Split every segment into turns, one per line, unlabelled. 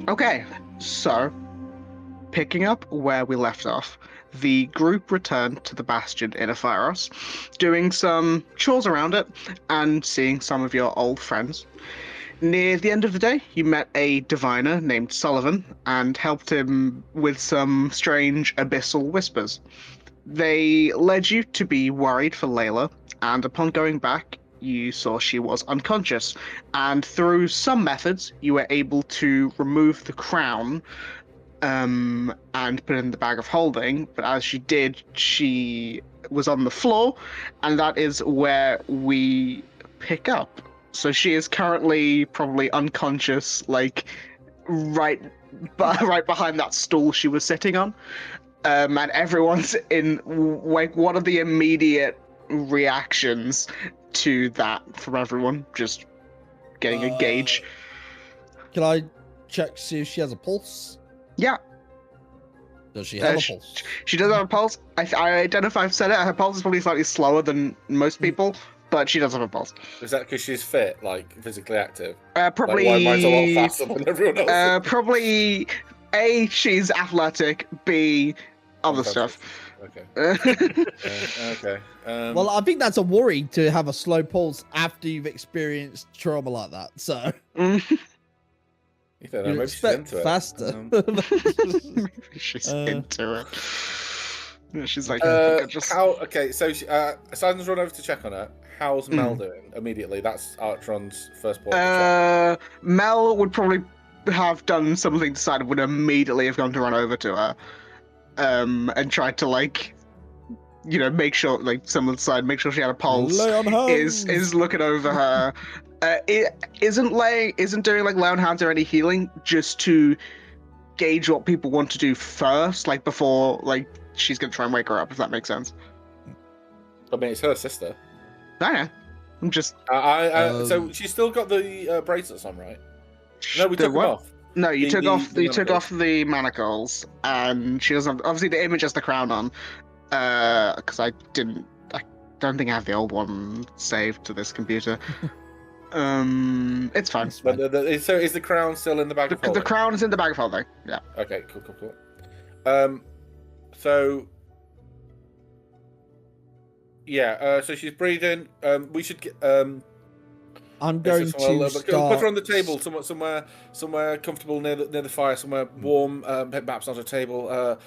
Okay, so picking up where we left off, the group returned to the Bastion in Ephyros, doing some chores around it and seeing some of your old friends. Near the end of the day, you met a diviner named Sullivan and helped him with some strange abyssal whispers. They led you to be worried for Layla, and upon going back, you saw she was unconscious. And through some methods, you were able to remove the crown and put it in the bag of holding. But as she did, she was on the floor, and that is where we pick up. So she is currently probably unconscious, like right, right behind that stool she was sitting on. And everyone's in like, what are the immediate reactions to that from everyone? Just getting a gauge.
Can I check see if she has a pulse?
Yeah.
Does she have a pulse?
She does have a pulse. I don't know if I've said it. Her pulse is probably slightly slower than most people, but she does have a pulse.
Is that because she's fit, like physically active?
Probably.
Like, why mine's a lot faster than everyone else?
Probably. A, she's athletic. B, other stuff.
Okay. Okay.
Well, I think that's a worry to have a slow pulse after you've experienced trauma like that. So
You don't know,
you
maybe she's
expect
into it.
faster.
Maybe she's into it. Yeah, she's like,
Okay, so Simon's run over to check on her. How's Mel doing immediately? That's Artron's first port of check.
Mel would probably have done something decided would immediately have gone to run over to her. And tried to, like, you know, make sure, like, someone's side, make sure she had a pulse.
Lay on hands.
Is looking over her. It isn't doing like lay on hands or any healing, just to gauge what people want to do first, like before, like, she's gonna try and wake her up, if that makes sense.
I mean, it's her sister.
I know. I'm just.
So she's still got the bracelets on, right? No, we took them off.
No, you took off the manacles, and she doesn't have, obviously the image has the crown on. Because I don't think I have the old one saved to this computer. It's fine.
But so is the crown still in the bag of holding?
The crown is in the bag of holding. Yeah.
Okay. Cool. So yeah. So she's breathing. We should get.
I'm going to start...
Put her on the table, somewhere comfortable near the fire, somewhere warm. Perhaps not a table.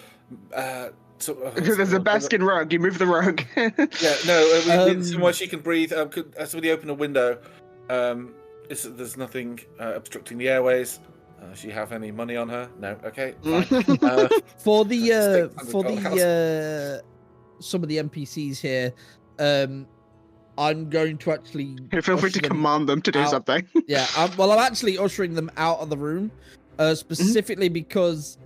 There's a basket rug. You move the rug.
Yeah, no. Somewhere she can breathe. Could somebody open a window? There's nothing obstructing the airways. Does she have any money on her? No. Okay. Fine.
For some of the NPCs here, I'm going to actually
feel free to command them to do something.
Yeah. I'm actually ushering them out of the room, specifically because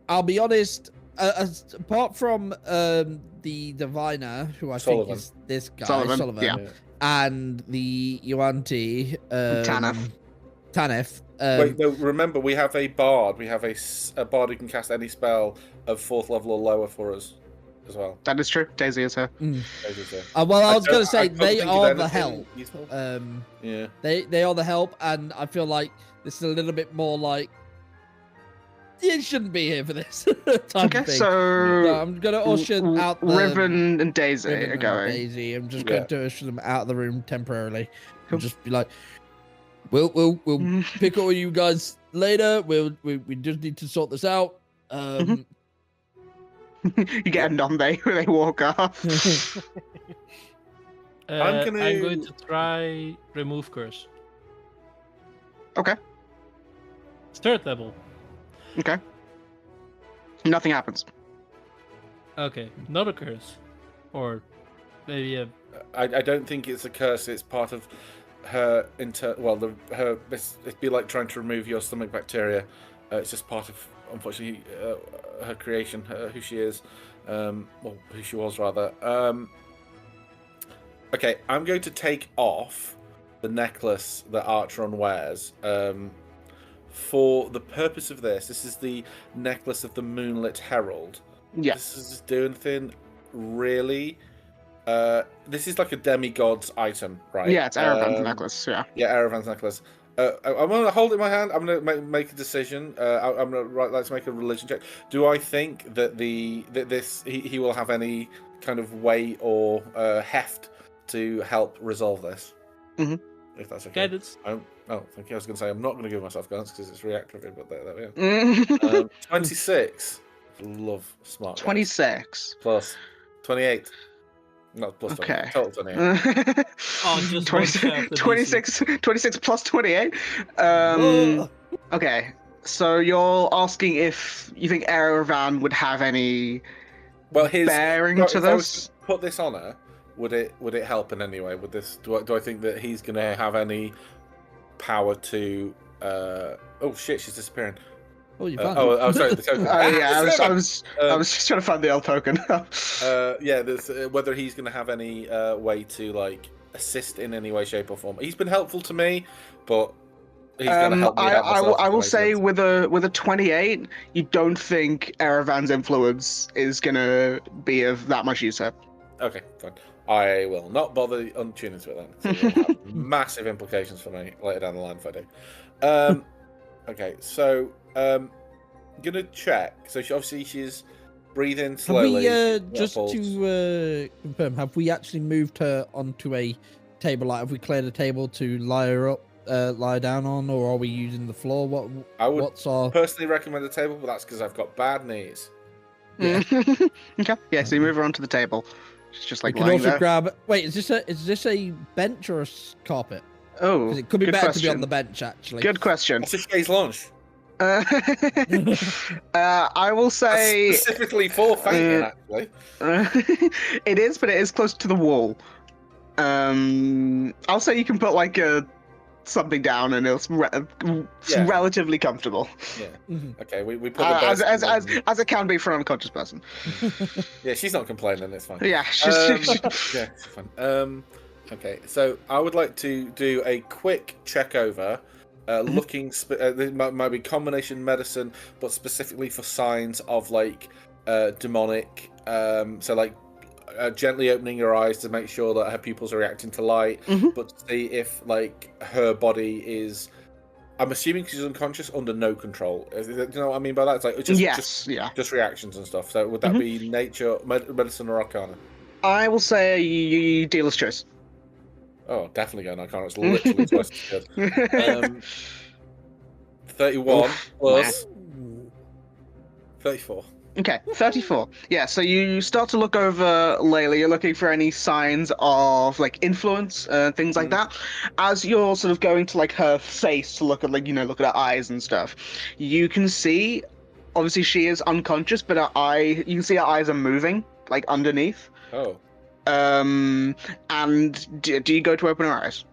I'll be honest. Apart from the diviner, who I think is this guy, Sullivan,
yeah.
And the Yuanti, Tanef.
Wait, no, remember, we have a bard. We have a bard who can cast any spell of 4th level or lower for us as well.
That is true. Daisy is her.
Daisy's her.
Well, I was going to say, they are the help.
Yeah.
They are the help, and I feel like this is a little bit more like, you shouldn't be here for this type of thing. So I'm going to usher out the...
Riven and Daisy are going.
Daisy. I'm just going to usher them out of the room temporarily. Cool. And just be like, we'll pick all you guys later. We just need to sort this out.
You get a nod when they walk off.
I'm going to try remove curse.
Okay.
It's 3rd level.
Okay. Nothing happens.
Okay, not a curse, or maybe a.
I don't think it's a curse. It's part of her it'd be like trying to remove your stomach bacteria. It's just part of, unfortunately, her creation, who she is, who she was rather. Okay, I'm going to take off the necklace that Artron wears. For the purpose of this is the necklace of the Moonlit Herald.
Yeah.
This is do anything really. This is like a demigod's item, right?
Yeah, it's Aravan's necklace. Yeah.
Yeah, Aravan's necklace. I'm going to hold it in my hand. I'm going to make a decision. I'm going to like to make a religion check. Do I think that he will have any kind of weight or heft to help resolve this?
Mm-hmm.
If that's okay.
Guidance.
Thank you. I was going to say I'm not going to give myself guidance because it's reactive, but there we go. 26. Love smart.
26
plus 28. Not plus 20.
Okay.
Total 28.
Just
26 plus 28. Okay. So you're asking if you think Aravan would have any bearing to this?
Put this on her. Would it help in any way? Would this? Do I think that he's going to have any power to? Oh shit! She's disappearing.
Oh, you found
I'm sorry. The token.
I was just trying to find the old token.
There's whether he's going to have any way to like assist in any way, shape, or form. He's been helpful to me, but he's going to help me.
I will say with a 28, you don't think Aravan's influence is going to be of that much use here.
Okay, fine. I will not bother untuning to it then. So it will have massive implications for me later down the line if I do. Okay, so gonna check. So she's breathing slowly.
Have we just to confirm? Have we actually moved her onto a table? Like, have we cleared a table to lie down on, or are we using the floor?
I would personally recommend a table, but that's because I've got bad knees.
Yeah. Okay. Yeah. So you move her onto the table. She's just like
you can
lying
also
there.
grab. Wait, is this a bench or a carpet?
Oh,
it could be better
question.
to be on the bench, actually.
Good question.
What's today's launch?
I will say
that's specifically for Fang, actually.
It is, but it is close to the wall. I'll say you can put like something down, and it's relatively comfortable.
Yeah.
Mm-hmm.
Okay. We put the
as it can be for an unconscious person.
Yeah, she's not complaining. It's fine.
Yeah.
Yeah, it's fine. Okay, so I would like to do a quick check over, looking. This might be combination medicine, but specifically for signs of like demonic. So like gently opening your eyes to make sure that her pupils are reacting to light, but to see if like her body is. I'm assuming she's unconscious under no control. Do you know what I mean by that? It's like just reactions and stuff. So would that be nature, medicine, or arcana?
I will say you dealer's choice.
Oh, definitely going arcana. It's literally twice as good. 31 plus 34.
Okay, 34. Yeah, so you start to look over Layla. You're looking for any signs of like influence, things like that. As you're sort of going to like her face to look at look at her eyes and stuff, you can see, obviously she is unconscious, but you can see her eyes are moving like underneath.
Oh.
And do you go to open her eyes?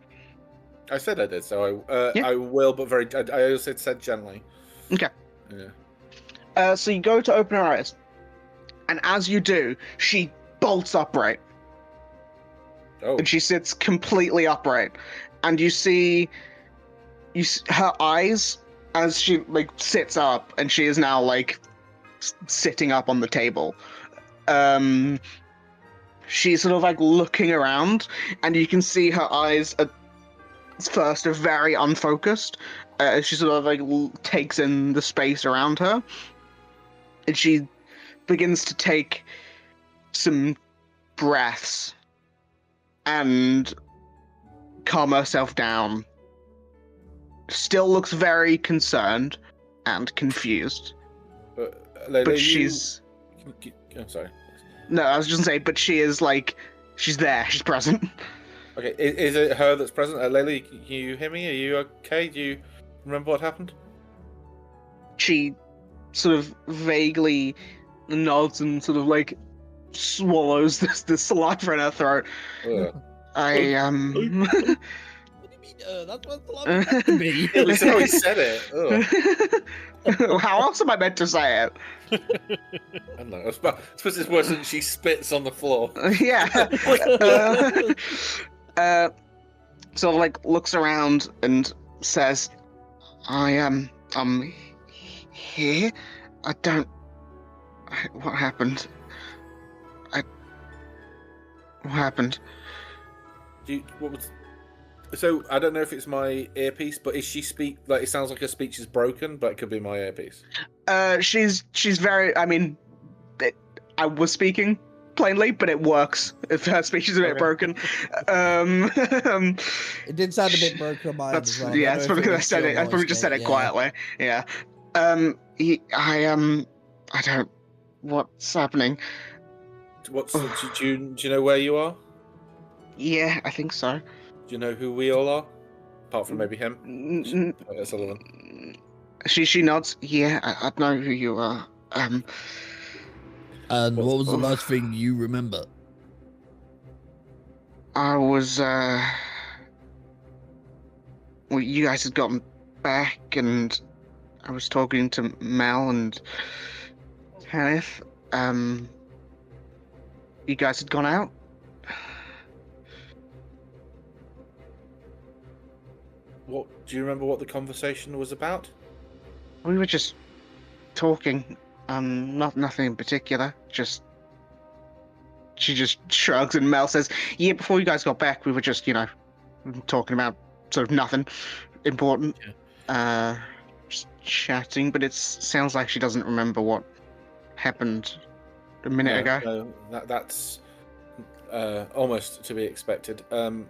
I said I did, so I will, but I also said gently.
Okay.
Yeah.
So you go to open her eyes, and as you do, she bolts upright.
Oh.
And she sits completely upright, and you see her eyes as she like sits up, and she is now like sitting up on the table. She's sort of like looking around, and you can see her eyes at first are very unfocused. She sort of like takes in the space around her, and she begins to take some breaths and calm herself down. Still looks very concerned and confused.
But
she's...
I'm sorry.
No, I was just gonna say, but she is like, she's there, she's present.
Okay, is it her that's present? Layla, can you hear me? Are you okay? Do you remember what happened?
She sort of vaguely nods and sort of like swallows the saliva in her throat.
Ugh.
What do you
mean? That's what saliva meant to be.
At least how he said it.
How else am I meant to say it?
I don't know. I suppose it's worse than she spits on the floor.
Yeah. Sort of like looks around and says, I'm here. What happened? What happened?
So I don't know if it's my earpiece, but is she like it sounds like her speech is broken, but it could be my earpiece.
She's very. I mean, I was speaking plainly, but it works if her speech is a bit broken.
It did sound a bit broken on my end as well.
Yeah, it's probably because I said it. I probably just said it quietly. Yeah. I don't. What's happening?
Do you know where you are?
Yeah, I think so.
Do you know who we all are? Apart from maybe him.
Sullivan. She nods. Yeah, I know who you are.
And what was the last thing you remember?
I was well, you guys had gotten back, and I was talking to Mel and Kenneth. You guys had gone out.
What do you remember? What the conversation was about?
We were just talking. Nothing in particular. She just shrugs, and Mel says, "Yeah, before you guys got back, we were just, talking about sort of nothing important. Just chatting." But it sounds like she doesn't remember what happened a minute ago.
No, that's almost to be expected. Okay,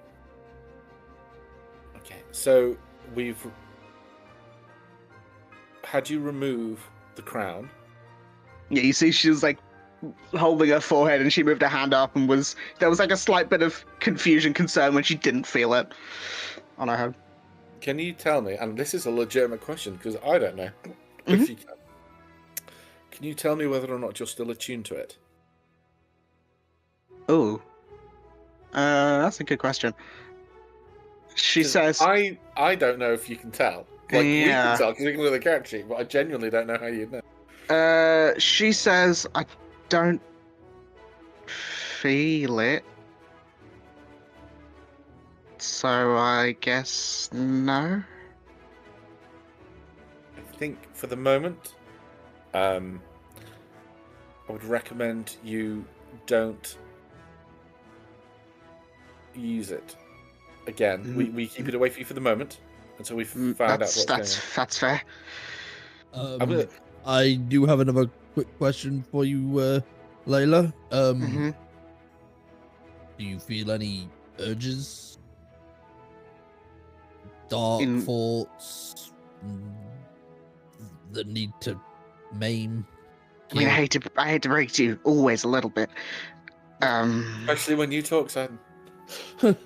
so we've had you remove the crown.
Yeah, you see, she was like holding her forehead, and she moved her hand up, and there was like a slight bit of confusion, concern when she didn't feel it on her head.
Can you tell me? And this is a legitimate question because I don't know if you can. Can you tell me whether or not you're still attuned to it?
Oh, that's a good question. She says,
I don't know if you can tell. Like, we can tell because we can look at the character sheet, but I genuinely don't know how you'd know.
She says, I don't feel it. So I guess no.
I think for the moment, I would recommend you don't use it. Again, we keep it away from you for the moment until we've found out what's going on.
That's fair.
I do have another quick question for you, Layla. Do you feel any urges? Dark thoughts that need to maim?
I mean, I hate to break to you, always a little bit.
Especially when you talk, Sam.
But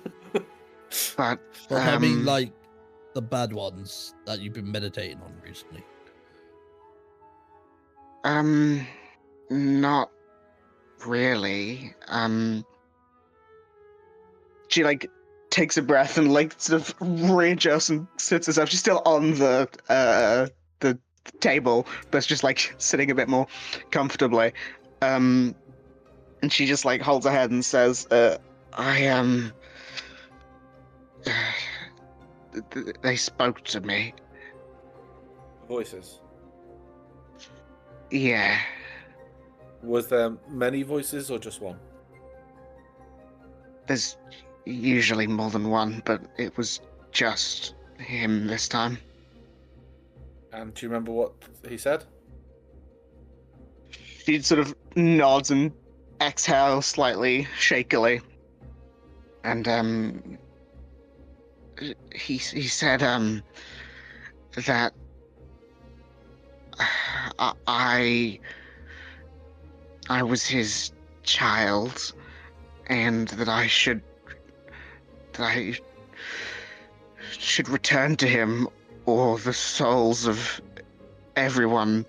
I mean, like the bad ones that you've been meditating on recently.
Not really. She like takes a breath and like sort of readjusts and sits herself. She's still on the table, but it's just like sitting a bit more comfortably. And she just like holds her head and says, they spoke to me.
Voices.
Yeah.
Was there many voices or just one?
There's usually more than one, but it was just him this time.
And do you remember what he said?
She sort of nods and exhales slightly shakily. And he said that I was his child, and that I should return to him, or the souls of everyone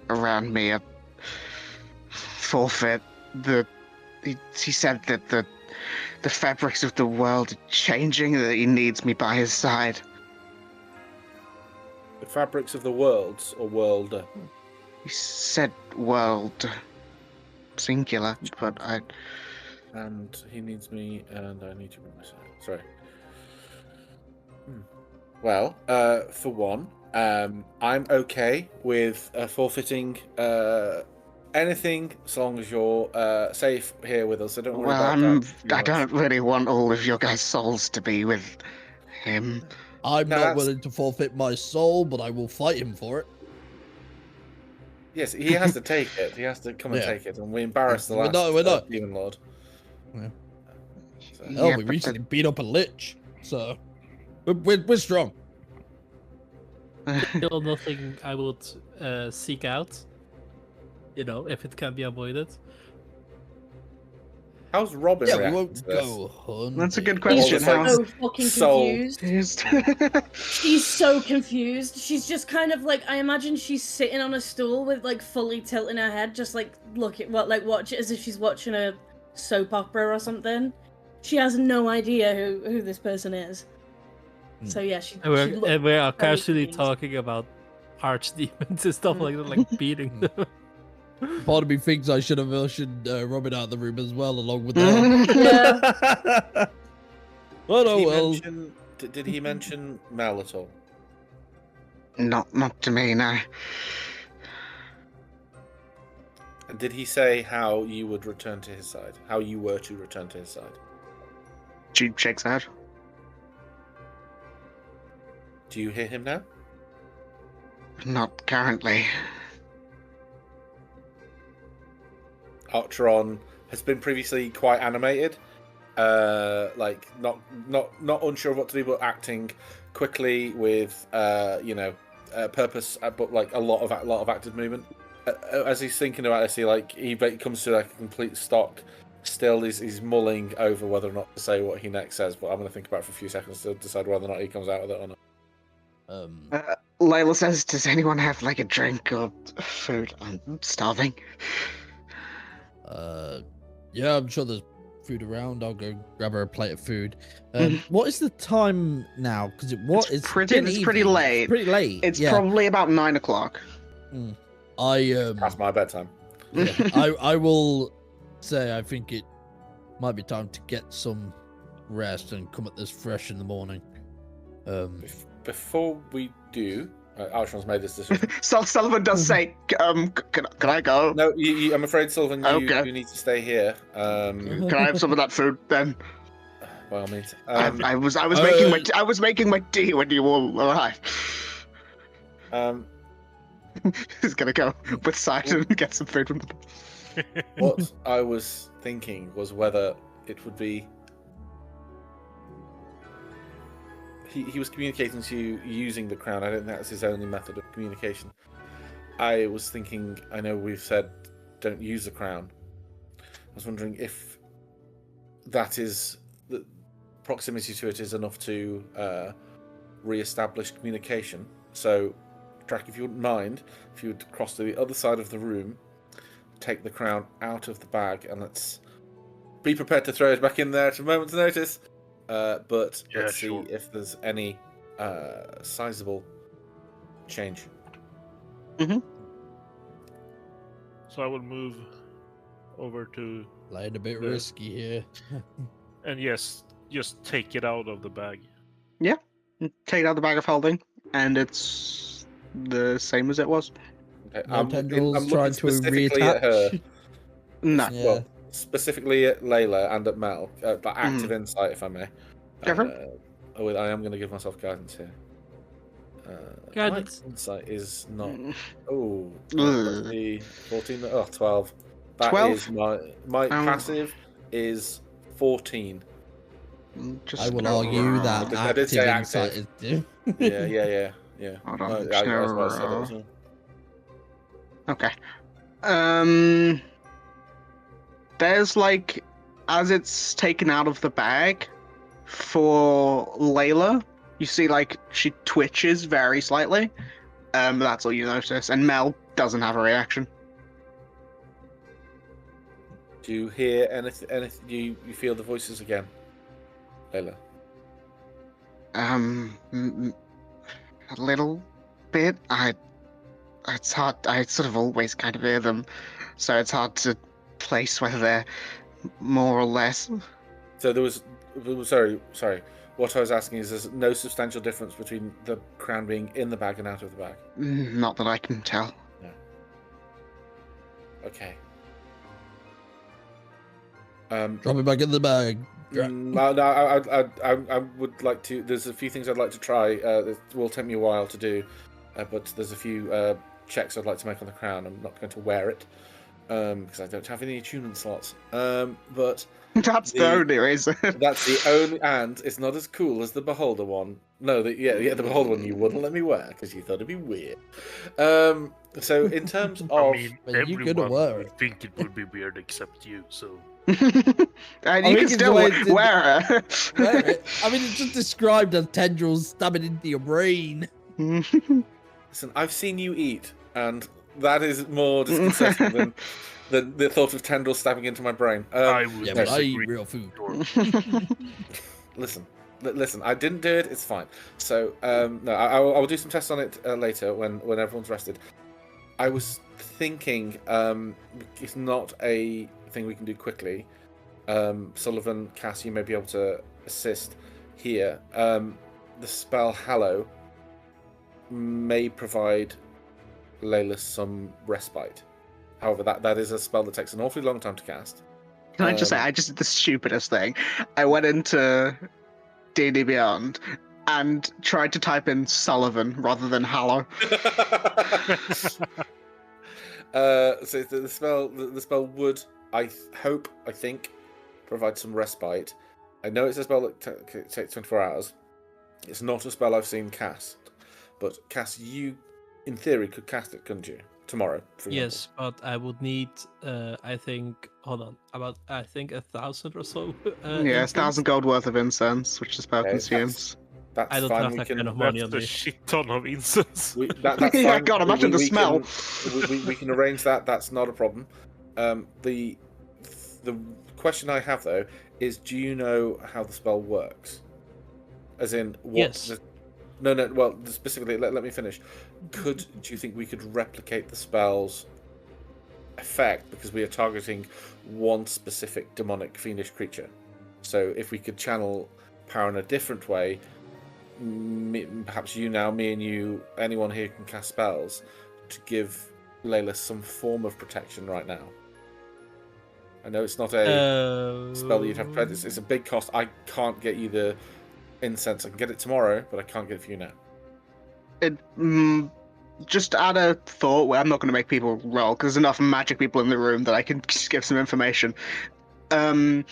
around me are forfeit. He said that the fabrics of the world are changing, that he needs me by his side.
The fabrics of the worlds or world?
He said world, singular, but I...
And he needs me, and I need to bring my side. Sorry. Well, for one, I'm okay with forfeiting anything, as long as you're safe here with us. So don't worry about that.
I don't really want all of your guys' souls to be with him.
I'm
No,
not
that's-
willing to forfeit my soul, but I will fight him for it.
Yes, he has to take it. He has to come and
Yeah.
take it, and we embarrassed the
We're
last
not.
demon lord.
Yeah.
So-
Oh,
Yeah,
we
but
recently beat up a lich, so we're strong.
Still nothing I would seek out. You know, if it can be avoided.
How's Robin
Yeah, we
reacting
won't
to this?
go hunting.
That's a good
She's
question.
Almost like
How's
so fucking
soul.
confused.
confused?
She's so confused. She's just kind of like, I imagine she's sitting on a stool with like fully tilting her head, just like watch it as if she's watching a soap opera or something. She has no idea who this person is. So yeah, she
And we're,
looked
and we are
very
casually
confused.
talking about archdemons and stuff like that, like beating them.
Part of me thinks I should have ushered Robin out of the room as well, along with them.
Yeah.
But
Did
oh
he
well.
mention- did he mention Mel at all?
Not to me, no.
And did he say how you would return to his side? How you were to return to his side?
She shakes her head.
Do you hear him now?
Not currently.
Archeron has been previously quite animated, like not unsure of what to do, but acting quickly with purpose, but like a lot of active movement. As he's thinking about this, he comes to like a complete stop. Still, he's mulling over whether or not to say what he next says. But I'm going to think about it for a few seconds to decide whether or not he comes out with it or not.
Layla says, "Does anyone have like a drink or food? I'm starving."
Yeah, I'm sure there's food around. I'll go grab her a plate of food. What is the time now? Because it's
pretty late.
Pretty late.
It's
yeah.
probably about 9 o'clock.
That's my bedtime.
Yeah, I will say I think it might be time to get some rest and come at this fresh in the morning.
Before we do, Archeron's made this decision.
Sullivan does say, can I go?
No, I'm afraid, Sylvan,
Okay.
you need to stay here.
Can I have some of that food then?
By all means.
I was making my tea when you all arrived. He's gonna go with Simon and get some food from them.
What I was thinking was whether it would be. He was communicating to you using the crown. I don't think that's his only method of communication. I was thinking, I know we've said don't use the crown. I was wondering if that is the proximity to it is enough to re-establish communication. So, Drac, if you wouldn't mind, if you would cross to the other side of the room, take the crown out of the bag, and let's be prepared to throw it back in there at a moment's notice. But
Yeah,
let's see
sure.
if there's any sizable change.
So I would move over to,
Playing a bit
Yeah.
risky here.
and yes, just take it out of the bag.
Take out the bag of holding, and it's the same as it was.
Okay,
No tendrils
looking
trying to
specifically at her.
reattach.
No.
Yeah.
Well, specifically at Layla and at Mel, but active insight, if I may.
Go for it.
I am going to give myself guidance here.
Guidance.
My insight is not.
Mm.
Oh,
Ugh.
14. Oh, 12. That
12?
is my
Um,
passive is 14.
Just
I will argue that
I did
active
say
insight
active.
is
Yeah.
Hold on,
I that's what I said it was.
Okay. There's like, as it's taken out of the bag, for Layla, you see like she twitches very slightly. That's all you notice, and Mel doesn't have a reaction.
Do you hear anything? You feel the voices again, Layla?
A little bit. It's hard. I sort of always kind of hear them, so it's hard to place whether they're more or less.
So there was. Sorry. What I was asking is, there's no substantial difference between the crown being in the bag and out of the bag.
Not that I can tell.
Okay.
Drop it back in the bag.
I would like to. There's a few things I'd like to try. It will take me a while to do, but there's a few checks I'd like to make on the crown. I'm not going to wear it because I don't have any attunement slots. But
that's the only reason.
That's the only, and it's not as cool as the Beholder one. No, the Beholder one you wouldn't let me wear because you thought it'd be weird. So in terms of,
I mean,
everyone
would think it would be weird except you. So.
And you can still wear it.
Wear it. I mean, it's just described as tendrils stabbing into your brain.
Listen, I've seen you eat, and that is more disconcerting than the thought of tendrils stabbing into my brain.
I would
but I eat real food.
Listen, I didn't do it. It's fine. So, no, I will do some tests on it later when everyone's rested. I was thinking, it's not a thing we can do quickly. Sullivan, Cass, you may be able to assist here. The spell Hallow may provide Layla some respite. However, that is a spell that takes an awfully long time to cast.
Can I just say, I just did the stupidest thing. I went into D&D Beyond and tried to type in Sullivan rather than Hallow.
So the spell would, I think, provide some respite. I know it's a spell that takes 24 hours. It's not a spell I've seen cast. But Cass, you, in theory, could cast it, couldn't you? Tomorrow, for example.
Yes, but I would need, I think 1,000 or so.
Yeah, it's 1,000 gold worth of incense, which the spell consumes.
That's
I don't
fine.
have that kind of money on
That's
me.
a shit ton of incense.
That's fine.
Yeah, God, imagine the smell.
We can arrange that. That's not a problem. The question I have though is, do you know how the spell works? As in, what?
Yes.
No. Well, specifically, let me finish. Do you think we could replicate the spell's effect because we are targeting one specific demonic fiendish creature? So if we could channel power in a different way, perhaps me and you, anyone here can cast spells to give Layla some form of protection right now. I know it's not a spell that you'd have to pay. It's a big cost. I can't get you the incense. I can get it tomorrow, but I can't get it for you now.
Just add a thought where I'm not going to make people roll because there's enough magic people in the room that I can just give some information. It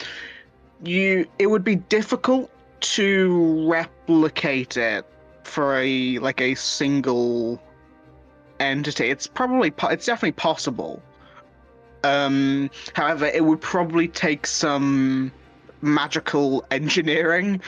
would be difficult to replicate it for a single entity. It's definitely possible. However, it would probably take some magical engineering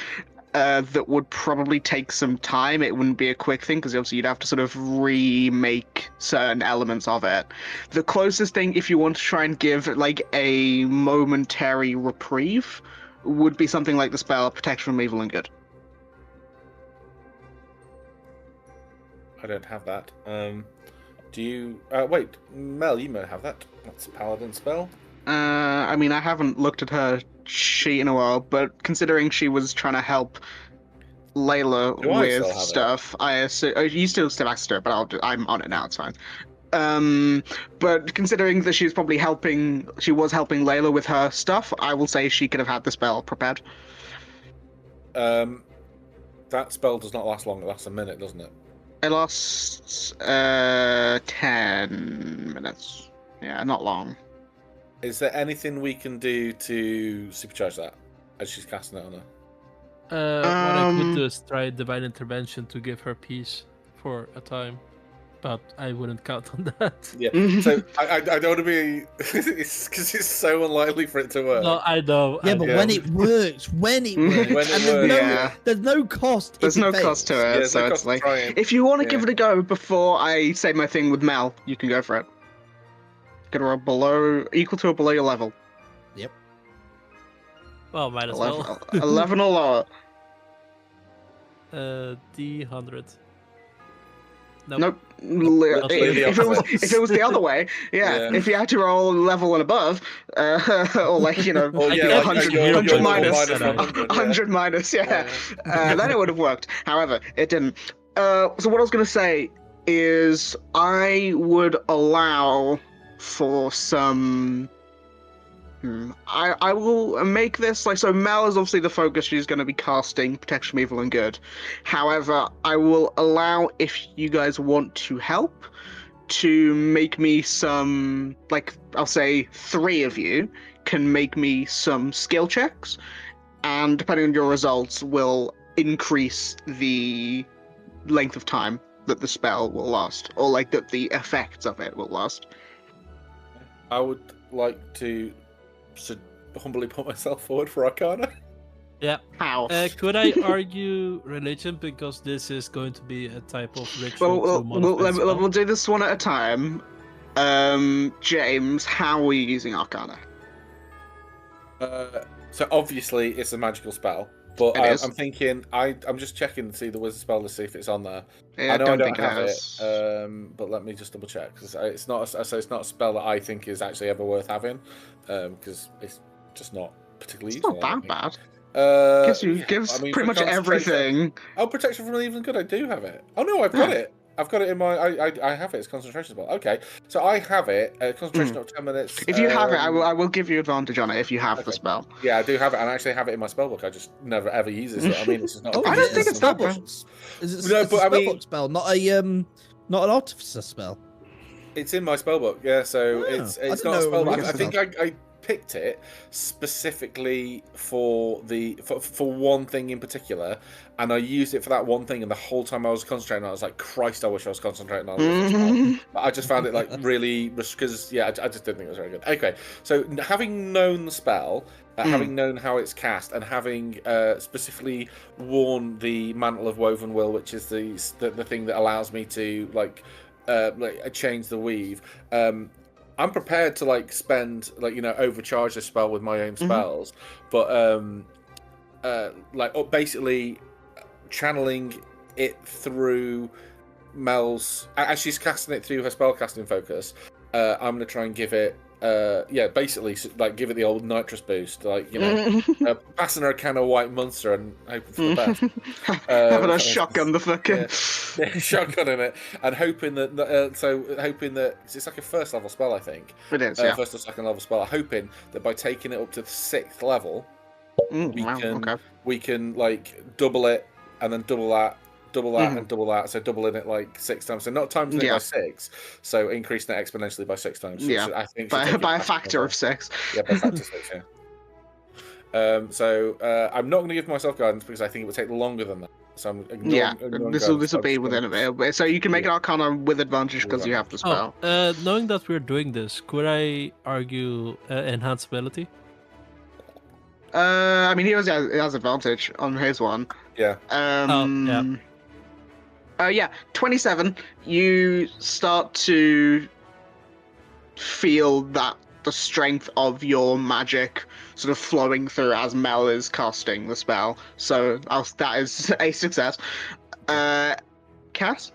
that would probably take some time. It wouldn't be a quick thing because obviously you'd have to sort of remake certain elements of it. The closest thing, if you want to try and give a momentary reprieve, would be something like the spell Protection from Evil and Good.
I don't have that. Do you? Wait, Mel, you may have that. That's a paladin spell.
I mean, I haven't looked at her sheet in a while, but considering she was trying to help Layla with stuff, I assume you still have to, but I'm on it now. It's fine. But considering that she was helping Layla with her stuff, I will say she could have had the spell prepared.
That spell does not last long. It lasts a minute, doesn't it?
It lasts 10 minutes. Yeah, not long.
Is there anything we can do to supercharge that as she's casting it on her?
What I could do is try Divine Intervention to give her peace for a time. But I wouldn't count on that.
Yeah, so I don't want to be... it's because it's so unlikely for it to work.
No, I know.
Yeah, but when it works, there's no cost.
There's no cost to it, so it's like... If you want to give it a go before I say my thing with Mel, you can go for it. Get her equal to or below your level.
Yep.
Well, might as well.
11 or lower.
D100.
Nope. If it was the other way, yeah. If you had to roll level and above, or 100 minus, yeah. Then it would have worked. However, it didn't. So what I was going to say is I would allow for some. I will make this like so. Mel is obviously the focus. She's going to be casting protection from evil and good. However, I will allow if you guys want to help to make me some like I'll say 3 of you can make me some skill checks, and depending on your results, will increase the length of time that the spell will last, or like that the effects of it will last.
I would like to humbly put myself forward for Arcana.
Yeah.
How?
Could I argue religion because this is going to be a type of ritual?
We'll do this one at a time. James, how are you using Arcana?
So obviously it's a magical spell, but I'm thinking I'm just checking to see the wizard spell to see if it's on there.
Yeah,
I know I don't
think
have
it
it,
has.
but let me just double check because it's not a spell that I think is actually ever worth having, because it's just not particularly
It's
useful.
not that bad. Gives
I mean,
pretty much everything.
Oh, protection from evil and good. I do have it. Oh no, I've got it. I've got it in my. I have it. It's concentration spell. Okay, so I have it. Concentration of 10 minutes.
If you have it, I will give you advantage on it if you have the spell.
Yeah, I do have it, and I actually have it in my spellbook. I just never ever uses it. I mean, it's just not.
I don't think it's that bad.
Is it a spellbook spell, not an artificer spell?
It's in my spellbook. Yeah, so it's not a spellbook. I think I picked it specifically for one thing in particular, and I used it for that one thing, and the whole time I was concentrating, I was like, Christ, I wish I was concentrating on it. But I just found it like really, because I just didn't think it was very good. Okay, so having known the spell, having known how it's cast, and having specifically worn the Mantle of Woven Will, which is the thing that allows me to change the weave, I'm prepared to spend overcharge the spell with my own spells, but basically channeling it through Mel's as she's casting it through her spellcasting focus. I'm gonna try and give it basically give it the old nitrous boost, passing her a can of white Munster and hoping for the best.
Having a shotgun the fucker.
Yeah, shotgun in it, and hoping that cause it's like a first level spell, I think.
It is,
first or second level spell. Hoping that by taking it up to the 6th level, we can double it and then double that and double that, so doubling it 6 times. So not times it by 6, so increasing it exponentially by 6 times.
Yeah,
I think
by a factor of 6.
Yeah, by a factor of 6. Yeah. So I'm not going to give myself guidance because I think it would take longer than that. So I'm ignoring
this will be within a bit. So you can make an Arcana with advantage because you have the spell.
Knowing that we're doing this, could I argue enhance ability?
I mean, he has advantage on his one.
Yeah.
27. You start to feel that the strength of your magic sort of flowing through as Mel is casting the spell. So that is a success. Cass?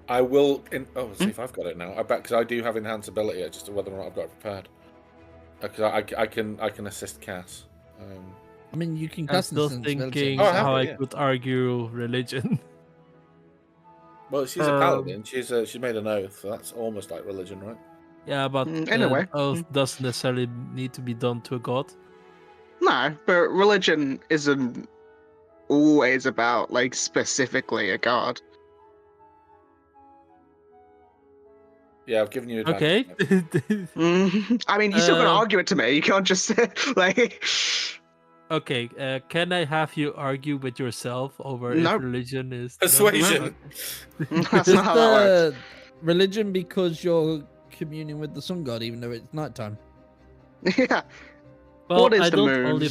I will. See if I've got it now. I bet because I do have enhance ability. Just whether or not I've got it prepared. Because I can assist Cass.
I mean, you can.
I'm still thinking how I could argue religion.
Well, she's a paladin. She's made an oath, so that's almost like religion, right?
Yeah, but
anyway,
oath doesn't necessarily need to be done to a god.
No, but religion isn't always about specifically a god.
Yeah, I've given you a
Okay.
I mean, you're still gonna argue it to me. You can't just
Okay, can I have you argue with yourself over if religion is
persuasion?
That's not how that works.
Religion because you're communing with the sun god, even though it's nighttime.
Yeah.
Well,
what is the moon?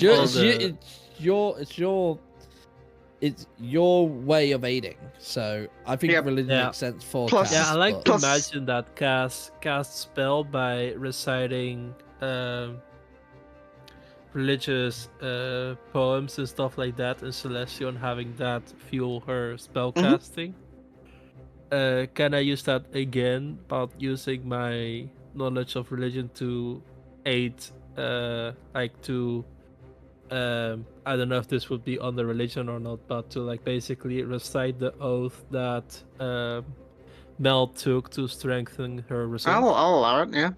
It's your way of aiding. So I think religion makes sense for
Plus,
Cass,
I like to imagine that Cass casts spell by reciting religious poems and stuff like that, and Celestion having that fuel her spell casting. Can I use that again, but using my knowledge of religion to aid, I don't know if this would be under religion or not, but to basically recite the oath that Mel took to strengthen her resolve.
I'll allow it. Yeah.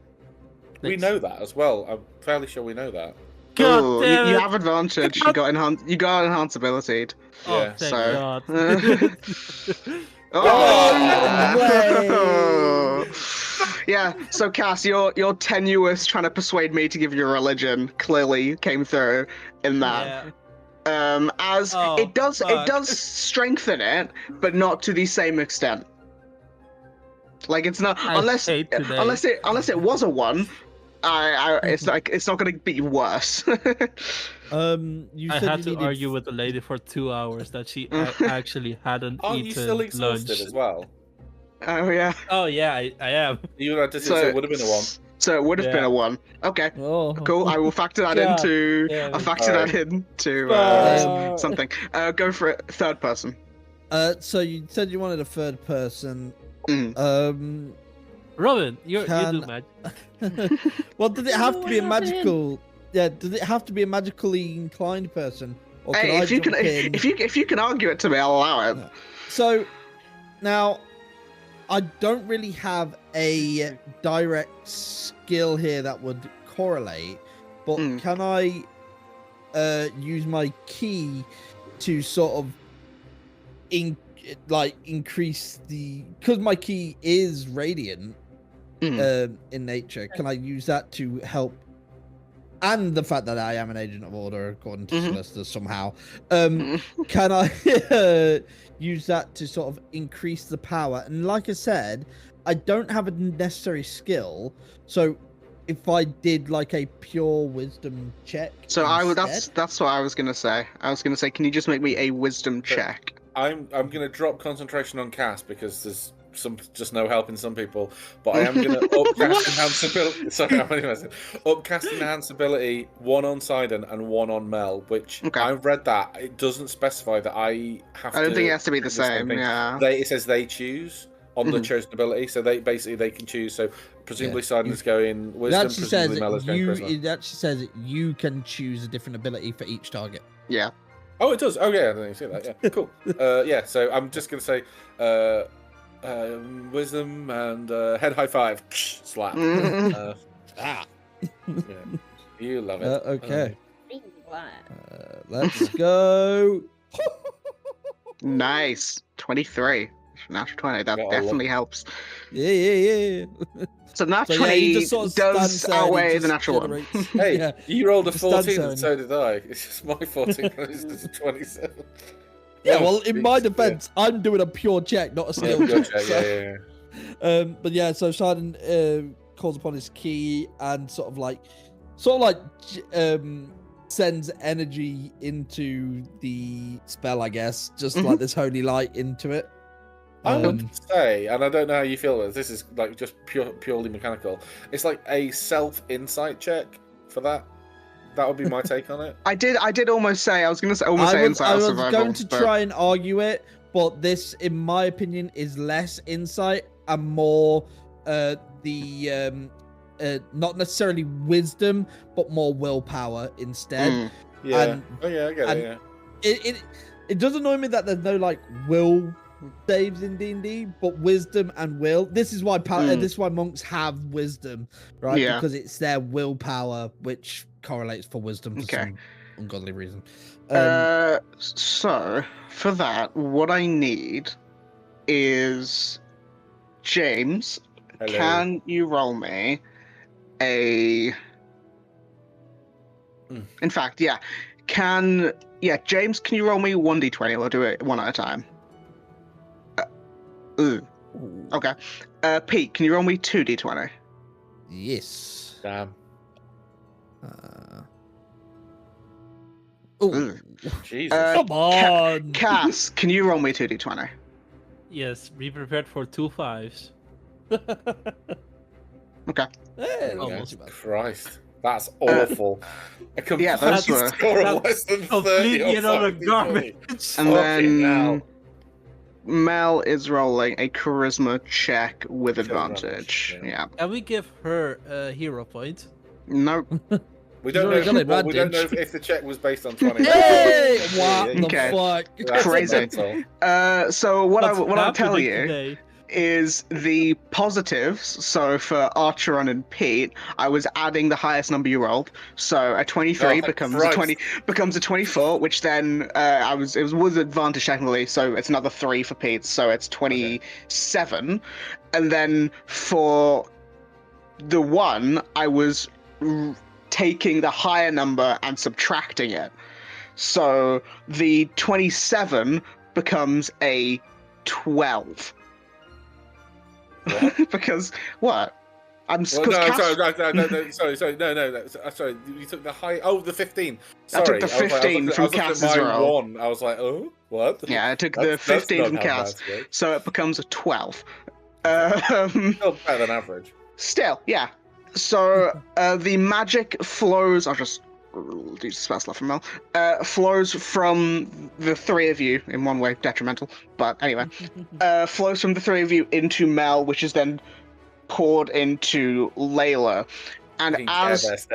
We know that as well. I'm fairly sure we know that.
God
Ooh,
damn
you
it!
have advantage. You got enhance ability.
Oh,
Yeah.
thank
So-
God.
Oh! Yeah. So Cass, your tenuous trying to persuade me to give you a religion clearly came through in that.
Yeah.
As
Oh,
it does
fuck.
strengthen it, but not to the same extent. Like it's not
I
unless
hate today.
unless it was a 1. It's not going to be worse.
You
I
said
had
you
to
needed
argue with the lady for 2 hours that she actually hadn't
Aren't you
eaten
still exhausted
lunch.
as well?
Oh yeah.
Oh yeah, I am.
You had to say it would have been a 1.
So it would have been
Yeah.
a 1. Okay.
Oh,
Cool. I will factor that
God
into.
damn
I'll
it.
factor that
Alright.
into something. Go for it. Third person.
So you said you wanted a third person.
Mm.
Robin, you
Can-
do magic.
Well, did it have to be a
What happened?
magical? Yeah, did it have to be a magically inclined person? Or
Hey,
I
if you can,
jump in?
if you can argue it to me, I'll allow it.
So now I don't really have a direct skill here that would correlate, but can I use my key to sort of increase the, because my key is radiant in nature, can I use that to help? And the fact that I am an agent of order, according to solicitors somehow, can I use that to sort of increase the power? And like I said, I don't have a necessary skill, so if I did like a pure wisdom check,
So
instead,
that's what I was gonna say. I was gonna say, can you just make me a wisdom check?
I'm gonna drop concentration on Cass because there's just no help in some people, but I am gonna upcast enhance ability. Sorry, I'm only messing. Upcast enhance ability 1 on Sidon and 1 on Mel, which
Okay.
I've read that it doesn't specify that I have.
I don't
to
think it has to be the
do
same.
thing.
Yeah.
It says they choose on the chosen ability, so they can choose. So presumably Sidon is going
it
wisdom.
actually says
Presumably Mel is going charisma.
it actually says that you can choose a different ability for each target.
Yeah.
Oh, it does. Oh, yeah, I didn't see that. Yeah, cool. Yeah, so I'm just gonna say, wisdom and head high five, slap.
Ah.
Yeah, you love it.
Okay.
What?
Let's go.
Nice. 23. Natural 20. That
Yeah, I
definitely helps.
Yeah.
So natural
So, yeah,
20
he just sort of
does
stands there and he
outweigh the
just
natural 1.
generates-
Hey,
yeah.
you rolled a
Just stands
14,
there
and so did I. It's just my 14 is just a 27.
Yeah,
Oh,
well, in my
jeez,
defense, I'm doing a pure check, not a
yeah.
skill
Good
check.
check,
so-
yeah.
But yeah, so Sidon calls upon his key and sort of like sends energy into the spell, I guess, just like this holy light into it.
I would say, and I don't know how you feel about this is like just purely mechanical. It's like a self-insight check for that. That would be my take on it.
I did almost say, I was going to say, almost say insight
I
or
was
survival.
going to try and argue it, but this, in my opinion, is less insight and more not necessarily wisdom, but more willpower instead.
Yeah.
And-
I get it. Yeah.
It does annoy me that there's no like will saves in D&D, but wisdom and will. This is why this is why monks have wisdom, right?
Yeah.
Because it's their willpower which correlates for wisdom for
Okay.
some ungodly reason.
So for that, what I need is James.
Hello.
Can you roll me a? In fact, yeah. James, can you roll me 1d20? We'll do it one at a time. Okay. Pete, can you roll me 2d20?
Yes.
Damn.
Oh,
Jesus.
come on.
Cass, can you roll me 2d20?
Yes, be prepared for 2 5s.
Okay.
Hey,
Oh,
not too bad.
Christ. That's awful. A complete
yeah, those were-
score of less than 30
Completely
or
another
40.
garbage.
And
Fucking
then
hell.
Mel is rolling a charisma check with advantage.
advantage,
Yeah.
Can we give her a hero point?
Nope.
We don't
He's
know.
already got
Well, we don't know
advantage.
if the check was based on 20.
Hey,
Yeah,
what
yeah,
the
Okay.
fuck?
That's
Crazy.
mental.
So what
What's
I'll tell
happening
you
today?
is the positives. So for Archeron and Pete, I was adding the highest number you rolled. So a 23 becomes a 24, which then it was advantage technically. So it's another 3 for Pete. So it's 27. Okay. And then for the 1, I was taking the higher number and subtracting it. So the 27 becomes a 12.
What?
Because what?
No, sorry. You took the high. Oh, the 15. Sorry,
I took the 15 from Cass's roll.
1. I was like, oh, what?
Yeah, I took the 15 from Cass, so it becomes a 12.
Still better than average.
Still, yeah. So the magic flows. I'll just do spell slot from Mel. Flows from the 3 of you in one way, detrimental, but anyway, flows from the 3 of you into Mel, which is then poured into Layla, and as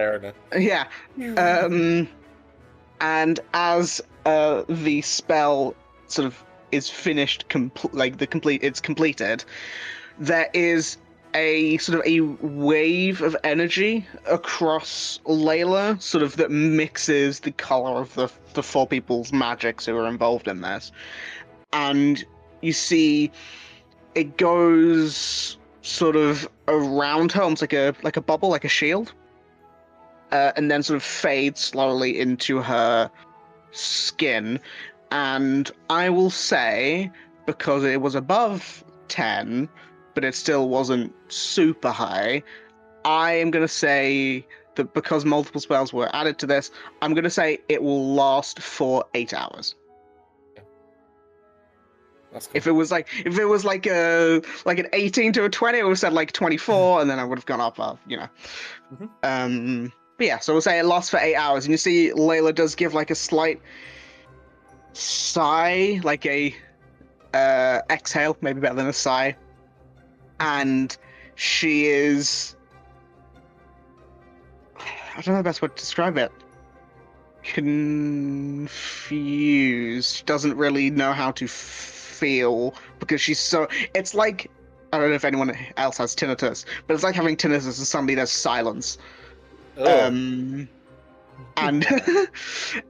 and as the spell sort of is finished, it's completed, there is a sort of a wave of energy across Layla, sort of that mixes the color of the 4 people's magics who are involved in this, and you see it goes sort of around her, almost like a bubble, like a shield, and then sort of fades slowly into her skin. And I will say, because it was above 10, but it still wasn't super high, I am going to say that because multiple spells were added to this, I'm going to say it will last for 8 hours. Cool. If it was like an 18 to a 20, I would have said like 24, and then I would have gone up, Mm-hmm. But yeah, so we'll say it lasts for 8 hours, and you see Layla does give like a slight sigh, like a exhale, maybe better than a sigh, and she is, I don't know the best way to describe it, confused. She doesn't really know how to feel, because she's so, it's like, I don't know if anyone else has tinnitus, but it's like having tinnitus and suddenly there's silence. And and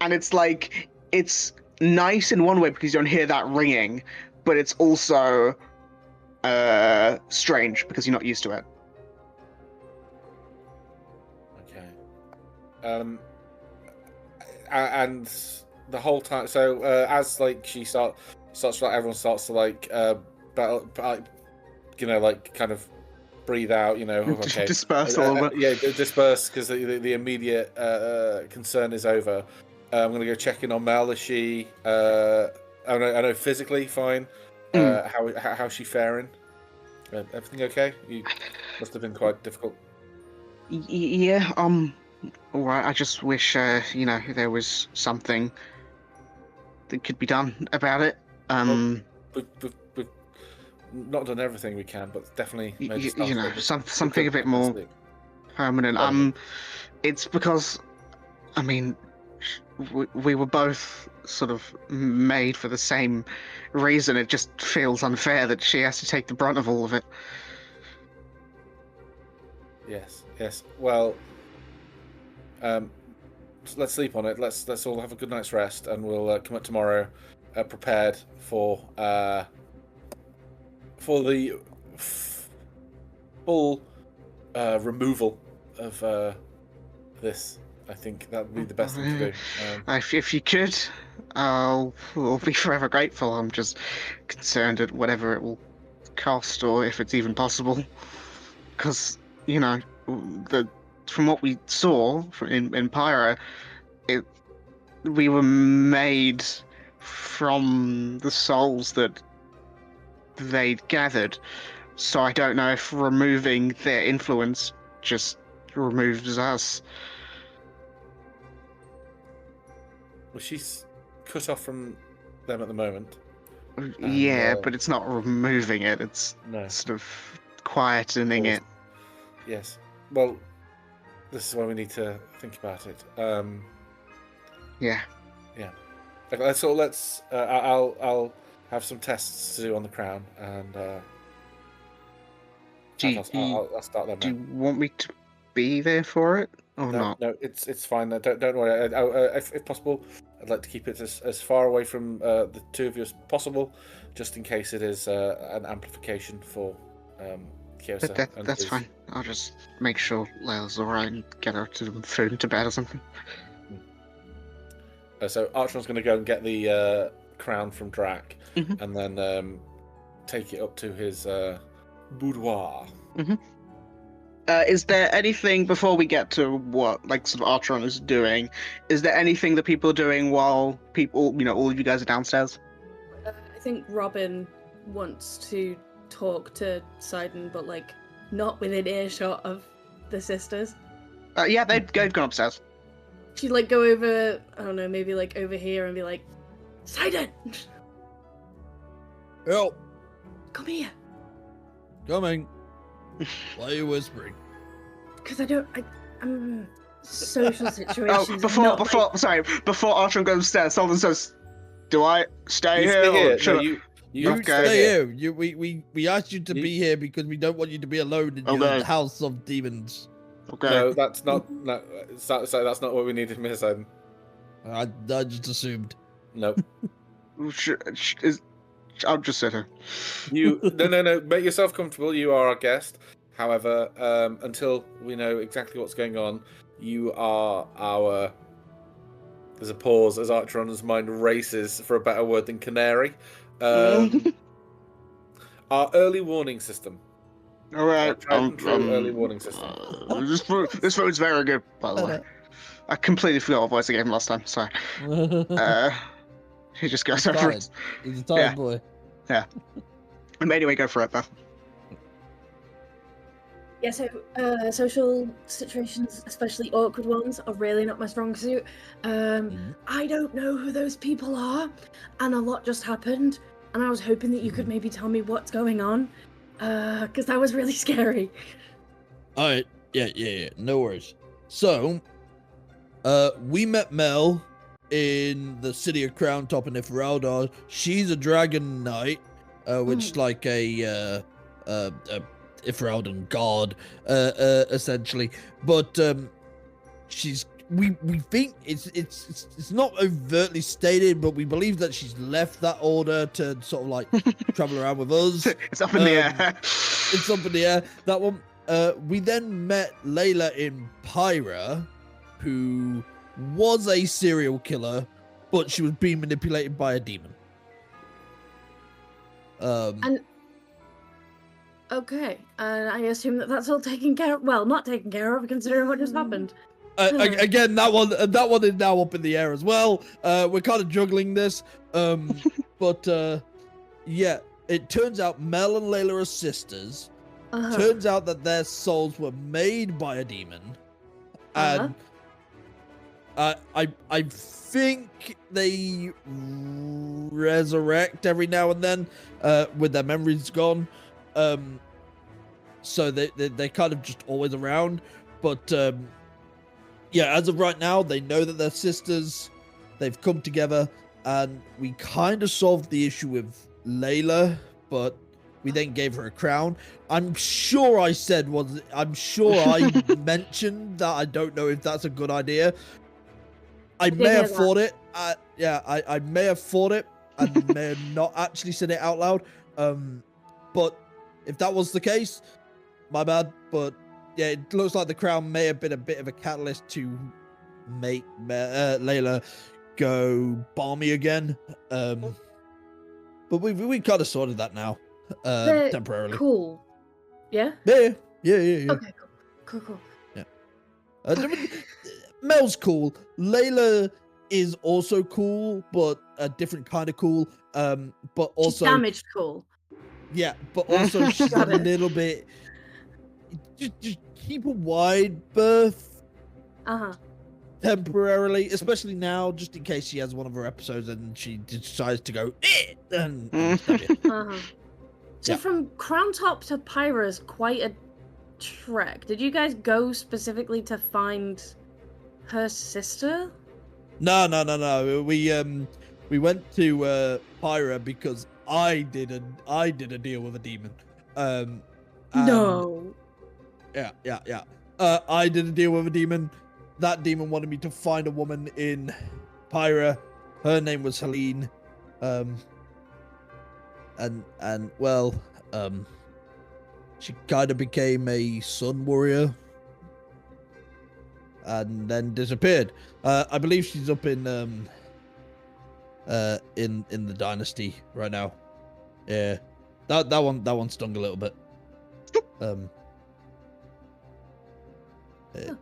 it's like, it's nice in one way because you don't hear that ringing, but it's also strange because you're not used to it.
Okay. And the whole time, so as like she starts like everyone starts to like battle, like kind of breathe out, okay.
Disperse a little bit.
Yeah, disperse, because the immediate concern is over. I'm gonna go check in on Mel. Is she? I know physically fine. How's she faring? Everything okay? You must have been quite difficult.
Yeah. All right. I just wish there was something that could be done about it.
We've not done everything we can, but definitely made
something a bit more permanent. It's because, I mean, we were both sort of made for the same reason. It just feels unfair that she has to take the brunt of all of it.
Yes. Well, let's sleep on it. Let's all have a good night's rest, and we'll come up tomorrow prepared for the full removal of this. I think that would be the best thing to do.
If you could, we'll be forever grateful. I'm just concerned at whatever it will cost, or if it's even possible. Because, from what we saw in Pyro, we were made from the souls that they'd gathered. So I don't know if removing their influence just removes us.
Well, she's cut off from them at the moment.
Yeah, but it's not removing it. It's sort of quietening it.
Yes. Well, this is why we need to think about it.
Yeah.
Okay, let's. I'll have some tests to do on the crown, and I'll start there.
Do you want me to be there for it or not?
No, it's fine. Don't worry. If possible, I'd like to keep it as far away from the two of you as possible, just in case it is an amplification for Kyosa.
That's fine. I'll just make sure Layla's alright and get her to food to bed or something.
So Archon's going to go and get the crown from Drac,
Mhm.
and then take it up to his boudoir.
Is there anything before we get to what sort of Archon is doing? Is there anything that people are doing while all of you guys are downstairs?
I think Robin wants to talk to Sidon, but not within earshot of the sisters.
Yeah, they've gone upstairs.
She'd go over, I don't know, maybe over here and be like, Sidon!
Help!
Come here!
Coming. Why are you whispering?
Because I'm social situations.
Before Archon goes upstairs, someone says, "Do I stay
You
here?"
stay here.
Or should
No,
I...
You
Okay.
stay here. We asked you to be here because we don't want you to be alone in your
Okay.
house of demons.
Okay.
No, that's not. No, that's not what we needed, Miss Eden.
I just assumed.
Nope.
I'll just sit here.
No. Make yourself comfortable. You are our guest. However, until we know exactly what's going on, you are our. There's a pause as Archon's mind races for a better word than canary. Our early warning system.
All right.
Early warning system.
This phone's very good, by the way. I completely forgot what voice I gave him last time. Sorry. He just goes over it.
He's a tired boy.
Anyway, go for it, though.
Yeah, so social situations, especially awkward ones, are really not my strong suit. I don't know who those people are, and a lot just happened, and I was hoping that you could maybe tell me what's going on, because that was really scary.
All right. Yeah. No worries. So, we met Mel in the city of Crown Top in Ifraldar. She's a dragon knight, which is like a Ifraldan god, essentially. But we think it's not overtly stated, but we believe that she's left that order to sort of travel around with us.
It's up in the air.
It's up in the air. That one. We then met Layla in Pyra, who was a serial killer, but she was being manipulated by a demon.
Okay, and I assume that's all taken care of. Well, not taken care of, considering what just happened.
Again, that one is now up in the air as well. We're kind of juggling this, but yeah, it turns out Mel and Layla are sisters. Turns out that their souls were made by a demon, and I think they resurrect every now and then with their memories gone. So they're kind of just always around, but yeah, as of right now, they know that they're sisters. They've come together, and we kind of solved the issue with Layla, but we then gave her a crown. I'm sure I mentioned that I don't know if that's a good idea. I may have thought it. I may have thought it and may have not actually said it out loud. But if that was the case, my bad. But yeah, it looks like the crown may have been a bit of a catalyst to make Layla go balmy again. But we kind of sorted that now, temporarily.
Cool. Yeah?
Yeah.
Okay, cool.
Yeah. Mel's cool. Layla is also cool, but a different kind of cool. But also
she's damaged cool.
Yeah, but also she's a little bit. Just keep a wide berth. Temporarily, especially now, just in case she has one of her episodes and she decides to go.
So from Crown Top to Pyra is quite a trek. Did you guys go specifically to find her sister?
No. We went to Pyra because I did a deal with a demon.
No.
Yeah. I did a deal with a demon. That demon wanted me to find a woman in Pyra. Her name was Helene. She kind of became a sun warrior and then disappeared. I believe she's up in the dynasty right now. Yeah, that one stung a little bit.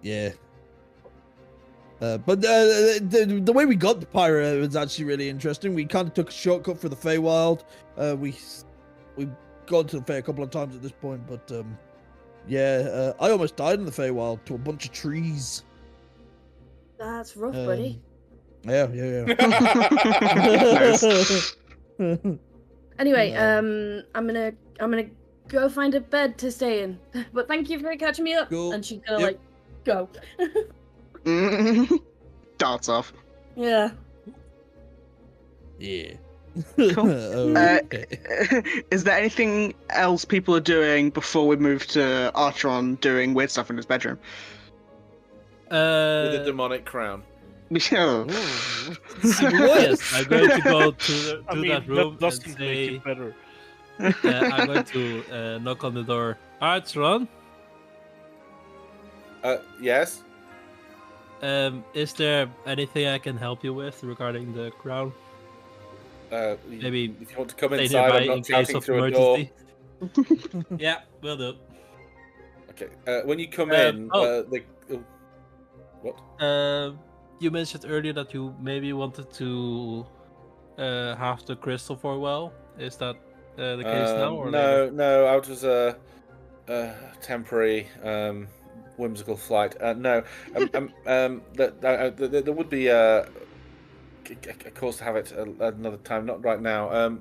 Yeah. But the way we got the Pyra was actually really interesting. We kind of took a shortcut for the Feywild. We've gone to the Fey a couple of times at this point, but I almost died in the Feywild to a bunch of trees.
That's rough, buddy.
Yeah.
Anyway, I'm gonna go find a bed to stay in. But thank you for catching me up.
Cool.
And she's gonna go.
Darts off.
Yeah.
Yeah.
Cool.
Okay.
Is there anything else people are doing before we move to Archeron doing weird stuff in his bedroom?
With a demonic crown.
Oh.
Yes, I'm going to go to that room
that
and
doesn't make
say,
it better.
I'm going to knock on the door. Archeron,
Yes?
is there anything I can help you with regarding the crown?
Maybe if you want to come
Stay
inside,
nearby
I'm not
in case
shouting
of
through a door.
emergency. Yeah, will do.
Okay. When you come in, what?
You mentioned earlier that you maybe wanted to have the crystal for a while. Is that the case now? Or later?
No. I was a temporary, whimsical flight. No. There would be a cause to have it another time. Not right now.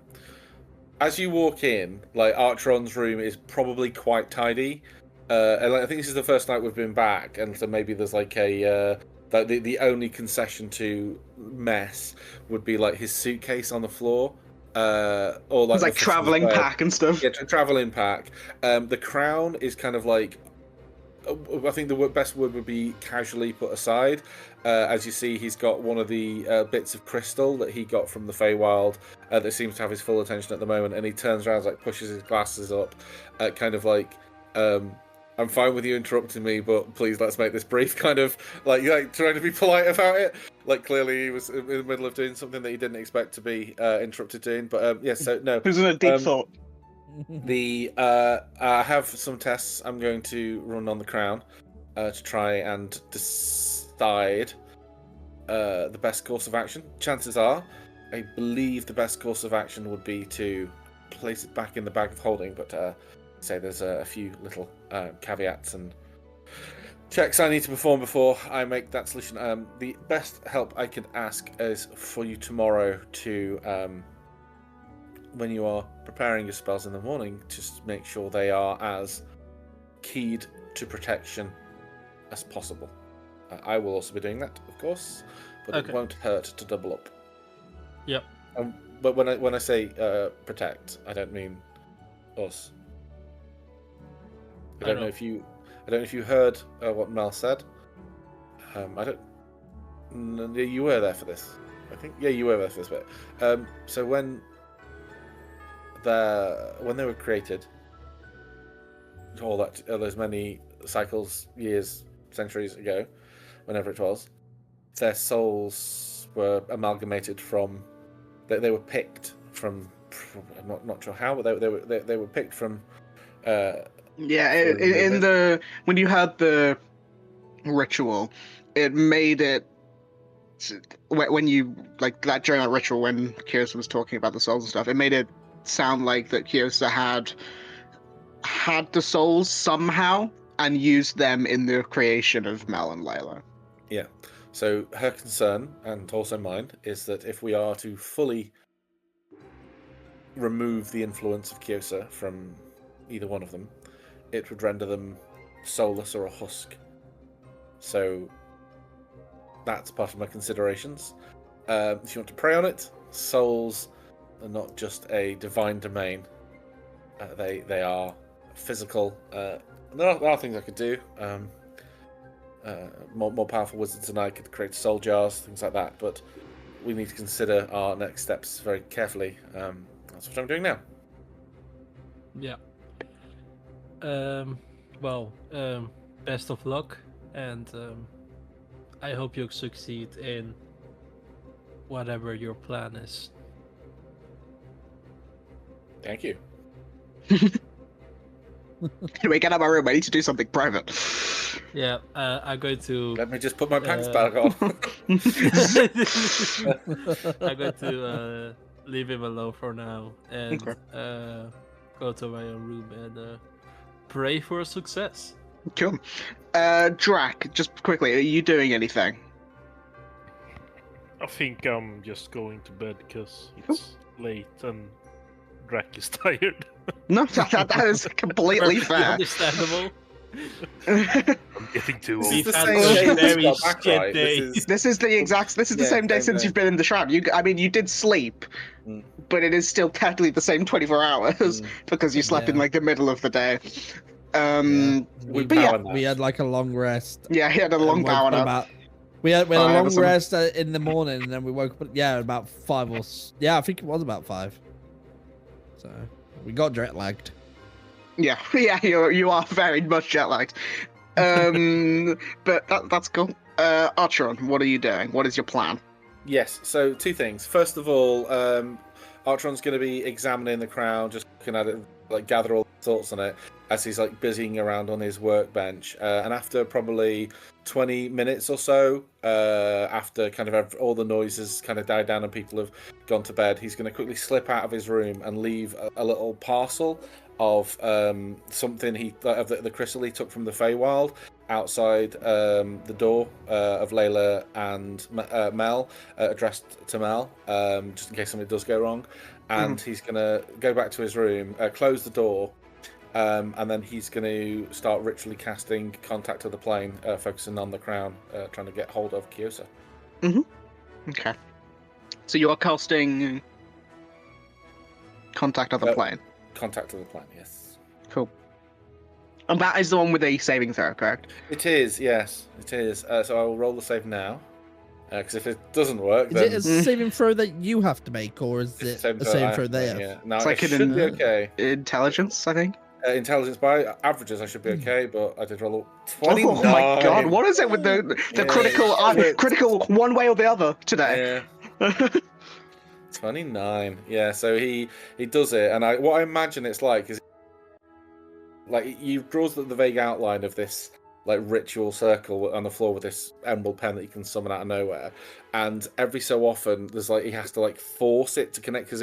As you walk in, like Archeron's room is probably quite tidy. And I think this is the first night we've been back, and so maybe there's like a the only concession to mess would be like his suitcase on the floor, or like
It's like traveling pack and stuff.
Yeah, traveling pack. The crown is kind of like, I think the best word would be casually put aside. As you see, he's got one of the bits of crystal that he got from the Feywild that seems to have his full attention at the moment, and he turns around, like pushes his glasses up, kind of like. I'm fine with you interrupting me, but please let's make this brief. Kind of like trying to be polite about it. Like clearly he was in the middle of doing something that he didn't expect to be interrupted doing. But so no.
Who's in a deep thought?
I have some tests I'm going to run on the crown to try and decide the best course of action. Chances are, I believe the best course of action would be to place it back in the bag of holding, but say there's a few little caveats and checks I need to perform before I make that solution. The best help I can ask is for you tomorrow to, when you are preparing your spells in the morning, just make sure they are as keyed to protection as possible. I will also be doing that, of course, but
Okay.
It won't hurt to double up.
Yep.
But when I say protect, I don't mean us. I don't know if you heard what Mel said. You were there for this, I think. Yeah, you were there for this bit. So when they were created, all that those many cycles, years, centuries ago, whenever it was, their souls were amalgamated from. They were picked from. I'm not sure how, but they were picked from.
Yeah, when you had the ritual, it made it when you like that during that ritual when Kyosa was talking about the souls and stuff. It made it sound like that Kyosa had the souls somehow and used them in the creation of Mel and Layla.
Yeah. So her concern, and also mine, is that if we are to fully remove the influence of Kyosa from either one of them, it would render them soulless or a husk. So that's part of my considerations. If you want to pray on it, souls are not just a divine domain. They are physical. There are things I could do. More powerful wizards than I could create soul jars, things like that. But we need to consider our next steps very carefully. That's what I'm doing now.
Yeah. Best of luck, and I hope you succeed in whatever your plan is.
Thank you.
Anyway, get out of my room. I need to do something private.
Yeah, I'm going to.
Let me just put my pants back on.
I'm going to leave him alone for now and go to my own room and pray for success.
Cool. Drac, just quickly, are you doing anything?
I think I'm just going to bed because it's late and Drac is tired.
No, that is completely
Perfectly
fair.
Understandable.
I'm getting too old.
This is the
had
same
a
day
very
we got back,
shit
right?
day.
This is the same day since you've been in the shroud. You did sleep, but it is still technically the same 24 hours because you slept in like the middle of the day.
We had like a long rest.
Yeah, he had a long power nap.
We had a long
something.
rest in the morning, and then we woke up. Yeah, about 5 or I think it was about 5. So we got jet lagged.
Yeah, you are very much jet lagged. But that's cool. Archeron, what are you doing? What is your plan?
Yes, so 2 things. First of all, Archeron's going to be examining the crown, just looking at it, like gather all the thoughts on it as he's like busying around on his workbench. And after probably 20 minutes or so, after kind of all the noises kind of died down and people have gone to bed, he's going to quickly slip out of his room and leave a little parcel of something the crystal he took from the Feywild outside the door of Layla and Mel, addressed to Mel, just in case something does go wrong. And he's going to go back to his room, close the door, and then he's going to start ritually casting Contact of the Plane, focusing on the crown, trying to get hold of Kyosa.
Okay. So you are casting Contact of the Plane.
Contact of the Plane, yes.
Cool. And that is the one with a saving throw, correct?
It is, yes, it is. So I will roll the save now. Because if it doesn't work,
Is
then
it a saving throw that you have to make, or is it a saving throw they have?
Yeah. No,
It's
it
like
should be okay.
Intelligence, I think.
Intelligence by averages, I should be okay, but I did roll a 29.
Oh my god, what is it with the critical one way or the other today?
Yeah. 29. Yeah, so he does it, and what I imagine it's like is like he draws the vague outline of this like ritual circle on the floor with this emerald pen that you can summon out of nowhere, and every so often there's like he has to like force it to connect because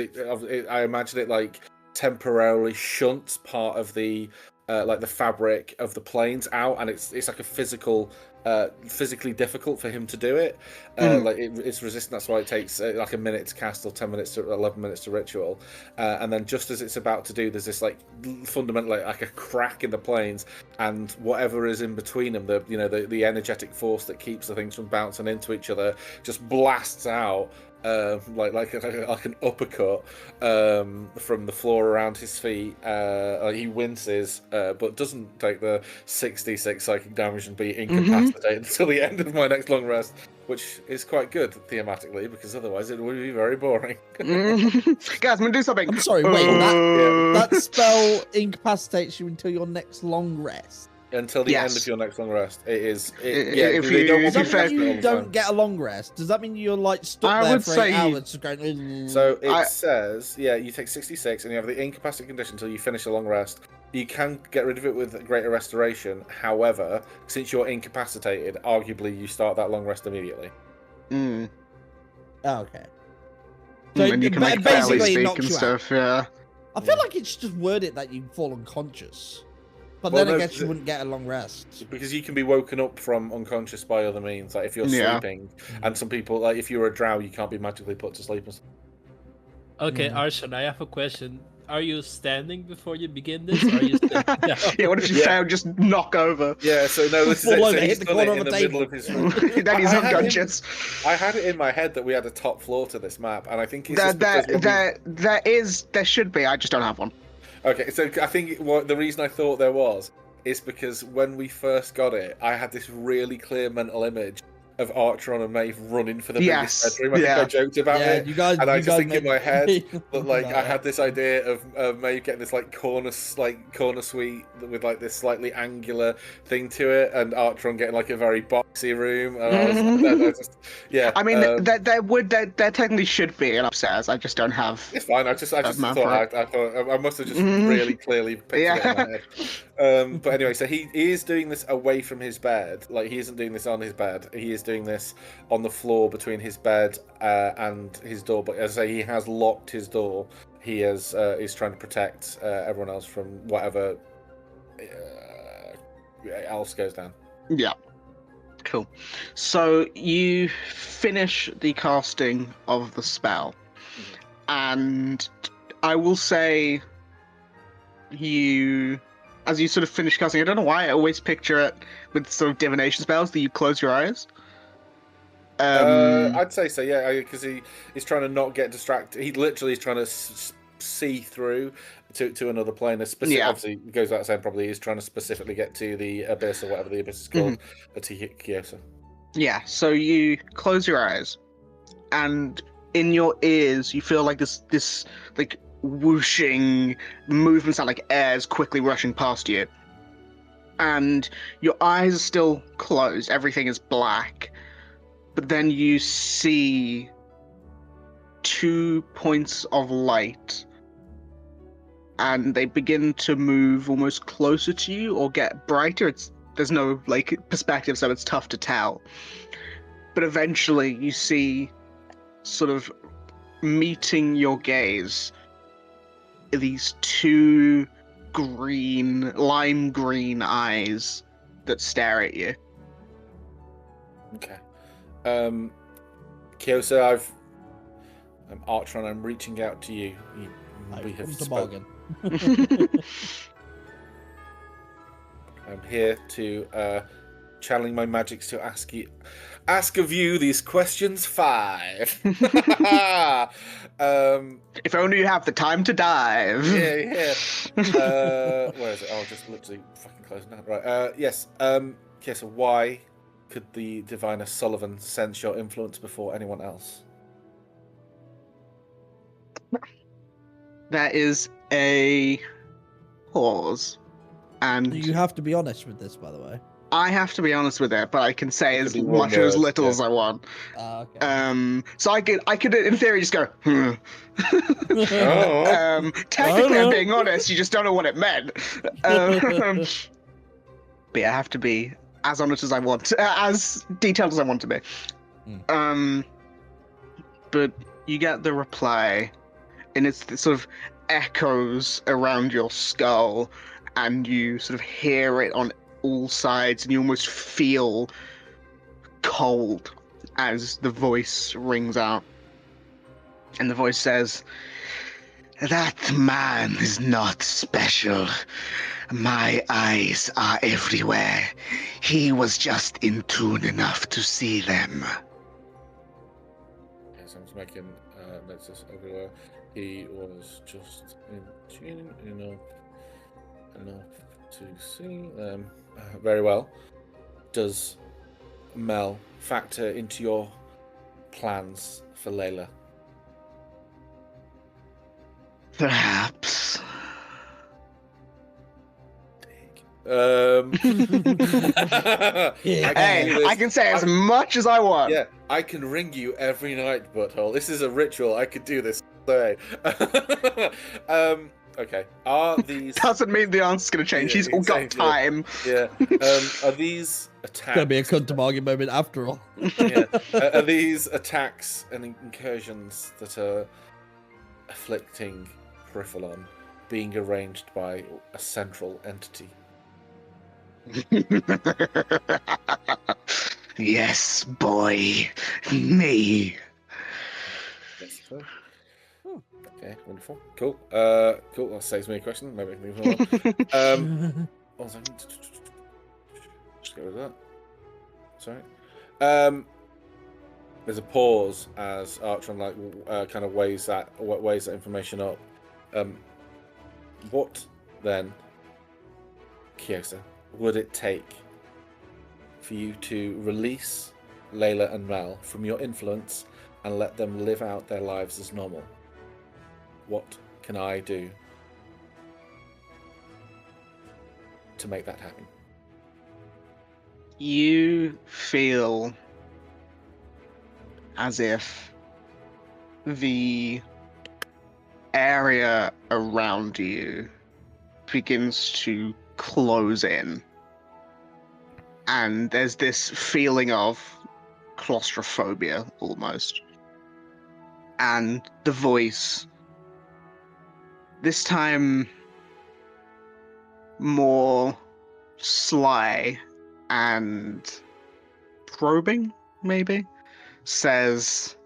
I imagine it like temporarily shunts part of the like the fabric of the planes out, and it's like a physically difficult for him to do it. Like it's resistant. That's why it takes like a minute to cast or 10 minutes to 11 minutes to ritual. And then just as it's about to do, there's this like fundamental like a crack in the planes, and whatever is in between them, the energetic force that keeps the things from bouncing into each other just blasts out. Like an uppercut from the floor around his feet. He winces, but doesn't take the 66 psychic damage and be incapacitated until the end of my next long rest, which is quite good thematically because otherwise it would be very boring.
Guys, I'm gonna do something.
I'm sorry, wait, that spell incapacitates you until your next long rest.
Until the end of your next long rest. If
you don't get a long rest, does that mean you're like stuck there for 8 hours just going...
So it says, you take 66 and you have the incapacity condition until you finish a long rest. You can get rid of it with greater restoration. However, since you're incapacitated, arguably you start that long rest immediately.
Oh, okay. So
and you can like basically speak and stuff, yeah.
I feel like it's just worded that you fall unconscious. But then I guess you wouldn't get a long rest.
Because you can be woken up from unconscious by other means, like if you're sleeping. And some people, like if you're a drow, you can't be magically put to sleep.
Okay, Arshan, I have a question. Are you standing before you begin this? Or are you sitting down?
Yeah, what if you fail, just knock over?
Yeah, so no, this is it. So
hit the corner of the
middle of his room.
Then he's unconscious.
I had it in my head that we had a top floor to this map, and I think it's
there should be, I just don't have one.
Okay, so I think the reason I thought there was is because when we first got it, I had this really clear mental image of Archeron and Maeve running for the biggest bedroom. I think I joked about it, and I just think in my head that like I had this idea of Maeve getting this like corner suite with like this slightly angular thing to it, and Archeron getting like a very boxy room. And I was just, yeah.
I mean, there technically should be an upstairs. I just don't have.
It's fine. I just thought I must have just really clearly pictured it in my head. But anyway, so he is doing this away from his bed. Like he isn't doing this on his bed. He is doing this on the floor between his bed and his door. But as I say, he has locked his door. He is trying to protect everyone else from whatever else goes down.
Yeah. Cool. So you finish the casting of the spell, and I will say as you sort of finish casting, I don't know why I always picture it with sort of divination spells that you close your eyes.
I'd say so, yeah, because he's trying to not get distracted. He literally is trying to see through to another plane. Obviously, it goes without saying, probably he's trying to specifically get to the abyss or whatever the abyss is called, to Kyosa.
Yeah, so you close your eyes, and in your ears, you feel like this like whooshing movement sound, like air's quickly rushing past you. And your eyes are still closed, everything is black, but then you see 2 points of light, and they begin to move almost closer to you or get brighter. There's no like perspective, so it's tough to tell. But eventually you see, sort of meeting your gaze, these 2 lime green eyes that stare at you.
Okay. Kyosa, Archeron, I'm reaching out to you. We have spoken. I'm here to channeling my magics to ask of you these questions 5.
If only you have the time to dive.
Yeah. Where is it? Oh, just literally fucking close now. Right. Yes. Okay, so why could the diviner Sullivan sense your influence before anyone else?
That is a pause. And
you have to be honest with this, by the way.
I have to be honest with it, but I can say as much or as little as I want.
Okay.
So I could in theory just go, technically I'm being honest, you just don't know what it meant. But I have to be as honest as I want, as detailed as I want to be. But you get the reply, and it's sort of echoes around your skull, and you sort of hear it on all sides, and you almost feel cold as the voice rings out. And the voice says, "That man is not special. My eyes are everywhere. He was just in tune enough to see them."
Yes, I'm just making notes everywhere. He was just in tune enough to see them. Very well. Does Mel factor into your plans for Layla?
Perhaps. I can say as much as I want.
Yeah, I can ring you every night, butthole. This is a ritual. I could do this all day. Okay. Are these...
Doesn't mean the answer's going to change. He's all got time.
Yeah. Are these attacks...
It's going to be a cunt-to-bargain moment after all.
Yeah. Are these attacks and incursions that are afflicting Periphalon being arranged by a central entity?
Yes, boy. Me.
Yes, sir. Okay, wonderful. Cool. Cool. That saves me a question. Maybe I can move on. One second. Just get rid of that. Sorry. There's a pause as Archeron kind of weighs that information up. What then, Kyosa, would it take for you to release Layla and Mel from your influence and let them live out their lives as normal? What can I do to make that happen?
You feel as if the area around you begins to close in, and there's this feeling of claustrophobia almost. And the voice, this time more sly and probing, maybe, says,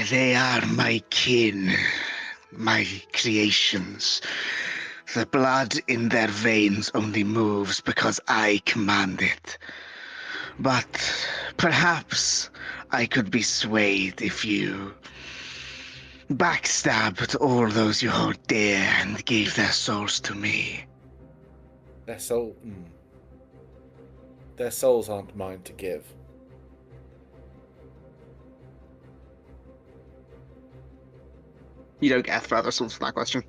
"They are my kin, my creations. The blood in their veins only moves because I command it. But perhaps I could be swayed if you backstabbed all those you hold dear and gave their souls to me."
Their souls aren't mine to give.
You don't get a further response from that question.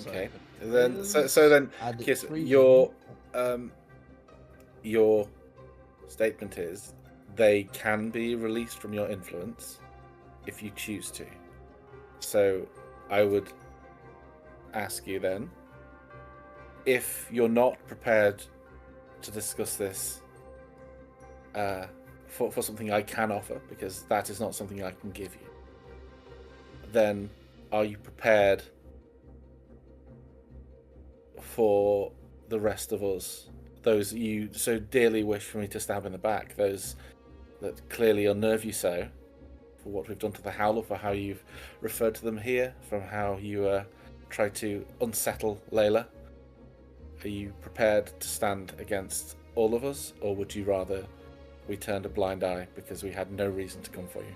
Okay. Then so then, Kiss, your statement is they can be released from your influence if you choose to. So I would ask you then, if you're not prepared to discuss this for something I can offer, because that is not something I can give you, then are you prepared for the rest of us, those that you so dearly wish for me to stab in the back, those that clearly unnerve you so, for what we've done to the Howler, for how you've referred to them here, from how you tried to unsettle Layla? Are you prepared to stand against all of us, or would you rather we turned a blind eye because we had no reason to come for you?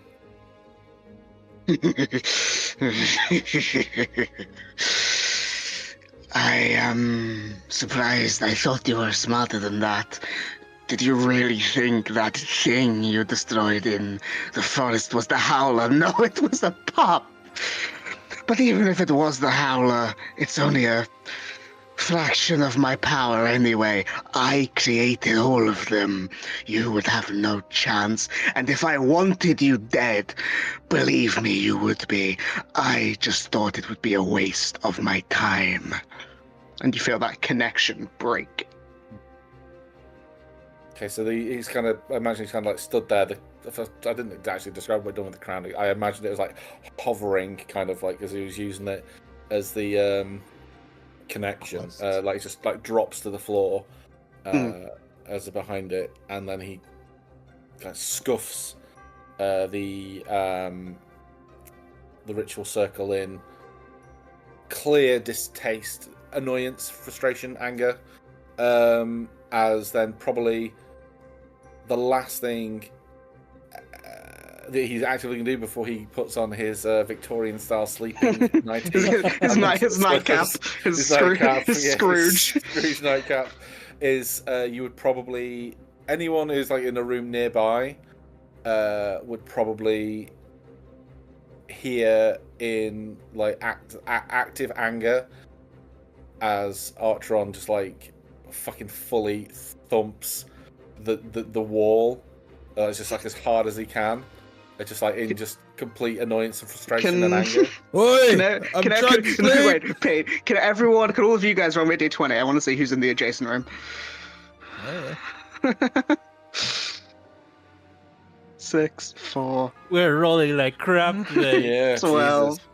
I am surprised. I thought you were smarter than that. Did you really think that thing you destroyed in the forest was the Howler? No, it was a pup. But even if it was the Howler, it's only a fraction of my power anyway. I created all of them. You would have no chance. And if I wanted you dead, believe me, you would be. I just thought it would be a waste of my time. And you feel that connection break.
Okay, so he's kind of, I imagine he's kind of like stood there. I didn't actually describe what he'd done with the crown. I imagined it was like hovering, kind of like as he was using it as the connection, like just like drops to the floor as behind it, and then he kind of scuffs the ritual circle in clear distaste, annoyance, frustration, anger, as then probably the last thing that he's actively going to do before he puts on his Victorian style sleeping night
his nightcap, his Scrooge
nightcap is you would probably, anyone who's like in a room nearby would probably hear in like active anger as Artron just like fucking fully thumps the wall. It's just like as hard as he can. It's just like in just complete annoyance and frustration and anger.
Wait, Pete, can all of you guys roll me a d20? I want to see who's in the adjacent room.
Yeah.
6, 4.
We're rolling like crap today.
Yeah,
12.
Jesus.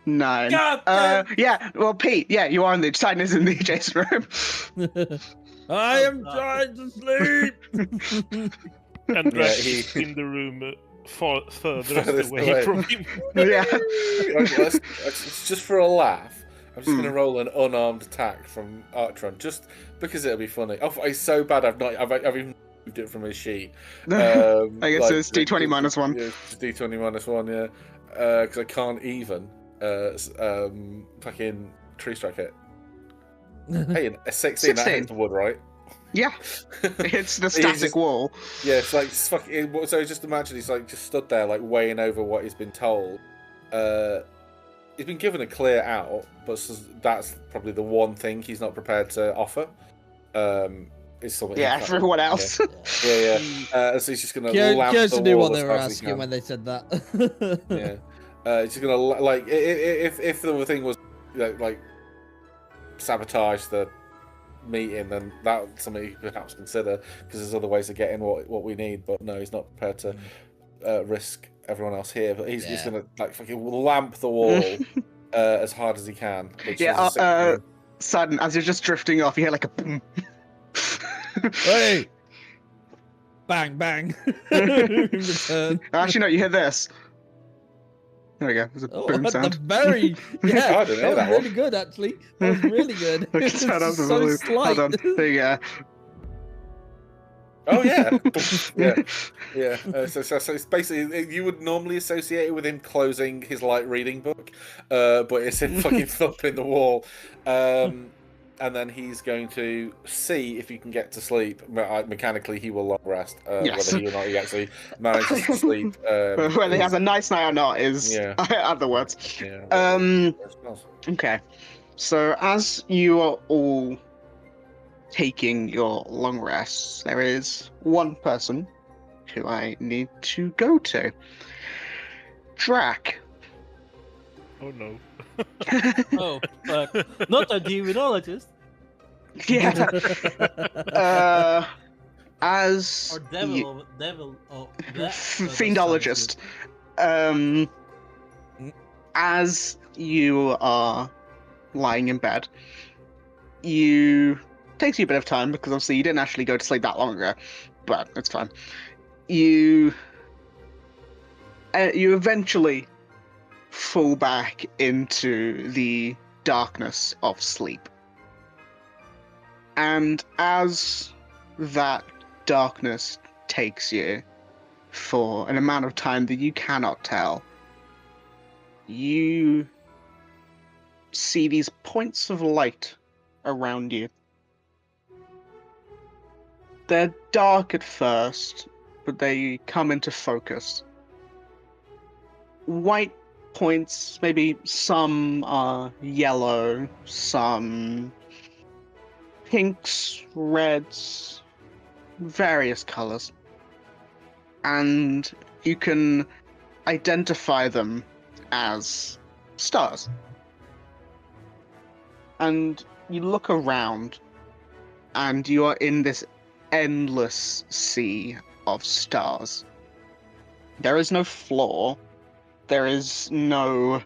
9.
God,
yeah, well, Pete, yeah, you are in the Titan is in the adjacent room.
I am trying to sleep.
And
Yeah,
he's in the room furthest
Furthest
away
away.
from him.
Yeah.
Okay, let's just for a laugh, I'm just going to roll an unarmed attack from Artron, just because it'll be funny. Oh, it's so bad I've even moved it from his sheet.
I guess it's d20 -1.
Yeah, it's d20 -1, yeah. because I can't even fucking tree strike it. Hey, a 16, that hits the wood, right?
Yeah, it's the static wall.
Yeah, it's like fucking. So just imagine he's like just stood there, like weighing over what he's been told. He's been given a clear out, but that's probably the one thing he's not prepared to offer. Is something.
Yeah, everyone else.
Yeah. So he's just gonna lamp the
knew
wall
what they were
as fast as he
asking
can.
when they said that.
Yeah, he's just gonna like if the thing was like sabotage the meeting, then that's something you could perhaps consider, because there's other ways of getting what we need. But no, he's not prepared to risk everyone else here. But he's just gonna like fucking lamp the wall as hard as he can.
Sudden, as you're just drifting off, you hear like a boom.
Hey! Bang, bang. Return.
Actually, no, you hear this. There we go. There's a boom sound.
Yeah,
I didn't hear
that was
that
really good, actually. That was really good.
I can turn up the
so
volume.
slight.
Hold on. There you go.
Oh yeah, yeah. So it's basically, you would normally associate it with him closing his light reading book, but it's him fucking thumping the wall. And then he's going to see if he can get to sleep. Mechanically, he will long rest.
Yes.
Whether he or not he actually manages to sleep.
Whether he has a nice night or not is other words.
Yeah.
Okay. So as you are all taking your long rests, there is one person who I need to go to. Drac.
Oh no.
Oh, but not a demonologist.
Yeah. As
Or devil. Oh,
fiendologist. As you are lying in bed, takes you a bit of time, because obviously you didn't actually go to sleep that long ago, but it's fine. You eventually fall back into the darkness of sleep. And as that darkness takes you for an amount of time that you cannot tell, you see these points of light around you. They're dark at first, but they come into focus. White points, maybe some are yellow, some pinks, reds, various colors. And you can identify them as stars. And you look around, and you are in this endless sea of stars. There is no floor. There is no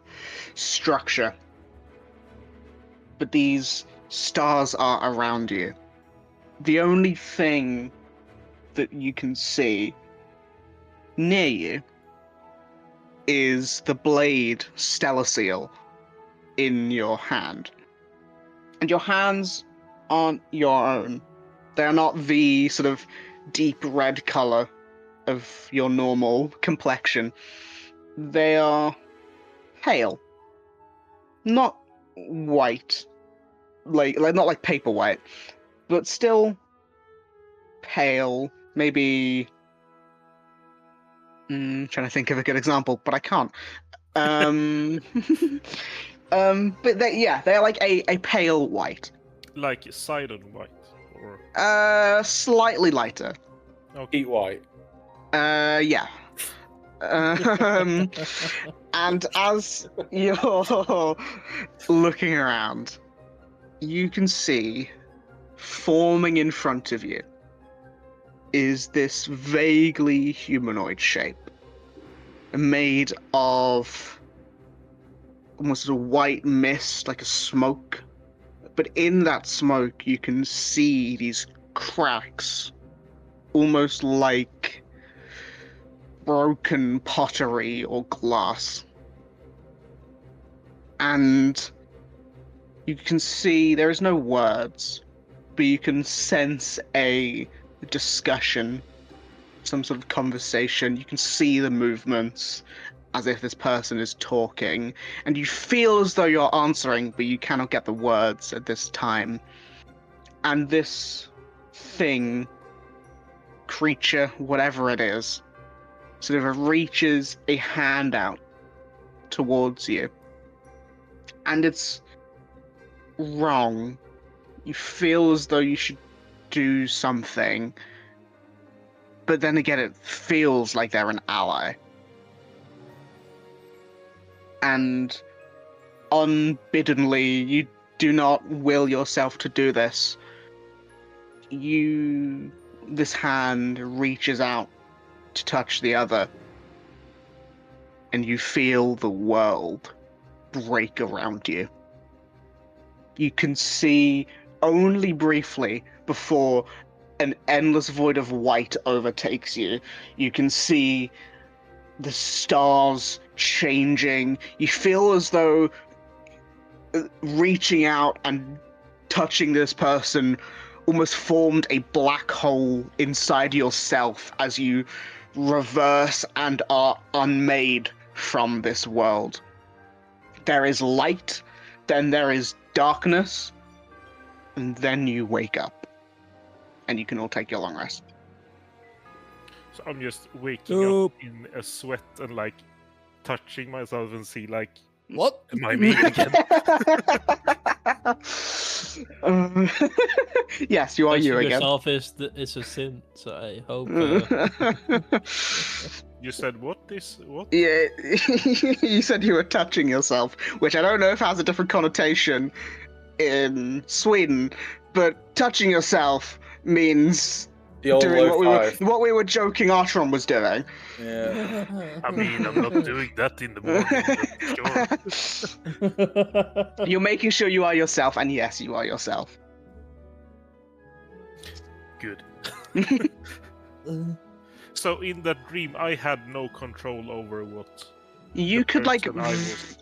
structure. But these stars are around you. The only thing that you can see near you is the blade Stellar Seal in your hand. And your hands aren't your own. They are not the sort of deep red color of your normal complexion. They are pale. Not white. Like not like paper white, but still pale. Maybe trying to think of a good example, but I can't. But they're like a pale white.
Like cider white, or
slightly lighter.
okay.
Eat white.
Yeah. And as you're looking around, you can see forming in front of you is this vaguely humanoid shape made of almost a white mist, like a smoke. But in that smoke, you can see these cracks, almost like broken pottery or glass. And you can see there is no words, but you can sense a discussion, some sort of conversation. You can see the movements, as if this person is talking, and you feel as though you're answering, but you cannot get the words at this time. And this thing, creature, whatever it is, sort of reaches a hand out towards you. And it's wrong. You feel as though you should do something, but then again, it feels like they're an ally. And unbiddenly, you do not will yourself to do this. This hand reaches out to touch the other, and you feel the world break around you. You can see only briefly before an endless void of white overtakes you. You can see the stars changing. You feel as though reaching out and touching this person almost formed a black hole inside yourself as you reverse and are unmade from this world. There is light, then there is darkness, and then you wake up. And you can all take your long rest.
So I'm just waking up in a sweat and like touching myself and see like,
What?
am I me again?
Yes, you are you again.
Yourself is a sin, so I hope.
You said what? What?
Yeah, you said you were touching yourself, which I don't know if has a different connotation in Sweden, but touching yourself means
The old
doing
low five.
what we were joking Artron was doing.
Yeah.
I mean, I'm not doing that in the morning, but sure.
You're making sure you are yourself, and yes, you are yourself.
Good. So in that dream, I had no control over what
You could like
person I was.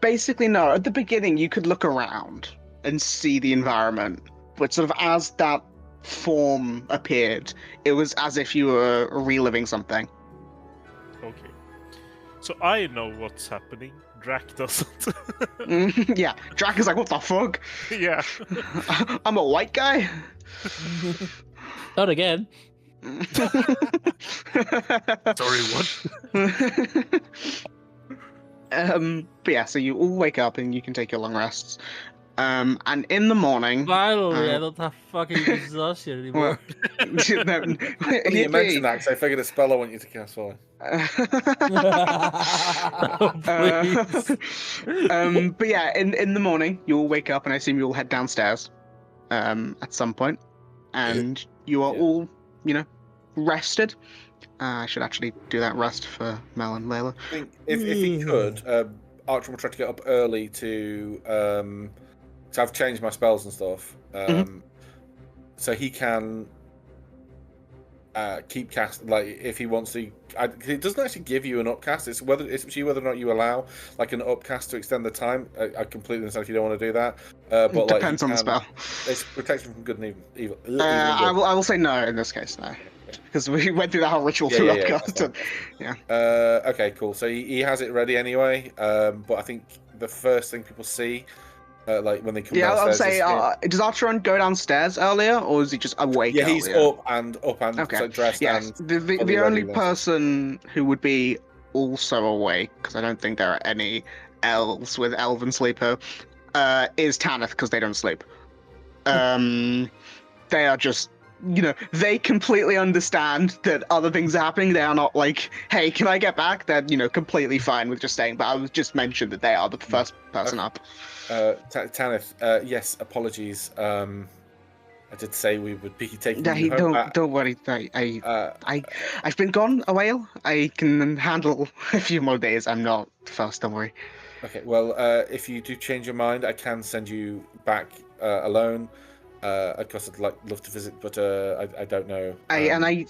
basically no. At the beginning, you could look around and see the environment, but sort of as that form appeared, it was as if you were reliving something.
Okay. So I know what's happening. Drac doesn't.
Yeah, Drac is like, what the fuck?
Yeah.
I'm a white guy?
Not again.
Sorry, what?
But yeah, so you all wake up and you can take your long rests. And in the morning...
Finally, I don't have fucking exhaustion anymore.
You mentioned that, because I figured a spell I want you to cast for.
Please.
But yeah, in the morning, you'll wake up, and I assume you'll head downstairs at some point, and you are all, rested. I should actually do that rest for Mel and Layla.
I think if he could, Archer will try to get up early to... So I've changed my spells and stuff. So he can keep cast, like, if he wants to. It doesn't actually give you an upcast. It's whether or not you allow like an upcast to extend the time. I completely understand if you don't want to do that. But
Depends on the spell.
It's protection from good and evil.
I will say no in this case, no. Because we went through the whole ritual through upcast. Yeah.
Okay, cool. So he has it ready anyway. But I think the first thing people see, like when they come downstairs.
I'll say, does Archeron go downstairs earlier, or is he just awake?
Yeah, he's
earlier?
up and
okay.
so dressed.
Yes,
and
the only person who would be also awake, because I don't think there are any elves with elven sleeper, is Tanith, because they don't sleep. They are just, they completely understand that other things are happening. They are not like, hey, can I get back? They're, completely fine with just staying. But I was just mentioned that they are the first person up.
Tanith, yes, apologies. I did say we would be taking you home.
Don't worry. I've been gone a while. I can handle a few more days. I'm not fast. Don't worry.
Okay. Well, if you do change your mind, I can send you back alone. Of course, I'd love to visit, but I don't know.
I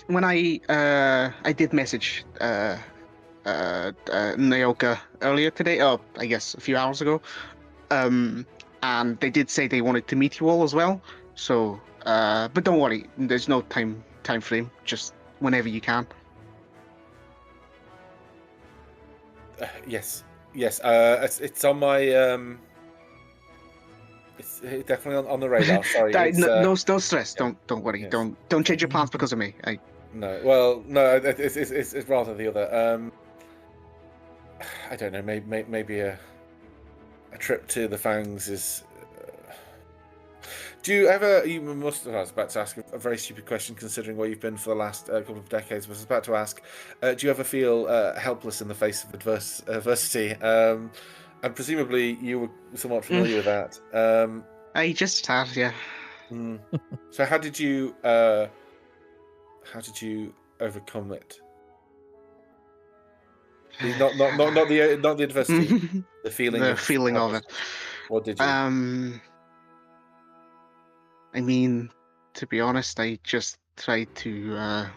did message Naoka earlier today. Oh, I guess a few hours ago. And they did say they wanted to meet you all as well. So, but don't worry, there's no time frame. Just whenever you can.
Yes. It's on my. It's definitely on the radar. Sorry.
No stress.
Yeah.
Don't worry.
Yes.
Don't change your plans because of me.
No. Well, no. It's rather the other. I don't know. Maybe a trip to the Fangs is. Do you ever? I was about to ask a very stupid question, considering where you've been for the last couple of decades. But I was about to ask, do you ever feel helpless in the face of adversity? And presumably you were somewhat familiar with that.
I just had, yeah.
So how did you overcome it? Not the adversity, the feeling.
The feeling of it.
What did you?
I mean, to be honest, I just tried to,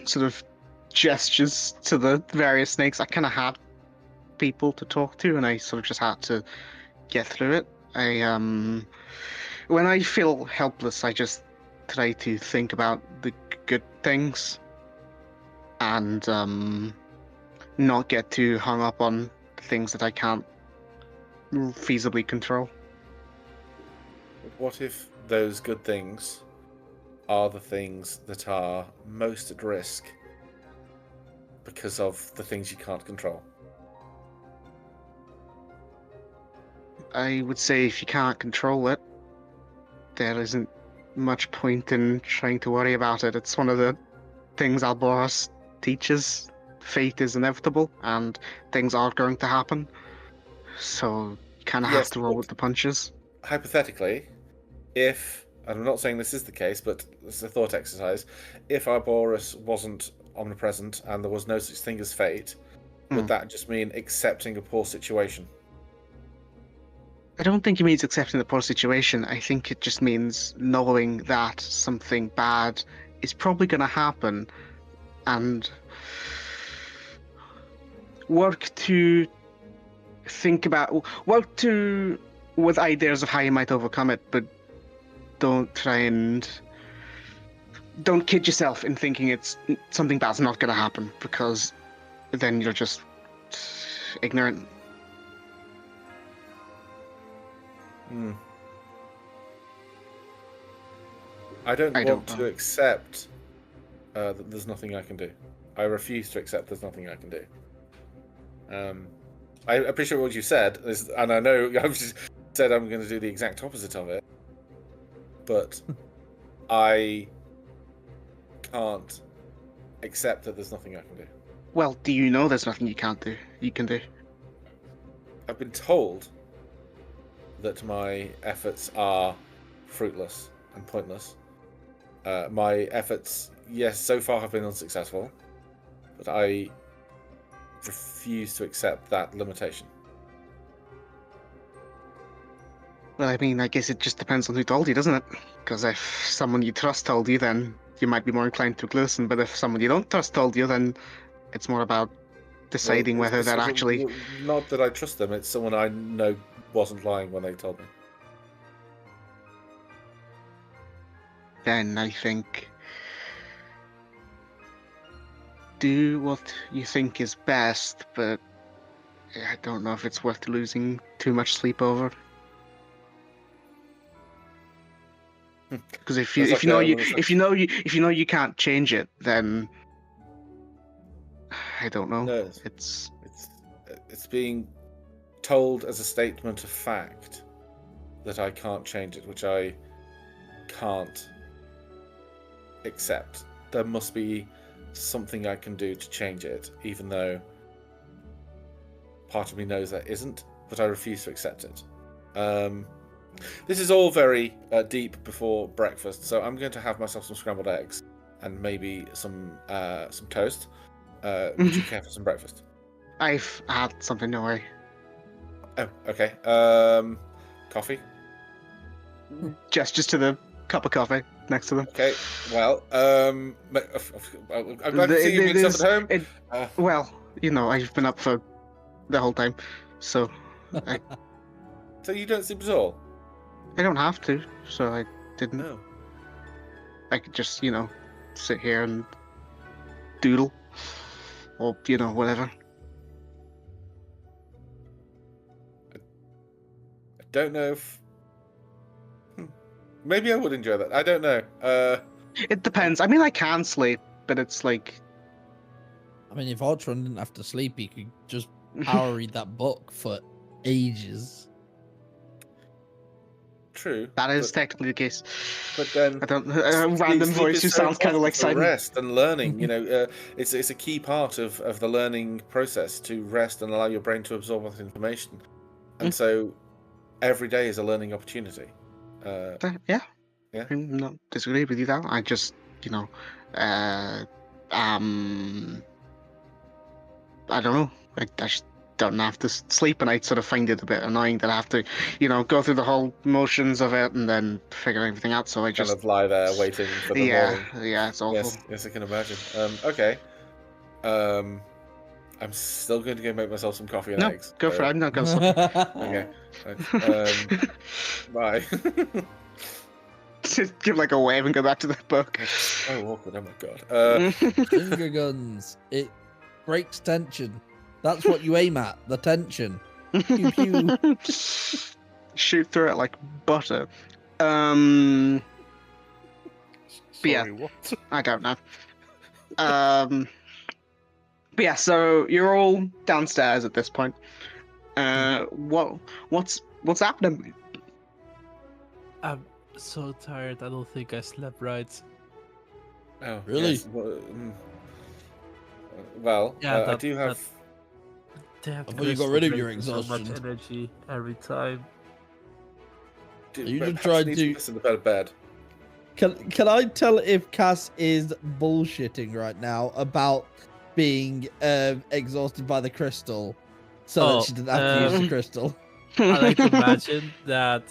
sort of gestures to the various snakes. I kind of had people to talk to, and I sort of just had to get through it. When I feel helpless, I just try to think about the good things and not get too hung up on things that I can't feasibly control.
What if those good things are the things that are most at risk because of the things you can't control?
I would say if you can't control it, there isn't much point in trying to worry about it. It's one of the things Alboros teaches. Fate is inevitable, and things are going to happen. So you kind of have to roll with the punches.
Hypothetically, if, and I'm not saying this is the case, but it's a thought exercise, if Alboros wasn't omnipresent and there was no such thing as fate, would that just mean accepting a poor situation?
I don't think it means accepting the poor situation. I think it just means knowing that something bad is probably going to happen and work with ideas of how you might overcome it, but don't kid yourself in thinking it's something bad's not going to happen, because then you're just ignorant.
I don't want to accept that there's nothing I can do. I refuse to accept there's nothing I can do. I appreciate what you said, and I know I've just said I'm going to do the exact opposite of it, but I can't accept that there's nothing I can do.
Well, do you know there's nothing you can do?
I've been told that my efforts are fruitless and pointless. My efforts, yes, so far have been unsuccessful, but I refuse to accept that limitation.
Well, I mean, I guess it just depends on who told you, doesn't it? Because if someone you trust told you, then you might be more inclined to listen, but if someone you don't trust told you, then it's more about deciding whether they're actually...
Not that I trust them, it's someone I know wasn't lying when they told me.
Then I think do what you think is best, but I don't know if it's worth losing too much sleep over. Because if you know you can't change it, then I don't know.
No, it's being told as a statement of fact that I can't change it, which I can't accept. There must be something I can do to change it, even though part of me knows there isn't, but I refuse to accept it. This is all very deep before breakfast, so I'm going to have myself some scrambled eggs and maybe some toast. Would you care for some breakfast?
I've had something, don't worry.
Oh, okay. Coffee?
Just to the cup of coffee next to them.
Okay, well, I'm glad to see you being stuff at home.
Well, I've been up for the whole time, so...
So you don't sleep at all?
I don't have to, so I didn't.
No.
I could just, sit here and doodle. or whatever.
I don't know if maybe I would enjoy that. I don't know.
It depends. I mean, I can sleep, but it's like.
I mean, if Ultron didn't have to sleep, he could just power read that book for ages.
True.
That is technically the case.
But then
I don't. A random
sleep
voice
is
who
so
sounds kind of like
important for
Simon.
rest and learning. It's a key part of the learning process to rest and allow your brain to absorb that information. And so, every day is a learning opportunity.
Yeah. I'm not disagree with you there. I just, I don't know. I just don't have to sleep, and I sort of find it a bit annoying that I have to, go through the whole motions of it and then figure everything out. So I just
kind of lie there waiting for the morning.
Yeah, it's awful.
Yes, I can imagine. Okay. I'm still going to go make myself some coffee and eggs.
Go for it. I'm not going to sleep.
Okay. Bye.
Just give like a wave and go back to the book.
Oh, awkward. Oh my god.
Finger guns. It breaks tension. That's what you aim at. The tension. Pew, pew.
Shoot through it like butter.
Sorry,
yeah.
what?
I don't know. But yeah, so you're all downstairs at this point. What's happening?
I'm so tired. I don't think I slept right.
Oh,
Really?
Yes. Well,
Yeah,
I do have.
I thought you got rid of your
So much
exhaustion.
energy every time.
You just
perhaps
tried
need
to-
listen to better bed.
Can I tell if Cass is bullshitting right now about being exhausted by the crystal, so that she didn't have to use the crystal?
I like to imagine that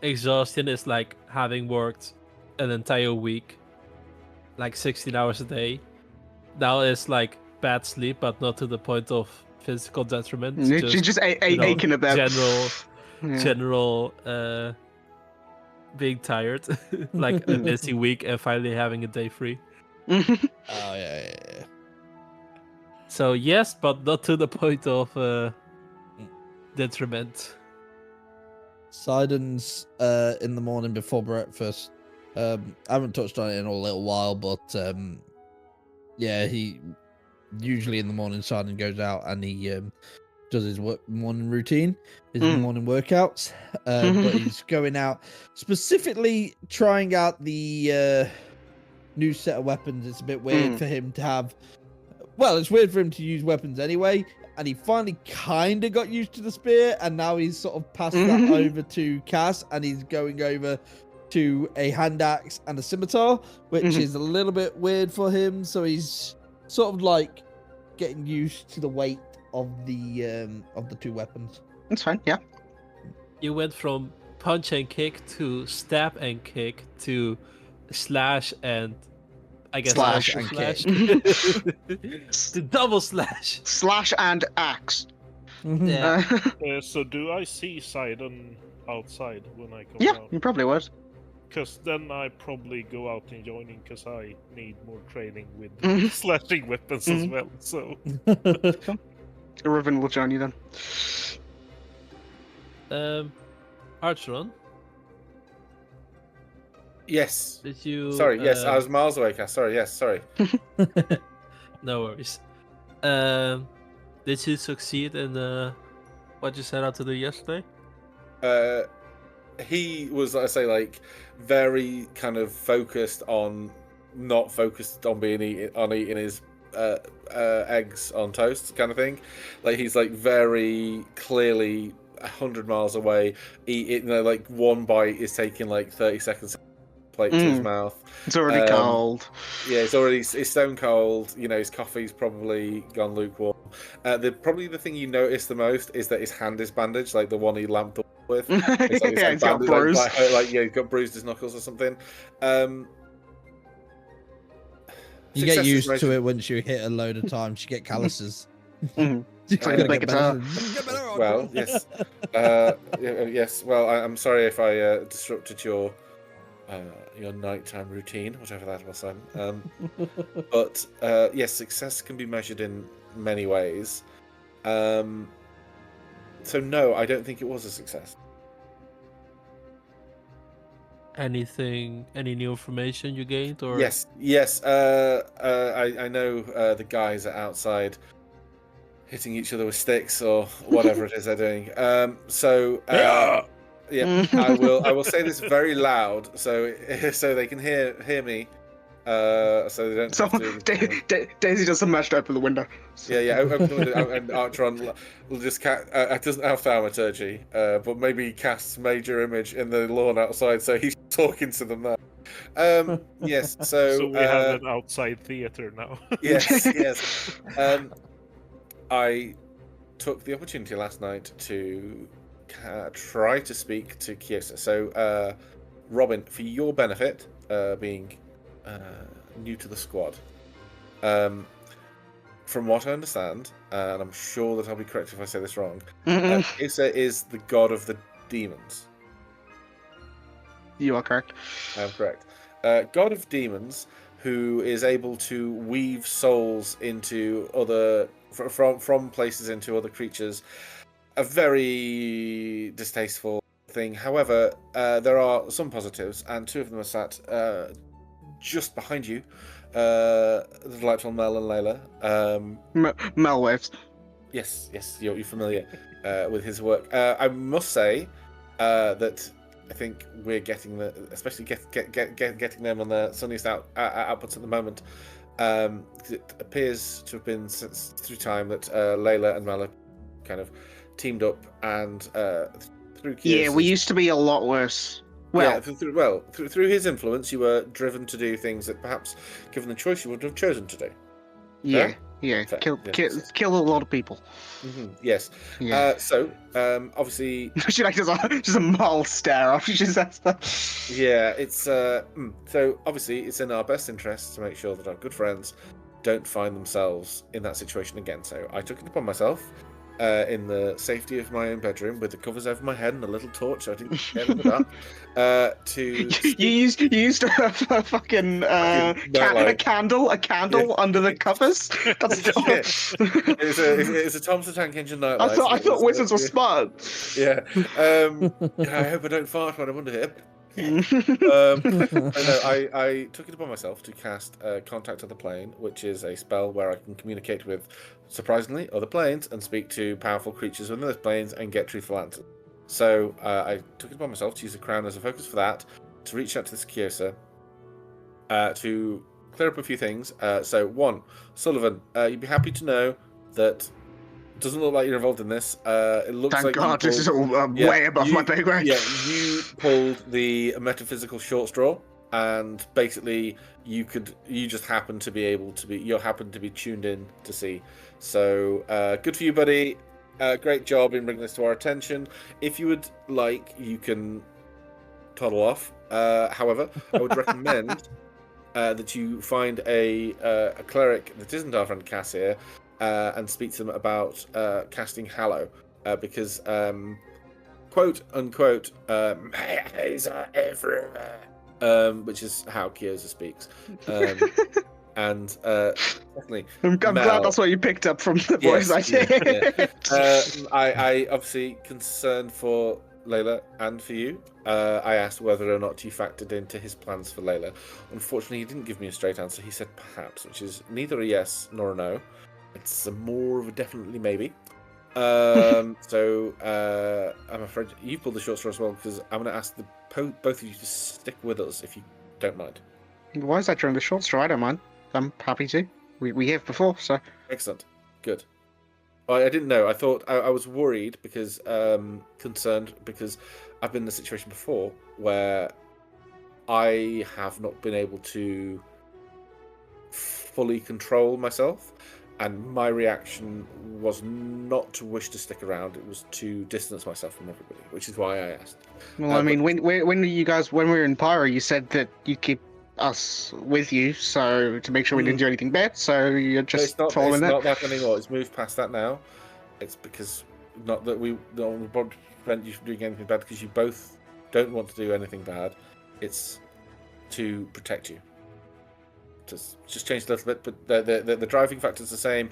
exhaustion is like having worked an entire week, like 16 hours a day. Now it's like bad sleep, but not to the point of physical detriment.
She's just aching a bit.
General being tired, like a busy week and finally having a day free.
Oh yeah.
So yes, but not to the point of detriment.
Sidon's in the morning before breakfast. I haven't touched on it in a little while, but yeah, he usually in the morning Sidon goes out and he does his morning routine, his morning workouts. But he's going out specifically trying out the new set of weapons. It's a bit weird for him to have. Well, it's weird for him to use weapons anyway. And he finally kind of got used to the spear, and now he's sort of passed that over to Cass, and he's going over to a hand axe and a scimitar, which is a little bit weird for him. So he's sort of like getting used to the weight of the two weapons.
That's fine. Yeah.
You went from punch and kick to stab and kick to slash and I guess
Slash
and
slash. To double slash.
Slash and axe.
Yeah.
So do I see Sidon outside when I go
Yeah,
out?
you probably would.
Because then I probably go out and join in because I need more training with slashing weapons as well. So
Riven will join you then.
Archeron,
Yes.
did you?
Sorry. Yes, I was miles away. Cass. Sorry. Yes. Sorry.
No worries. Did you succeed in what you set out to do yesterday?
He was, I say, like very kind of focused on, not focused on eating his eggs on toast kind of thing. Like he's like very clearly 100 miles away. Like one bite is taking like 30 seconds. Plate to his mouth.
It's already cold.
Yeah, it's stone cold. His coffee's probably gone lukewarm. Probably the thing you notice the most is that his hand is bandaged, like the one he lamped up with.
He's got bruised.
He's got bruised his knuckles or something.
You get used to it once you hit a load of times. You get calluses.
It's like a big guitar.
Well, yes. Yes. Well, I'm sorry if I disrupted your your nighttime routine, whatever that was then. But yes, success can be measured in many ways. So no, I don't think it was a success.
Any new information you gained, or
Yes. I know the guys are outside hitting each other with sticks or whatever it is they're doing. Yeah, I will say this very loud so they can hear me. So they don't
So
have to.
Daisy does some match to open the window.
Yeah. Open the window, and Archeron will just it doesn't have thaumaturgy, but maybe casts major image in the lawn outside, so he's talking to them now. Yes. So
we have an outside theater now.
Yes. I took the opportunity last night to try to speak to Kyosa. So, Robin, for your benefit, being new to the squad, from what I understand, and I'm sure that I'll be correct if I say this wrong, Kyosa is the god of the demons.
You are correct.
I'm correct. God of demons, who is able to weave souls into other from places into other creatures. A very distasteful thing. However, there are some positives, and two of them are sat just behind you. The delightful Mel and Layla.
Mel waves.
Yes, you're familiar with his work. I must say that I think we're getting especially getting them on the sunniest outputs at the moment. It appears to have been through time that Layla and Mel are kind of teamed up, and through Kyosa's,
Yeah, we used to be a lot worse. Well,
through his influence, you were driven to do things that perhaps, given the choice, you would have chosen to do.
Yeah,
Fair?
yeah,
Fair.
kill a lot of people.
Mm-hmm. Yes.
Yeah.
Obviously,
She like just a mild stare after she says that.
yeah, it's so obviously it's in our best interest to make sure that our good friends don't find themselves in that situation again. So I took it upon myself, in the safety of my own bedroom, with the covers over my head and a little torch so I didn't get in the dark, to
You used a fucking candle under the covers. That's
It's a Thompson Tank Engine nightlight.
I thought wizards were smart.
Yeah. I hope I don't fart when I'm under here. I took it upon myself to cast Contact of the Plane, which is a spell where I can communicate with, surprisingly, other planes and speak to powerful creatures within those planes and get truthful answers. So I took it upon myself to use a crown as a focus for that, to reach out to this Kyosa, to clear up a few things. So one, Sullivan, you'd be happy to know that it doesn't look like you're involved in this. It looks
Thank
like
God, this is all way above my pay grade.
Yeah, you pulled the metaphysical short straw, and basically you just happen to be tuned in to see. So good for you, buddy. Great job in bringing this to our attention. If you would like, you can toddle off. However, I would recommend that you find a cleric that isn't our friend Cass here, and speak to them about casting Hallow, because quote unquote my eyes are everywhere, which is how Kyosa speaks, and definitely
I'm glad that's what you picked up from the voice I did.
I obviously concerned for Layla and for you. I asked whether or not you factored into his plans for Layla. Unfortunately, he didn't give me a straight answer. He said perhaps, which is neither a yes nor a no. It's more of a definitely maybe. So I'm afraid you pulled the short straw as well, because I'm going to ask both of you to stick with us if you don't mind.
Why is that during the short straw? I don't mind. I'm happy to. We have before, so.
Excellent. Good. I didn't know. I thought I was worried because concerned because I've been in a situation before where I have not been able to fully control myself. And my reaction was not to wish to stick around; it was to distance myself from everybody, which is why I asked.
Well, I mean, when we were in Pyro, you said that you keep us with you, so to make sure we didn't do anything bad. So you're just following that.
It's not that anymore. It's moved past that now. It's because not that we don't prevent you from doing anything bad, because you both don't want to do anything bad. It's to protect you. Just changed a little bit, but the driving factor's the same.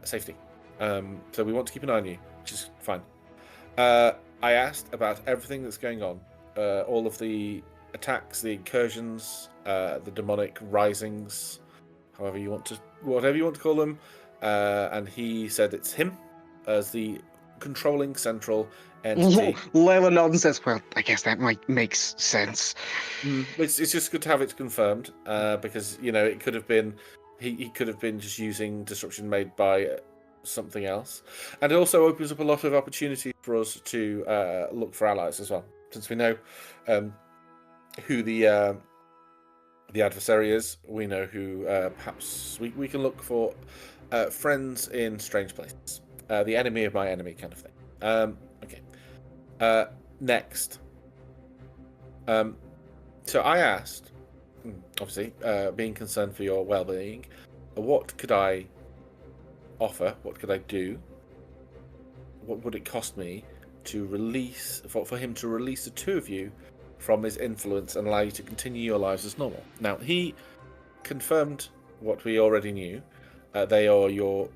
Safety. So we want to keep an eye on you, which is fine. I asked about everything that's going on, all of the attacks, the incursions, the demonic risings, whatever you want to call them, and he said it's him as the controlling central entity.
Layla nods and says, "Well, I guess that makes sense."
It's just good to have it confirmed, because it could have been he could have been just using disruption made by something else, and it also opens up a lot of opportunities for us to look for allies as well, since we know who the adversary is. We know who perhaps we can look for friends in strange places, the enemy of my enemy kind of thing. Okay. Next. So I asked, obviously, being concerned for your well-being, what could I offer? What could I do? What would it cost me to release for him to release the two of you from his influence and allow you to continue your lives as normal? Now he confirmed what we already knew. They are you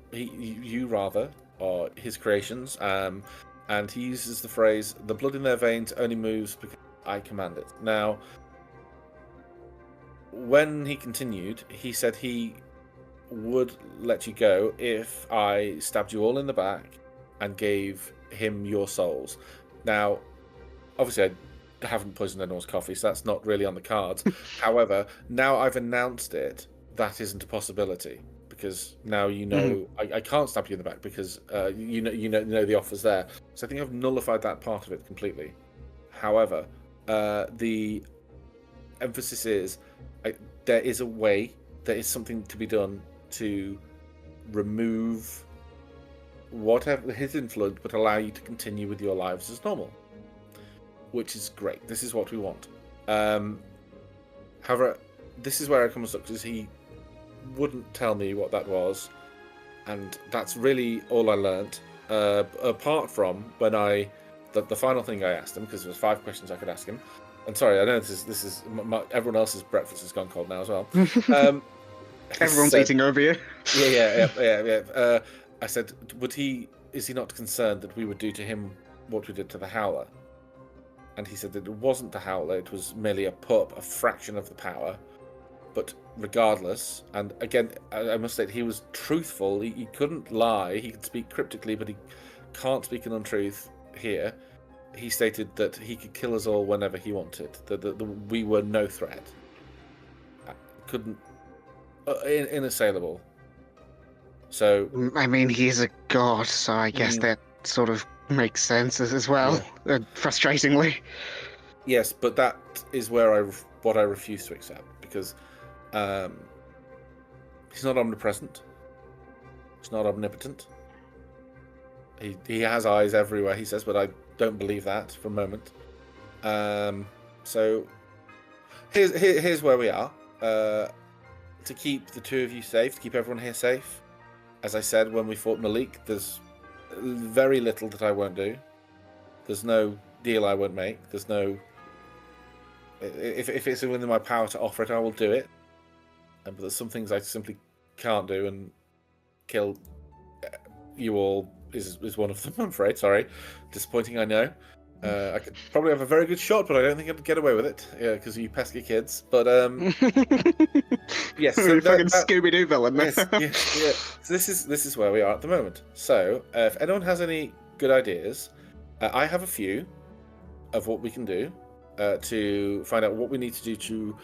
are his creations, and he uses the phrase, "The blood in their veins only moves because I command it." Now, when he continued, he said he would let you go if I stabbed you all in the back and gave him your souls. Now, obviously, I haven't poisoned anyone's coffee, so that's not really on the cards. However, now I've announced it, that isn't a possibility, because now you know I can't stab you in the back because you know the offer's there. So I think I've nullified that part of it completely. However, the emphasis is there is a way, there is something to be done to remove whatever his influence, but allow you to continue with your lives as normal, which is great. This is what we want. However, this is where it comes up, because he wouldn't tell me what that was, and that's really all I learnt. Apart from when the final thing I asked him, because there was 5 questions I could ask him. And sorry, I know this is everyone else's breakfast has gone cold now as well.
Everyone's eating over here.
Yeah. I said, is he not concerned that we would do to him what we did to the Howler? And he said that it wasn't the Howler, it was merely a fraction of the power. But regardless, and again, I must state, he was truthful. He couldn't lie. He could speak cryptically, but he can't speak an untruth here. He stated that he could kill us all whenever he wanted. That we were no threat. Couldn't inassailable. So
I mean, he's a god, so I guess that sort of makes sense as well. Yeah. Frustratingly.
Yes, but that is where what I refuse to accept, because he's not omnipresent. He's not omnipotent. He has eyes everywhere, he says, but I don't believe that for a moment. So here's where we are. To keep the two of you safe, to keep everyone here safe. As I said, when we fought Malik, there's very little that I won't do. There's no deal I won't make. There's no... If it's within my power to offer it, I will do it. But there's some things I simply can't do, and kill you all is one of them, I'm afraid. Sorry. Disappointing, I know. I could probably have a very good shot, but I don't think I'd get away with it, because of you pesky kids. But yes, so
fucking Scooby-Doo villain.
Yes, yeah. So this is where we are at the moment. So if anyone has any good ideas, I have a few of what we can do to find out what we need to do to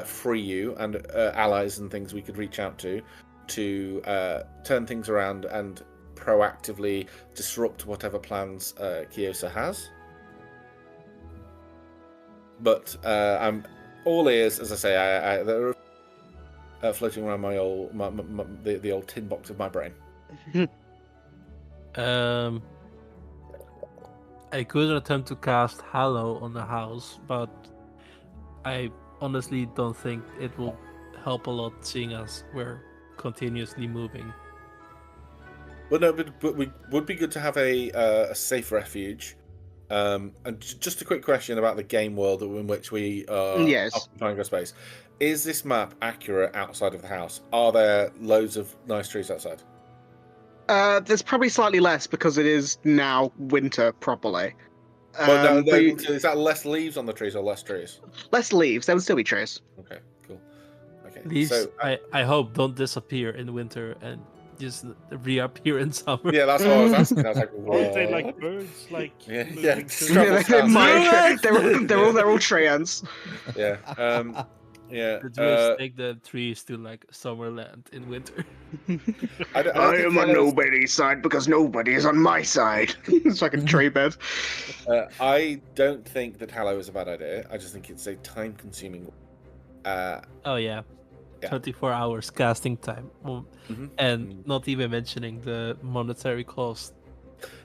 free you, and allies and things we could reach out to turn things around and proactively disrupt whatever plans Kyosa has. But I'm all ears, as I say. They're floating around the old tin box of my brain.
I could attempt to cast Hallow on the house, but I honestly don't think it will help a lot, seeing as we're continuously moving.
Well, no, but we would be good to have a safe refuge And just a quick question about the game world in which we are
Yes.
occupying our space. Is this map accurate outside of the house? Are there loads of nice trees outside?
There's probably slightly less because it is now winter properly.
But
But
is that less leaves on the trees or less trees?
less leaves. There would still be trees.
Okay, cool. Okay,
Leaves,
so
I hope, don't disappear in winter and just reappear in summer.
yeah, that's what I was asking. I was like,
Aren't they
what?
like birds? Like
Yeah,
moving
yeah,
to-
Travel
They
south.
migrate. They're all tree ants.
Yeah, yeah.
The druids take the trees to like Summerland in winter.
I don't
I
think
am on
Hello's-
nobody's side because nobody is on my side. It's like a tree bed.
I don't think that Hallow is a bad idea. I just think it's a time-consuming.
Oh yeah.
Yeah.
24 hours casting time.
Mhm.
And not even mentioning the monetary cost.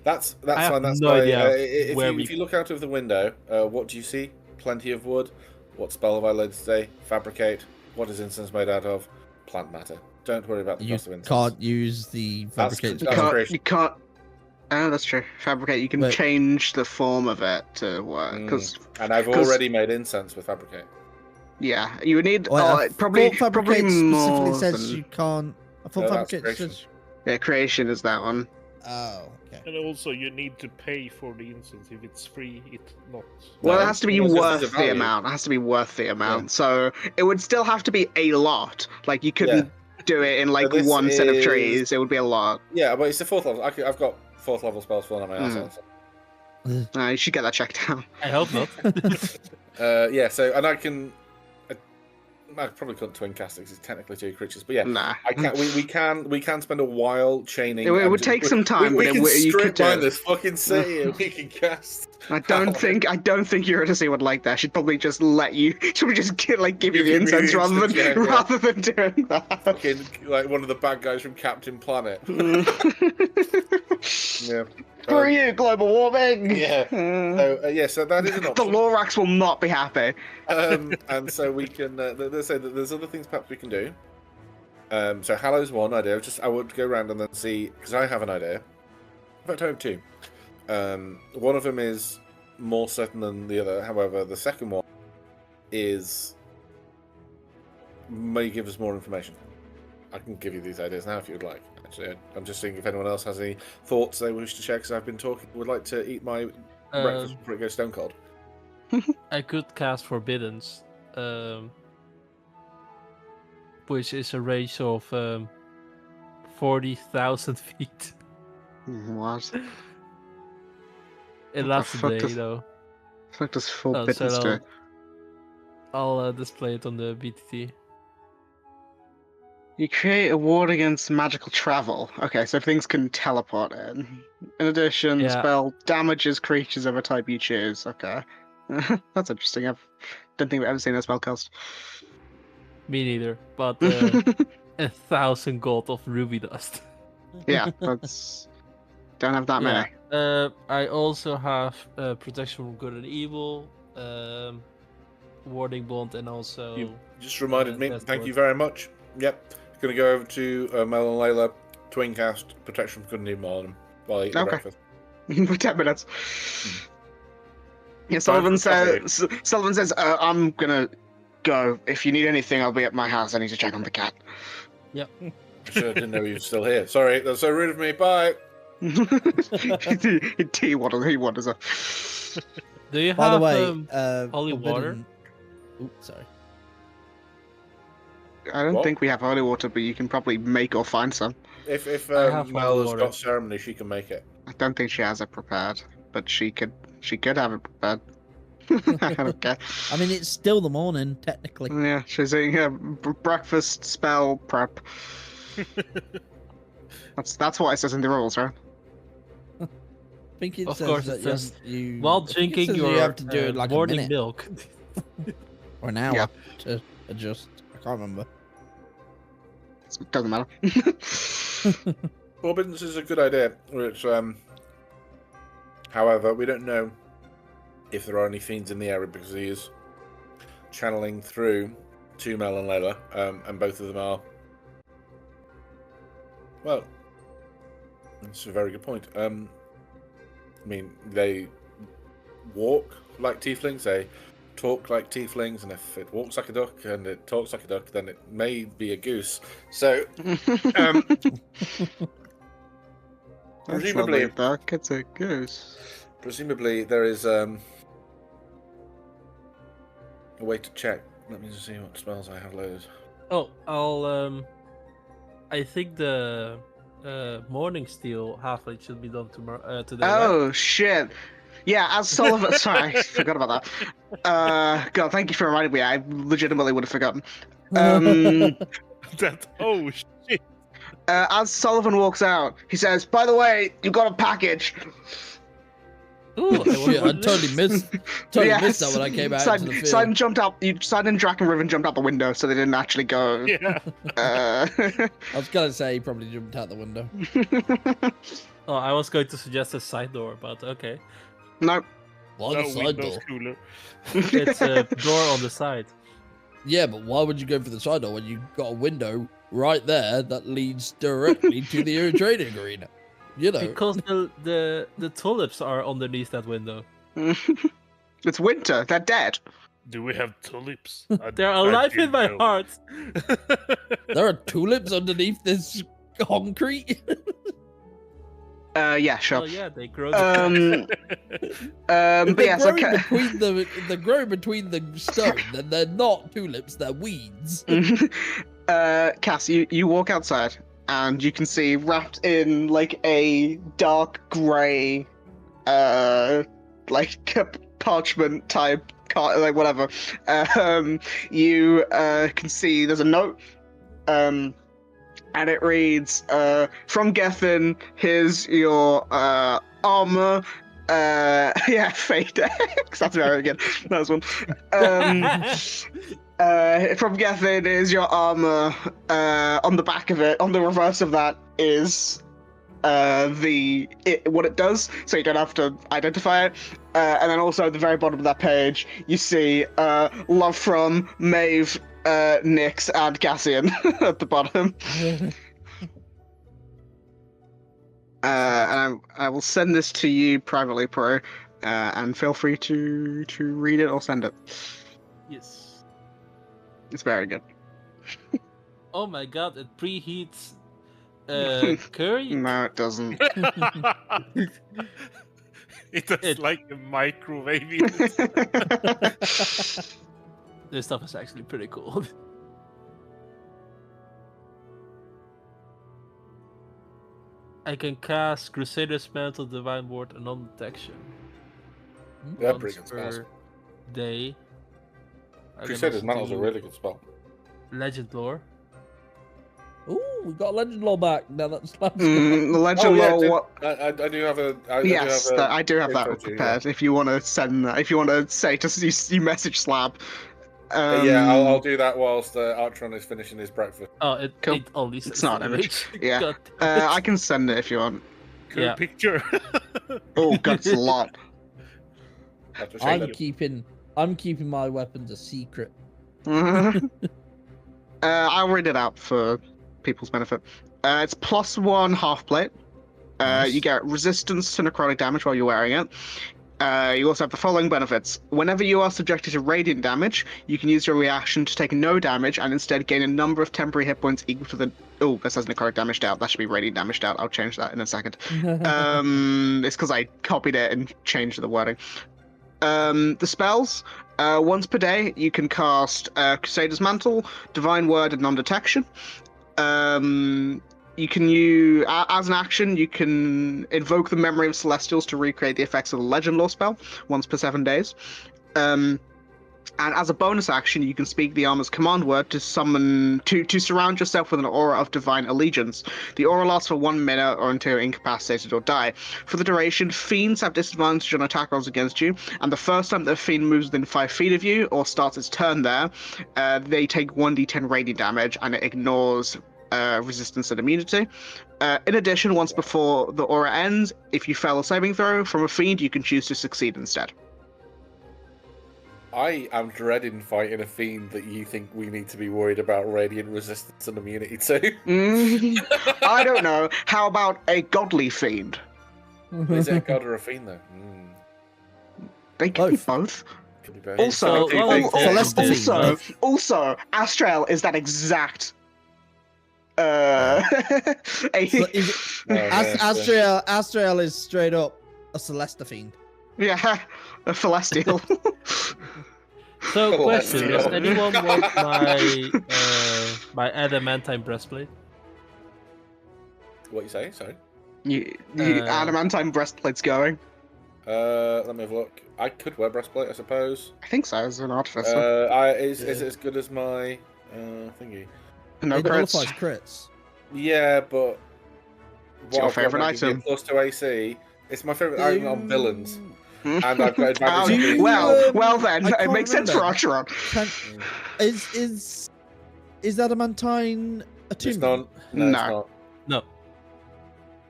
That's
I have
fine. That's
no
why.
idea
If you look out of the window, what do you see? Plenty of wood. What spell have I learned today? Fabricate. What is incense made out of? Plant matter. Don't worry about the
You
cost of incense.
can't use the fabricate.
That's great.
You can't. Oh, that's true. Fabricate. You can
Wait.
change the form of it to work. Because
And I've
'cause-
already made incense with fabricate.
yeah, you would need
Wait, I
probably
thought fabricate
more
specifically says
than
you can't. I thought
No, that's
fabricate
creation.
says.
yeah. Creation is that one.
Oh, okay.
And also, you need to pay for the instance. If it's free, it's not.
Well,
No,
it has to be
it's just
worth
the
the
value.
amount. It has to be worth the amount. So it would still have to be a lot. Like you couldn't do it in like
this
one set of
is-
trees. It would be a lot.
Yeah, but it's the 4th level. I've got 4th level spells filling up my ass.
You should get that checked out.
I hope not.
Yeah. So and I can. I probably couldn't twin cast it 'cause it's technically 2 creatures, but yeah.
Nah.
I can. We can spend a while chaining.
It would
and
take some time,
We
but
can
you
strip
could do
mine
it.
this fucking city and we can cast.
I don't think Eurydice would like that. She'd probably just let you. She would just give you the
Give me the
incense rather
incense, yeah,
than
yeah.
rather than doing that.
Fucking like one of the bad guys from Captain Planet. Yeah.
Screw you, global warming.
Yeah. So that is an
The
option.
Lorax will not be happy.
And so we can. There's other things perhaps we can do. So Hallow's one idea. I would go around and then see because I have an idea. In fact, I have 2. One of them is more certain than the other. However, the second one may give us more information. I can give you these ideas now if you would like. Actually, I'm just seeing if anyone else has any thoughts they wish to share because I've been talking. Would like to eat my breakfast before it goes stone cold.
I could cast Forbiddance, which is a range of 40,000 feet.
What?
It
What
lasts
the
a
fuck
day,
does-
though.
Fuck does
So
forbiddance do?
I'll display it on the BTT.
You create a ward against magical travel. Okay, so things can teleport in. In addition, the
Yeah.
spell damages creatures of a type you choose. Okay. That's interesting. I don't think I've ever seen that spell cast.
Me neither, but 1,000 gold of ruby dust.
Yeah, that's... Don't have that many.
I also have protection from good and evil, warding bond, and also
You just reminded me.
that's
Thank
what-
you very much. Yep. Gonna go over to Mel and Layla, twin cast protection from good and evil on them while I eat
Okay.
breakfast.
For 10 minutes. Yeah,
Fine,
Sullivan says, I'm gonna go. If you need anything, I'll be at my house. I need to check on the cat.
I sure didn't know you were still here. Sorry, that's so rude of me. Bye.
he wanders off.
Do you
By
have
the way,
holy water?
Oops, sorry.
I don't
What?
think we have holy water, but you can probably make or find some.
If
I have
Mel
holy
has
water.
got ceremony, she can make it.
I don't think she has it prepared, but she could have it prepared. I don't care.
I mean, it's still the morning, technically.
Yeah, she's eating a breakfast spell prep. That's what it says in the rules, right?
I think it
Of
says
course,
that
it says,
you
While
I think it
drinking
says
your
you have to do it like a
morning
minute
milk.
or an hour
Yeah.
to adjust. I can't remember.
It doesn't matter.
Forbiddance is a good idea. Which, however, we don't know if there are any fiends in the area because he is channeling through to Mel and Layla, and both of them are. Well, that's a very good point. I mean, they walk like tieflings, they talk like tieflings, and if it walks like a duck and it talks like a duck, then it may be a goose. So, presumably,
it's not a duck, it's a goose.
Presumably, there is a way to check. Let me just see what spells I have loaded.
Oh, I think the Morning Steel halfway should be done tomorrow. Today.
Oh
right?
shit! Yeah, as Sullivan. Sorry, I forgot about that. God, thank you for reminding me. I legitimately would have forgotten.
Oh shit!
As Sullivan walks out, he says, "By the way, you got a package."
Ooh,
I totally missed that when I came out into the field.
Simon jumped out. Simon and Drac and Riven jumped out the window, so they didn't actually go.
Yeah.
I was gonna say he probably jumped out the window.
Oh, I was going to suggest a side door, but okay.
Nope.
Why the side door?
Cooler.
It's a door on the side.
Yeah, but why would you go for the side door when you've got a window right there that leads directly to the training arena? You know.
Because the tulips are underneath that window.
It's winter. They're dead.
Do we have tulips?
They're alive in my heart.
There are tulips underneath this concrete.
Yeah, sure.
Oh yeah, they grow.
But yeah, so
They're growing between the stone, and they're not tulips, they're weeds.
Cass, you walk outside, and you can see wrapped in like a dark grey, like parchment type, like whatever. You can see there's a note. And it reads, from Gethin, here's your armor. Yeah, Fadex. That's very good. Nice one. From Gethin is your armor. On the back of it, on the reverse of that is what it does, so you don't have to identify it. And then also at the very bottom of that page, you see love from Maeve, Nyx, and Cassian at the bottom. And I will send this to you privately, Pro, and feel free to read it or send it.
Yes.
It's very good.
Oh my god, it preheats curry.
No, it doesn't.
It does like a microwave.
This stuff is actually pretty cool. I can cast Crusader's Mantle, Divine Ward, and non-detection.
Yeah, pretty good
per
spells.
day.
Crusader's Mantle is a really good spell.
Legend Lore.
Ooh, we got Legend Law back. Now that's
The Legend Law.
I do have a.
I do have that prepared. If you want to send that, if you want to say you message Slab.
Yeah, I'll do that whilst Artron is finishing his breakfast.
Oh, it only says
It's not an image. Yeah,
God.
I can send it if you want.
Yeah.
Picture.
Oh, God, it's a lot.
I'm keeping my weapons a secret.
I'll read it out for people's benefit. It's +1 half plate.
Nice.
You get resistance to necrotic damage while you're wearing it. You also have the following benefits. Whenever you are subjected to radiant damage, you can use your reaction to take no damage and instead gain a number of temporary hit points equal to the... Oh, that says necrotic damage out. That should be radiant damage out. I'll change that in a second. It's because I copied it and changed the wording. The spells. Once per day, you can cast Crusader's Mantle, Divine Word, and Non-Detection. You can use, as an action, you can invoke the memory of Celestials to recreate the effects of the Legend Lore spell once per 7 days. And as a bonus action, you can speak the armor's command word to summon to surround yourself with an aura of divine allegiance. The aura lasts for 1 minute or until you're incapacitated or die. For the duration, fiends have disadvantage on attack rolls against you, and the first time the fiend moves within 5 feet of you or starts its turn there, they take 1d10 radiant damage, and it ignores resistance and immunity. In addition, once before the aura ends, if you fail a saving throw from a fiend, you can choose to succeed instead.
I am dreading fighting a fiend that you think we need to be worried about radiant resistance and immunity to.
I don't know. How about a godly fiend?
Is it a god or a fiend, though?
They can be
Both.
both.
Could be both.
Also,
So, well,
also, Astrael is that exact.
So Astrael is straight up a Celesta fiend.
Yeah, a celestial.
So, question: Does
Celestial.
anyone want my adamantine breastplate?
What you say? Sorry.
Adamantine breastplate's going.
Let me have a look. I could wear breastplate, I suppose.
I think so, as an artificer.
Is it as good as my thingy?
No
It
crits.
nullifies crits.
Yeah, but
It's your favourite item.
Plus 2 AC. It's my favourite item on villains, and I've got advantage.
Do you,
well then,
I
it
can't
makes sense for
remember.
Archeron.
Is adamantine
It's
attunement?
not. No,
No.
it's not.
No.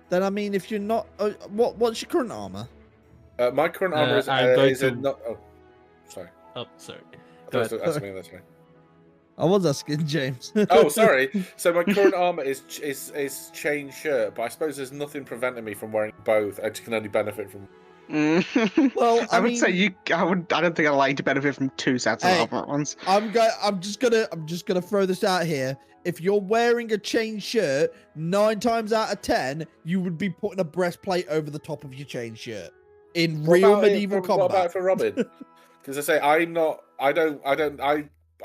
Then I mean, if you're not, what's your current armor?
My current armor is
I'm going to-
not. Oh, sorry.
Oh, sorry.
I
Go
thought you were asking me, that's right.
I was asking James.
Oh, sorry. So my current armor is chain shirt, but I suppose there's nothing preventing me from wearing both. I just can only benefit from.
Well,
I
I
would
mean-
say you. I don't think I'd like to benefit from two sets of
Hey.
armor at once.
I'm just gonna throw this out here. If you're wearing a chain shirt, 9 times out of 10, you would be putting a breastplate over the top of your chain shirt in real medieval
What about
combat.
it for Robin? Because I say I'm not.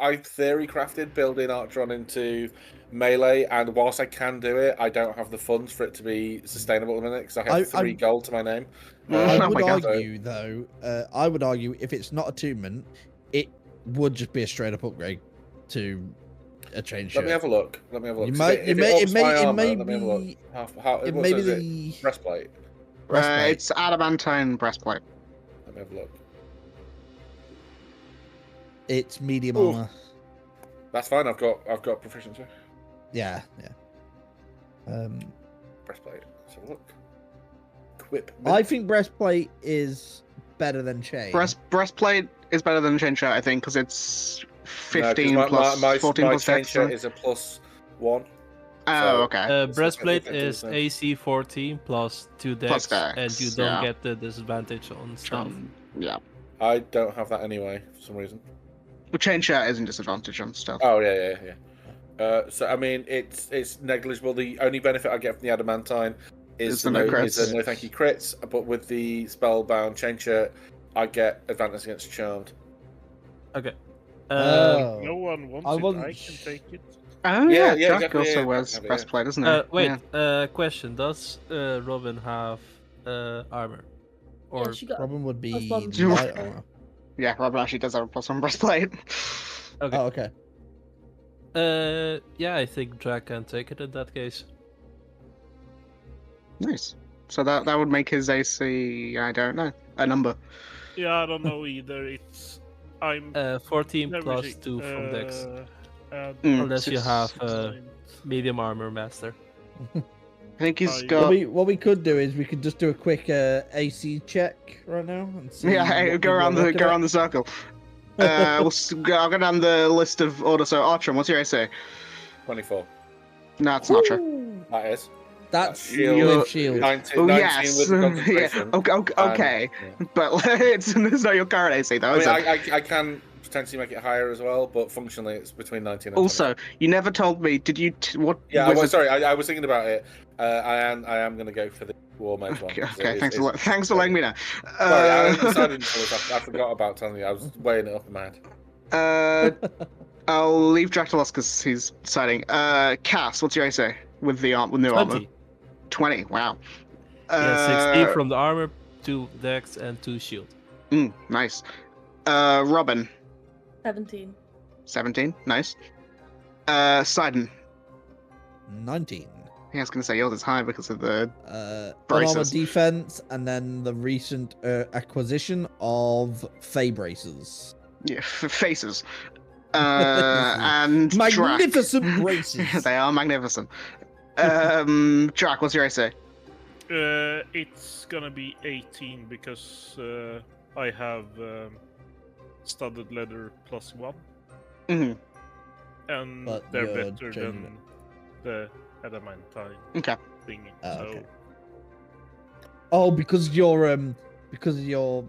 I theory crafted building Archeron into melee, and whilst I can do it, I don't have the funds for it to be sustainable at the minute because I have 3 gold to my name.
I
Oh
would
my God.
argue, though, I would argue if it's not attunement, it would just be a straight up upgrade to a chain shirt.
Let me have a look.
You
See,
might,
if
it may
ups my armor,
be,
let me have a look.
it
What
may be
is it?
the
Breastplate.
breastplate.
It's adamantine breastplate.
Let me have a look.
It's medium
Ooh.
armor.
That's fine. I've got proficiency.
Yeah.
Breastplate. Let's have a look. Equip.
I think breastplate is better than chain.
Breastplate is better than chain shirt, I think, because it's 15
my,
plus
my
14
my
plus
chain
dex.
shirt is a +1.
Oh,
so-
okay.
Breastplate
I do the
is
same.
AC 14 plus 2
Plus
dex, and
dex,
you don't
yeah.
get the disadvantage on stuff.
Yeah.
I don't have that anyway for some reason.
But chain shirt isn't disadvantage on stuff.
Oh yeah. So I mean, it's negligible. The only benefit I get from the adamantine is
Is the no crits.
no thank you crits. But with the spellbound chain shirt, I get advantage against charmed.
Okay.
Oh.
No one wants
I
it.
wasn't
I can take it.
Oh
Yeah,
yeah, Jack
exactly,
also
yeah,
wears
yeah.
breastplate, doesn't he?
Wait.
Yeah.
Question: Does Robin have armor? Or
Yeah, she got.
Robin would be
That's Robin's
light
breastplate.
armor.
Yeah, Robin actually does have a +1 breastplate.
okay?
Oh, okay.
Yeah, I think Jack can take it in that case.
Nice. So that would make his AC, I don't know, a number.
Yeah, I don't know either. It's I'm
14 plus
everything.
2 from Dex,
Mm,
unless you
six-
have medium armor master.
I think he's
What
got.
What we could do is we could just do a quick AC check right now and see.
Yeah, hey,
what
go
people
around
are
the
looking
go
at.
around the circle. I'll go down the list of orders. So Archer, what's your AC?
24.
No, it's not true.
Ooh,
That is.
That's
Shield.
with shield.
19,
Oh
19
yes,
with the
yeah.
concentration.
Okay, but it's not your current AC though.
I
Is
mean,
it?
I can potentially make it higher as well, but functionally it's between 19 and
Also, you never told me. Did you? What?
20. Yeah,
wizard-
sorry, I was thinking about it. I am going to go for the War Mage one.
Okay,
'cause
okay,
it
thanks
is-
for letting me know.
Sorry, I hadn't decided until I forgot about telling you. I was weighing it up in my head.
I'll leave Dractylos because he's deciding. Cass, what's your AC with the with new
20.
armor? 20. Wow.
Yeah, 16 from the armor, 2 Dex, and 2 shield.
Nice. Robin,
17.
17. Nice. Sidon.
19.
Yeah, I was gonna say yours is high because of the
Armor
braces.
defense, and then the recent acquisition of Fey braces.
Yeah, faces. And Drac.
Magnificent braces.
They are magnificent. Drac, what's your AC?
It's gonna be 18 because I have studded leather +1,
hmm
and
But
they're
you're
better
changing
than the adamantine
Okay.
thingy.
Oh,
So
okay. Oh, because you're because of your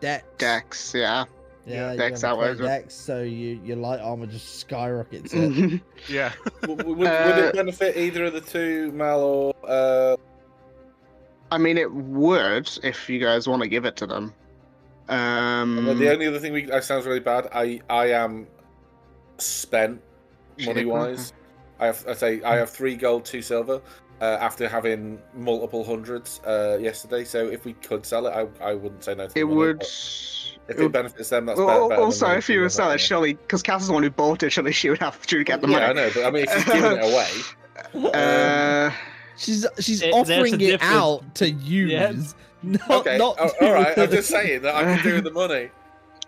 dex.
Dex, yeah.
Yeah, you
Dex
have a
outweighs
great
it.
dex, so your light armor just skyrockets it.
Yeah.
Would it benefit either of the two, Mal or?
I mean, it would if you guys want to give it to them.
The only other thing that sounds really bad. I am spent money wise. I have 3 gold, 2 silver. After having multiple hundreds yesterday, so if we could sell it, I wouldn't say no to the
it
money,
would.
If it benefits them, that's
Well,
better.
also,
than
if you were selling it, surely, because Cass is the one who bought it, surely she would get the money.
Yeah, I know, but I mean, if she's giving it away,
She's
There's
offering
a
it
difference.
out to use.
Yeah.
Not
all right. I'm just saying that I can do with the money.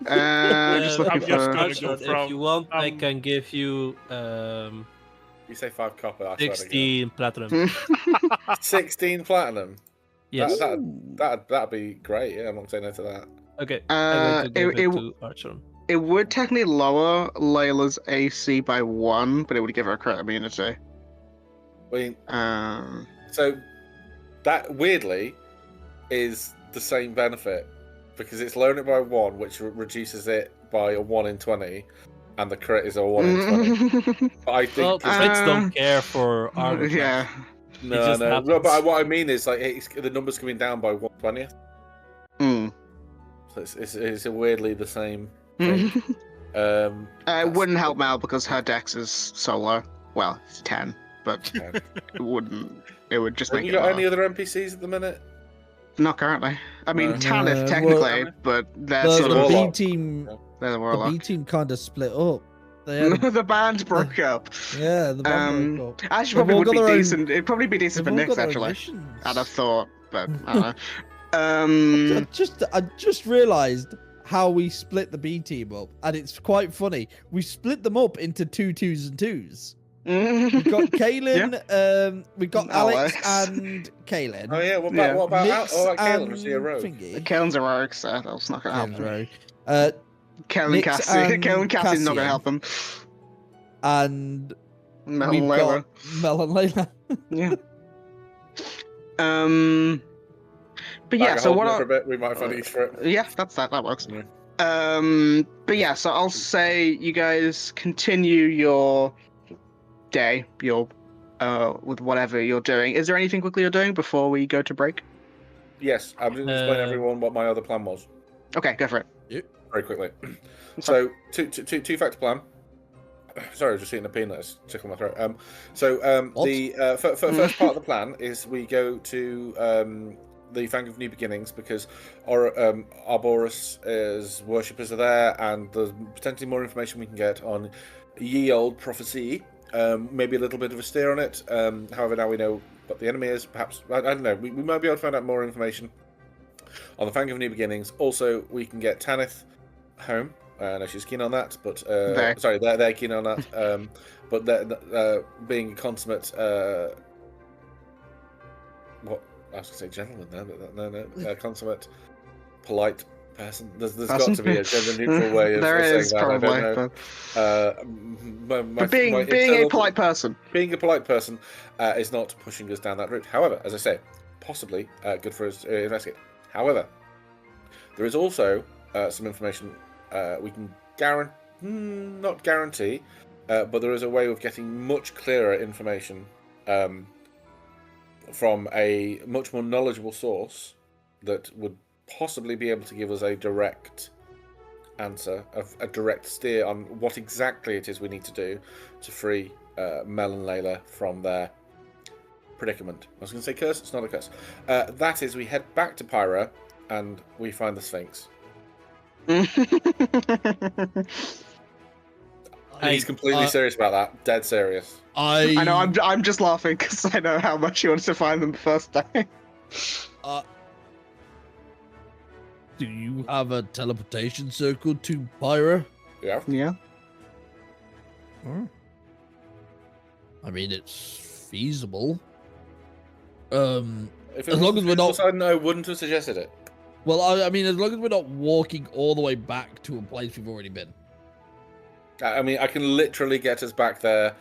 Just looking
I'm just
for.
gonna go
If
from,
you want, I can give you
You say 5 copper. I swear to God.
16 platinum.
16 platinum.
Yes.
That'd be great. Yeah, I'm not saying no to that.
Okay. I'm going to give it to Archer.
It would technically lower Layla's AC by 1, but it would give her a crit immunity.
I mean,
Um,
so that weirdly is the same benefit because it's lowering it by 1, which reduces it by a 1 in 20, and the crit is a 1 in 20. But I
Well,
think
crits don't care for armor.
yeah.
no,
just
no.
happens.
But what I mean is like the numbers coming down by 1/20th.
Mm.
So it's weirdly the same thing.
It wouldn't help Mel because her dex is so low. Well, it's 10, but
Okay.
it wouldn't. It would just
Have
make
you
it
got
lower.
any other NPCs at the minute?
Not currently. I mean,
No.
Tanith
No,
technically,
well,
but they're
The,
sort
the
of
B
Warlock.
team,
they're the
the
warlock.
B team kind of split up. They had a,
The band broke up.
yeah, the band broke up.
Actually,
They've
probably
all
would
got
be
their own-
decent. It'd probably be decent for
They've all
Nyx,
got their own
actually.
missions.
I'd have thought, but I don't know.
I just realised how we split the B team up, and it's quite funny. We split them up into 2 2s and 2s. We've got Kaylin, we've got Alex and Kaylin.
Oh yeah. What
Yeah.
about
Nyx
Kaelin? Was he a
and
rogue?
Thingy.
Kaelin's a rogue, so that's not going to help
Kaelin's
him.
rogue.
Kaelin
Nyx
Cassie.
and
Kaelin Cassie's not going to help him.
And
Mel
we've
and Layla.
got Mel and Layla.
Yeah. But yeah,
Like,
so
hold
what?
it for a bit, we might find a use for it.
Yeah, that works.
Yeah.
But yeah, so I'll say you guys continue your day, with whatever you're doing. Is there anything quickly you're doing before we go to break?
Yes, I'm just going to explain everyone what my other plan was
Okay, go for it.
very quickly. So, two-factor plan. Sorry, I was just eating a peanut. It's tickling my throat.
What?
The first part of the plan is we go to the Fang of New Beginnings because Arboris' worshippers are there, and there's potentially more information we can get on Ye Old Prophecy. Maybe a little bit of a steer on it. However, now we know what the enemy is. Perhaps I don't know. We might be able to find out more information on the Fang of New Beginnings. Also, we can get Tanith home. I know she's keen on that, but they're keen on that. But they're being a consummate, what I was going to say, gentleman there, but no, consummate, polite person. There's got to be a gender neutral way of saying that.
Probably,
I don't know.
but being a polite person.
Being a polite person is not pushing us down that route. However, as I say, possibly good for us to investigate. However, there is also some information we can not guarantee, but there is a way of getting much clearer information from a much more knowledgeable source that would possibly be able to give us a direct answer, a direct steer on what exactly it is we need to do to free Mel and Layla from their predicament. I was going to say curse, it's not a curse. That is, we head back to Pyra and we find the Sphinx. He's completely serious about that. Dead serious.
I know. I'm just laughing because I know how much you wanted to find them the first day.
Do you have a teleportation circle to Pyra?
Yeah.
Yeah.
I mean, it's feasible.
If
As long as we're not-
I wouldn't have suggested it.
Well, I mean, as long as we're not walking all the way back to a place we've already been.
I mean, I can literally get us back there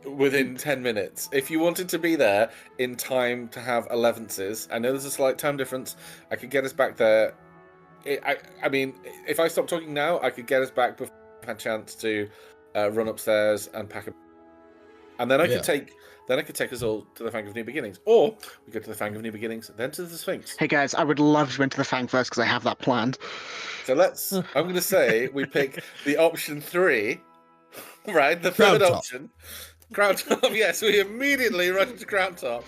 within 10 minutes. If you wanted to be there in time to have 11ths, I know there's a slight time difference. I could get us back there. I mean, if I stop talking now, I could get us back before I had a chance to run upstairs and pack up. And then I could take us all to the Fang of New Beginnings. Or we go to the Fang of New Beginnings, then to the Sphinx.
Hey guys, I would love to go into the Fang first because I have that planned.
So I'm going to say we pick the option 3, right? The third
Crown Top.
option. Crown Top, yes, we immediately run to Crown Top.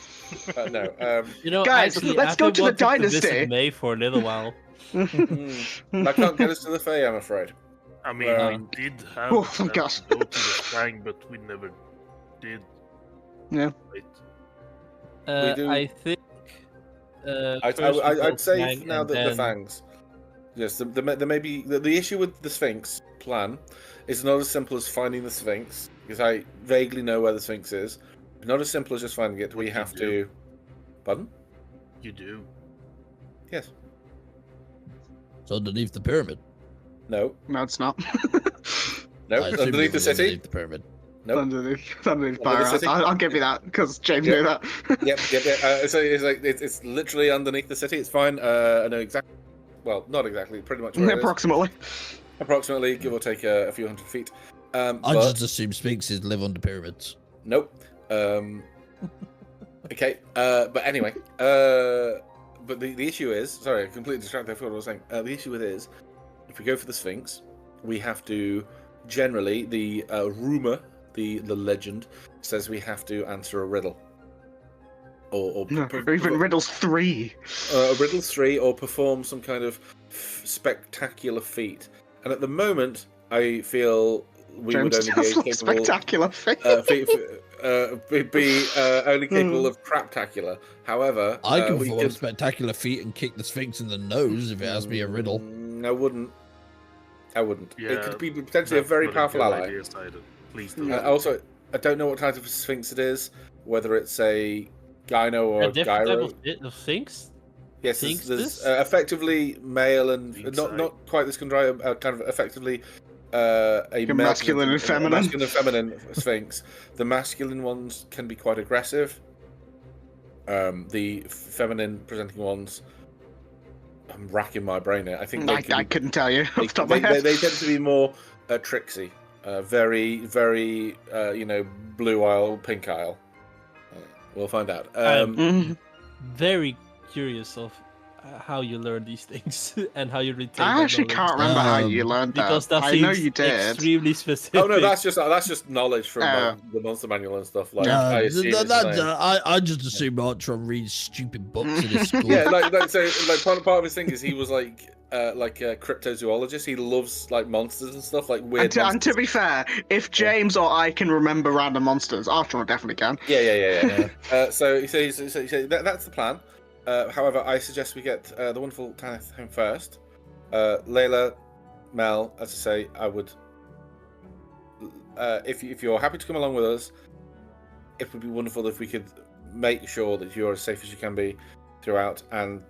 No.
You know,
Guys,
actually,
let's
I've
go
been
to the
wanting to visit
Dynasty.
May for a little while.
I can't get us to the Fae, I'm afraid.
I mean, we did have
Oh,
plans
gosh.
to go to the Fang, but we never did.
Yeah.
Right.
We do-
I think. First we
I'd
go
say
Fang
now
and
that the
then-
Fangs. Yes, there may be the issue with the Sphinx plan is not as simple as finding the Sphinx, because I vaguely know where the Sphinx is. Not as simple as just finding it. We have to. Pardon?
You do.
Yes.
It's underneath the pyramid.
No.
No, it's not.
No.
I assume
Underneath
it
the
was
city.
Underneath the pyramid.
Nope.
Underneath
Under the
Fire.
city?
I'll give you that because James
Yep.
knew that.
Yep. So it's like it's literally underneath the city. It's fine. I know exactly. Well, not exactly. Pretty much where it is.
Approximately.
Approximately, give or take a few hundred feet.
I
But-
just assume sphinxes live under pyramids.
Nope. Okay. But anyway. But the issue is, sorry, I completely distracted. I forgot what I was saying. The issue with it is, if we go for the Sphinx, we have to generally the rumor, the legend says we have to answer a riddle, or
Even Riddles 3.
a riddles 3, or perform some kind of spectacular feat. And at the moment, I feel we
James
would only
sounds
be
like
capable.
spectacular feat.
Be only capable of craptacular. However,
I can
we
perform a
could.
spectacular feat and kick the sphinx in the nose if it has to be a riddle.
I wouldn't.
Yeah,
it could be potentially a
That's
very
not
powerful
good
ally.
idea, Sidon. Please do.
Also, I don't know what type of sphinx it is. Whether it's a gyno or
A
a
different
gyro.
type of things?
Yes,
Sphinx
there's
this?
effectively male and
Sphinx
not quite this kind of effectively a male
masculine and feminine.
masculine and feminine sphinx. The masculine ones can be quite aggressive. The feminine presenting ones, I'm racking my brain here. I think
I couldn't tell you off the top of my
they
head.
tend to be more tricksy, very blue isle, pink isle. We'll find out.
Mhm.
Very curious of how you learn these things and how you retain
I
that
actually
knowledge.
can't remember how you
Um,
learned that.
Because that
I
seems
know you did.
extremely specific.
Oh no, that's just knowledge from
Oh.
the monster manual and stuff. Like
No,
I assume it's the same.
I just assume Artron reads stupid books in his school.
Yeah, like part of his thing is he was like a cryptozoologist. He loves like monsters and stuff, like weird
And to
monsters.
be fair, if James or I can remember random monsters, Arthur definitely can.
Yeah. So that's the plan. However, I suggest we get the wonderful Tanith home first. Layla, Mel, as I say, I would. If you're happy to come along with us, it would be wonderful if we could make sure that you're as safe as you can be throughout. And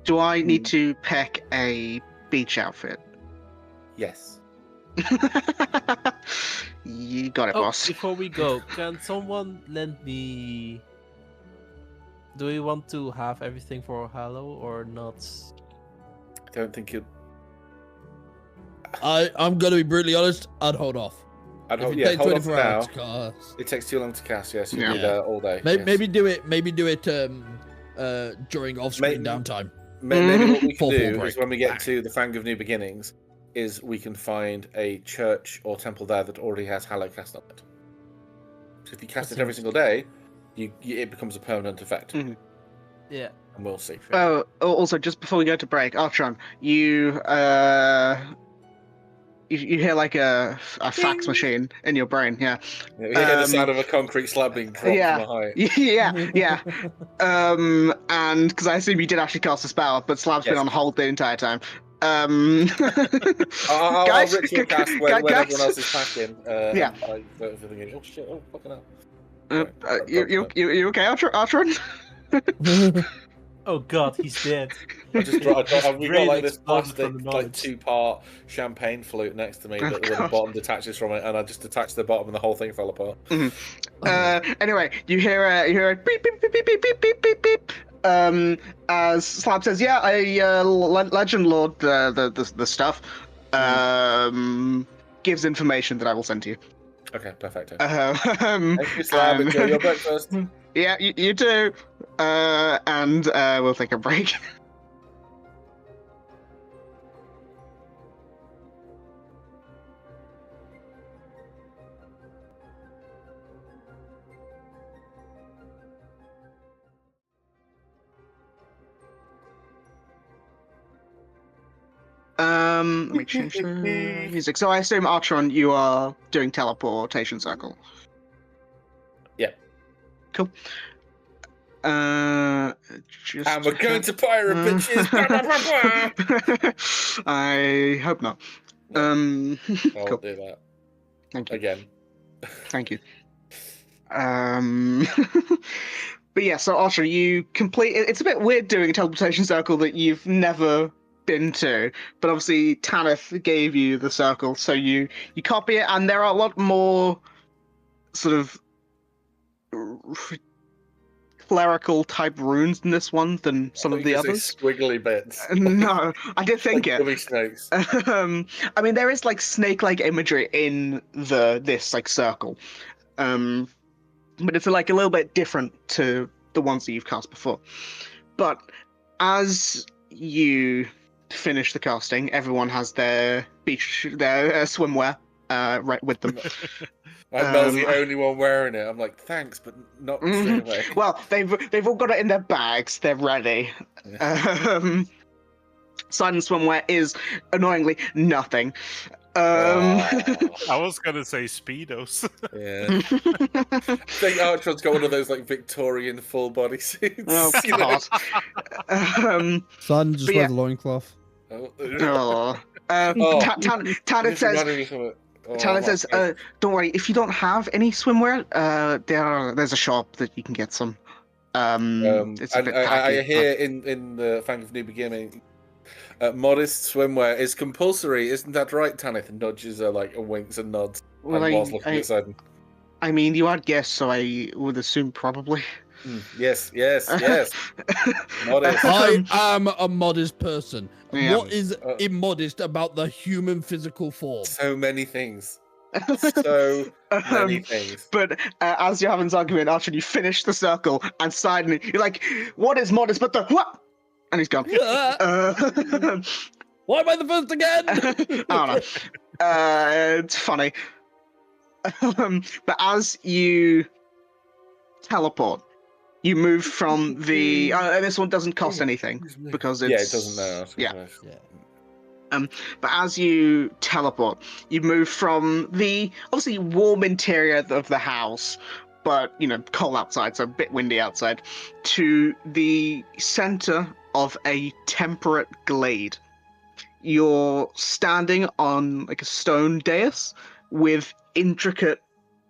Do I need to pick a beach outfit?
yes,
You got it,
Oh,
boss.
before we go, can someone lend me? Do we want to have everything for Halo or not?
I don't think you.
I'm gonna be brutally honest. I'd hold off.
I'd
If
hold,
it
yeah,
takes
hold off
24
for now.
hours to cast,
It takes too long to cast. Yes, you'll
Yeah.
be there all day.
maybe,
yes.
maybe do it. Maybe do it during off-screen
May-
downtime.
Maybe what we can
Full
do
break.
is when we get to the Fang of New Beginnings, is we can find a church or temple there that already has Hallow cast on it. So if you cast it every single day, it becomes a permanent effect,
Mhm.
Yeah.
and we'll see.
Oh, also, just before we go to break, Artron, you hear like a fax machine in your brain, yeah.
We hear the
Um,
sound of a concrete slab being dropped
yeah.
from a height.
yeah. And because I assume you did actually cast a spell, but Slab's been
Yes.
on hold the entire time.
I'll
Guys,
ritual cast when
guys.
everyone else is packing.
Yeah.
Thinking, oh shit! Oh fucking hell!
You okay, Artron?
Oh god, he's dead.
We got like this
Exploded
plastic,
from the
like
knowledge.
2-part champagne flute next to me
Oh,
that where the
God.
bottom detaches from it, and I just detached the bottom, and the whole thing fell apart.
Anyway, you hear a beep beep beep beep beep beep beep beep beep. As Slab says, yeah, Legend Lord, the stuff, gives information that I will send to you.
Okay, perfect.
Thank
you, Slab. Enjoy your breakfast.
Yeah, you too. And we'll take a break. Let me change the music. So I assume, Artron, you are doing teleportation circle.
Yeah.
Cool.
And we're going to pirate bitches.
I hope not.
I
Cool.
won't do that.
Thank you.
Again.
Thank you. But yeah, so Archer, you complete. It's a bit weird doing a teleportation circle that you've never been to, but obviously Tanith gave you the circle, so you copy it, and there are a lot more sort of clerical type runes in this one than some of the others.
Squiggly bits.
No, I did think
like
it.
Gummy snakes.
I mean, there is like snake-like imagery in this like circle, but it's like a little bit different to the ones that you've cast before. But as you finish the casting, everyone has their swimwear right with them.
Mel's the only one wearing it. I'm like, thanks, but not straight away.
Well, they've all got it in their bags. They're ready.
Yeah.
Silent swimwear is annoyingly nothing.
I was gonna say Speedos.
Yeah. I think Archon's got one of those like Victorian full body suits.
Oh God.
Son, just wear the loincloth.
Tanith says, don't worry, if you don't have any swimwear, there's a shop that you can get some. It's a bit tacky,
I hear in the Fang of New Beginning, modest swimwear is compulsory, isn't that right, Tanith? And nudges her like and winks and nods.
Well,
whilst looking at Sidon.
I mean, you had guessed, so I would assume probably.
Yes. Modest.
I am a modest person.
Yeah.
What is immodest about the human physical form?
So many things. So many things.
But as you're having this argument, after you finish the circle and Sidon, you're like, what is modest but the what? And he's gone.
Why am I the first again?
I don't know. It's funny. But as you teleport, you move from the. This one doesn't cost anything because it's.
Yeah, it doesn't know.
Yeah. But as you teleport, you move from the obviously warm interior of the house, but cold outside, so a bit windy outside, to the center of a temperate glade. You're standing on like a stone dais with intricate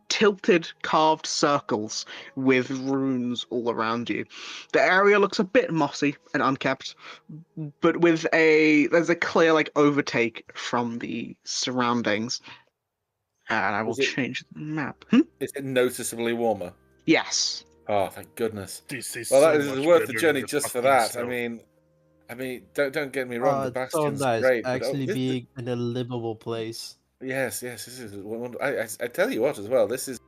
tilted carved circles with runes all around you. The area looks a bit mossy and unkept, but there's a clear like overtake from the surroundings. And I will change the map.
Is it noticeably warmer?
Yes.
Oh, thank goodness.
This is
well,
so
that is
much
worth the
better
journey
than
just for
fucking
that.
snow.
I mean, don't get me wrong. The
It's so
Bastion's
nice
great.
actually
but,
being in a livable place.
Yes, this is. I tell you what, as well. This is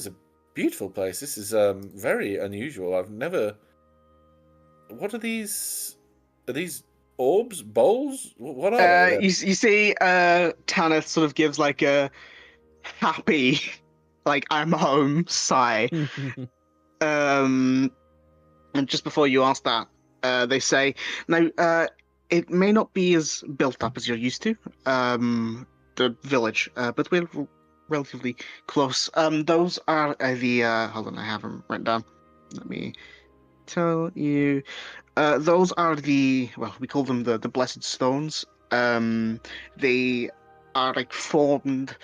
a beautiful place. This is very unusual. I've never. What are these? Are these orbs, bowls? What are they?
You see, Tanith sort of gives like a happy, like I'm home sigh. And just before you ask that, they say, now, it may not be as built up as you're used to, the village, but we're relatively close. Those are the, hold on, I have them written down. Let me tell you. Those are we call them the Blessed Stones. They are like formed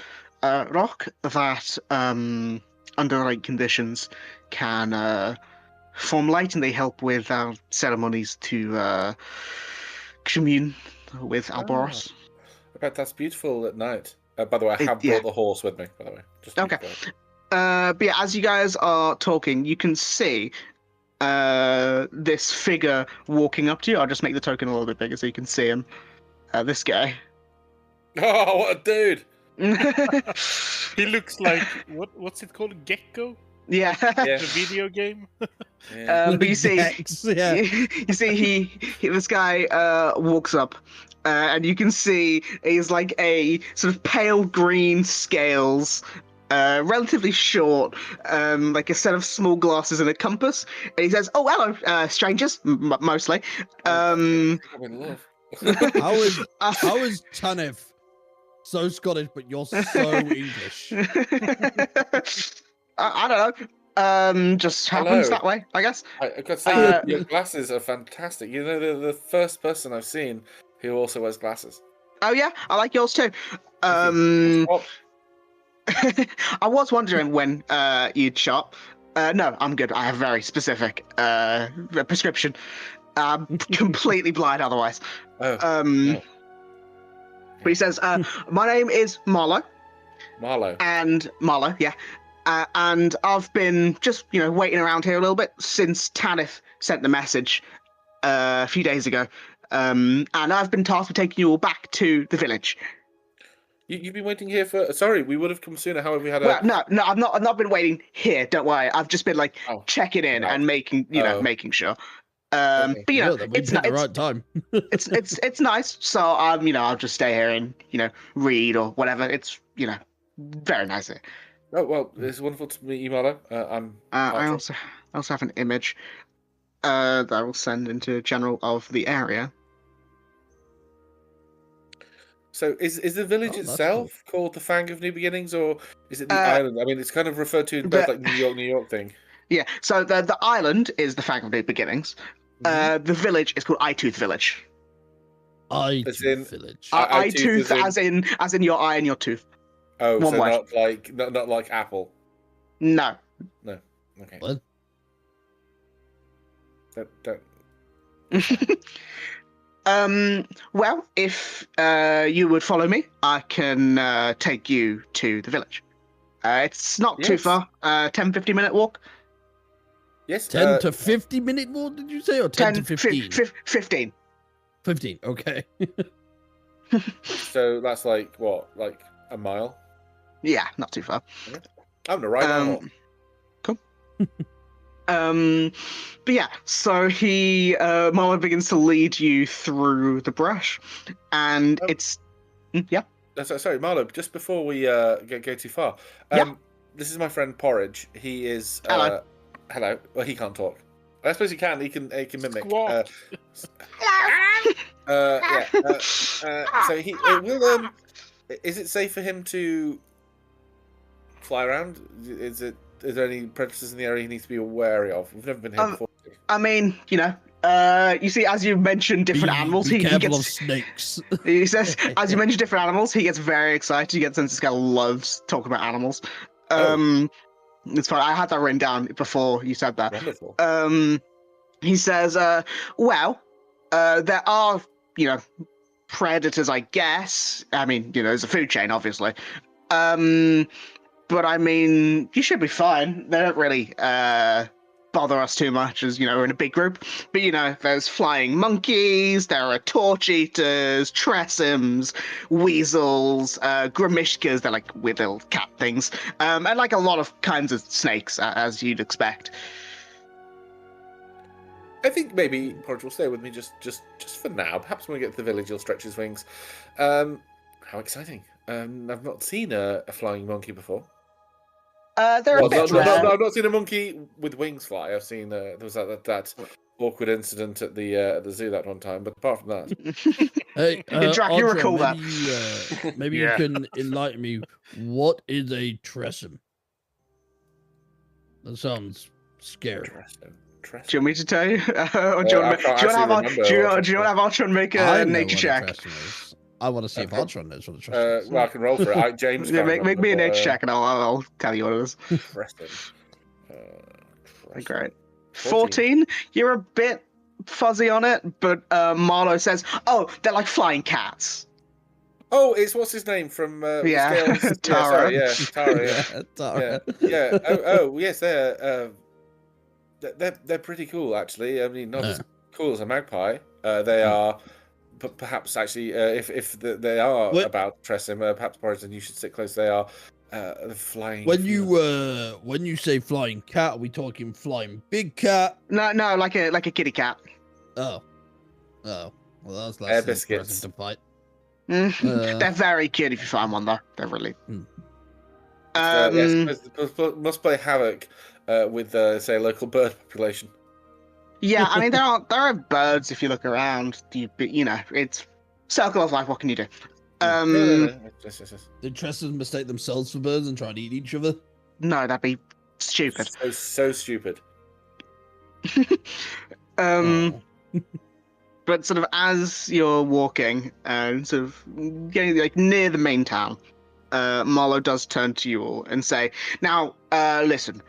rock that, under right conditions, can form light, and they help with our ceremonies to commune with Alboros.
I bet that's beautiful at night. By the way, I have
yeah.
brought the horse with me, by the way. Just
Okay. But yeah, as you guys are talking, you can see this figure walking up to you. I'll just make the token a little bit bigger so you can see him. This guy.
Oh, what a dude!
He looks like what's it called? Gecko?
Yeah.
The video game.
But you see, you see, this guy walks up, and you can see he's like a sort of pale green scales, relatively short, like a set of small glasses and a compass. And he says, "Oh, hello, strangers, mostly."
I'm in love.
How is Tanef so Scottish, but you're so English?
I don't know. Just happens that way, I guess.
I got to say, your glasses are fantastic. You know, they're the first person I've seen who also wears glasses.
Oh yeah, I like yours too. I was wondering when you'd shop. No, I'm good. I have very specific prescription. I'm completely blind otherwise.
Oh.
But he says, my name is Marlo.
Marlo.
And Marlo, yeah. And I've been just, waiting around here a little bit since Tanith sent the message a few days ago. And I've been tasked with taking you all back to the village.
You've been waiting here for... Sorry, we would have come sooner. However, we had
Well, no, I've not been waiting here. Don't worry. I've just been checking in and making, making sure.
Okay.
But
it's at the right time.
it's nice. So I'll just stay here and read or whatever. It's very nice here.
Oh well, it's wonderful to meet you, Marlo.
I also have an image that I will send into general of the area.
So is the village itself called the Fang of New Beginnings, or is it the island? I mean, it's kind of referred to both like New York thing.
Yeah. So the island is the Fang of New Beginnings. The village is called Eyetooth Village.
Eyetooth Village.
Eyetooth as in your eye and your tooth.
Oh,
One
so
word.
not like Apple.
No.
Okay.
What?
Don't. Well, if you would follow me, I can take you to the village. It's not too far. 10-15 minute walk.
Yes.
10 to 50 minute walk, did you say? Or 10 to 15?
15.
15, okay.
So that's like a mile?
Yeah, not too far.
I'm gonna ride that one.
Cool. But yeah, so Marlon begins to lead you through the brush, and it's yeah.
Sorry, Marlo. Just before we go too far, this is my friend Porridge. He is hello. Well, he can't talk. I suppose he can. He can mimic. So he will. Is it safe for him to fly around? Is there any predators in the area he needs to be wary of? We've never been here before.
I mean, you see, as you mentioned different animals,
he
gets
of snakes.
He says, as you mentioned different animals, he gets very excited. He gets into this guy loves talking about animals. It's fine. I had that written down before you said that.
Wonderful.
He says, well, there are, predators, I guess. I mean, there's a food chain, obviously. But I mean, you should be fine. They don't really bother us too much as, we're in a big group. But, there's flying monkeys, there are torch eaters, tressums, weasels, gramishkas, they're like weird little cat things, and like a lot of kinds of snakes, as you'd expect.
I think maybe Porridge will stay with me just for now. Perhaps when we get to the village, he'll stretch his wings. How exciting! I've not seen a flying monkey before.
They're a bit rare.
I've not seen a monkey with wings fly. I've seen there was that awkward incident at the zoo that one time. But apart from that,
hey,
Drac, you recall that?
Maybe you can enlighten me. What is a tressum? That sounds scary.
Do you want me to tell you? Or do you want to have Archon make a nature check?
I want to see if Archon knows what a tressum is.
Well, I can roll for it. James,
make me a nature check, and I'll tell you what it is.
Preston.
Great. 14. You're a bit fuzzy on it, but Marlowe says, "Oh, they're like flying cats."
Oh, it's what's his name from
Yeah,
Scales?
Tara.
Tara.
Tara.
Yeah. Oh, yes, they're pretty cool actually. I mean, not as cool as a magpie. They are, but perhaps actually, if they are about to press him, perhaps Boris, you should sit close. They are flying.
When you say flying cat, are we talking flying big cat?
No, like a kitty cat.
Oh. Well, that's
Air
less
biscuits.
impressive to fight.
They're very cute if you find one, though. They're really.
Yes, must play havoc with, say, a local bird population.
Yeah, I mean there are birds if you look around. You know, it's circle of life. What can you do?
No. Yes.
Did Trestles mistake themselves for birds and try to eat each other?
No, that'd be stupid.
So stupid.
But sort of as you're walking and sort of getting like near the main town, Marlowe does turn to you all and say, "Now, listen,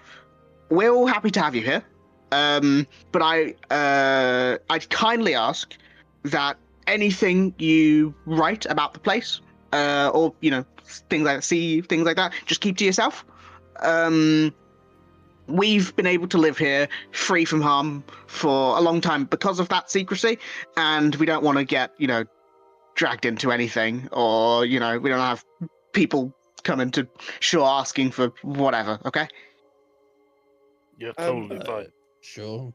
we're all happy to have you here, but I'd kindly ask that anything you write about the place, or things like that, just keep to yourself. We've been able to live here free from harm for a long time because of that secrecy, and we don't want to get, dragged into anything, or, we don't have people coming to shore asking for whatever, okay?"
You're totally fine.
Sure.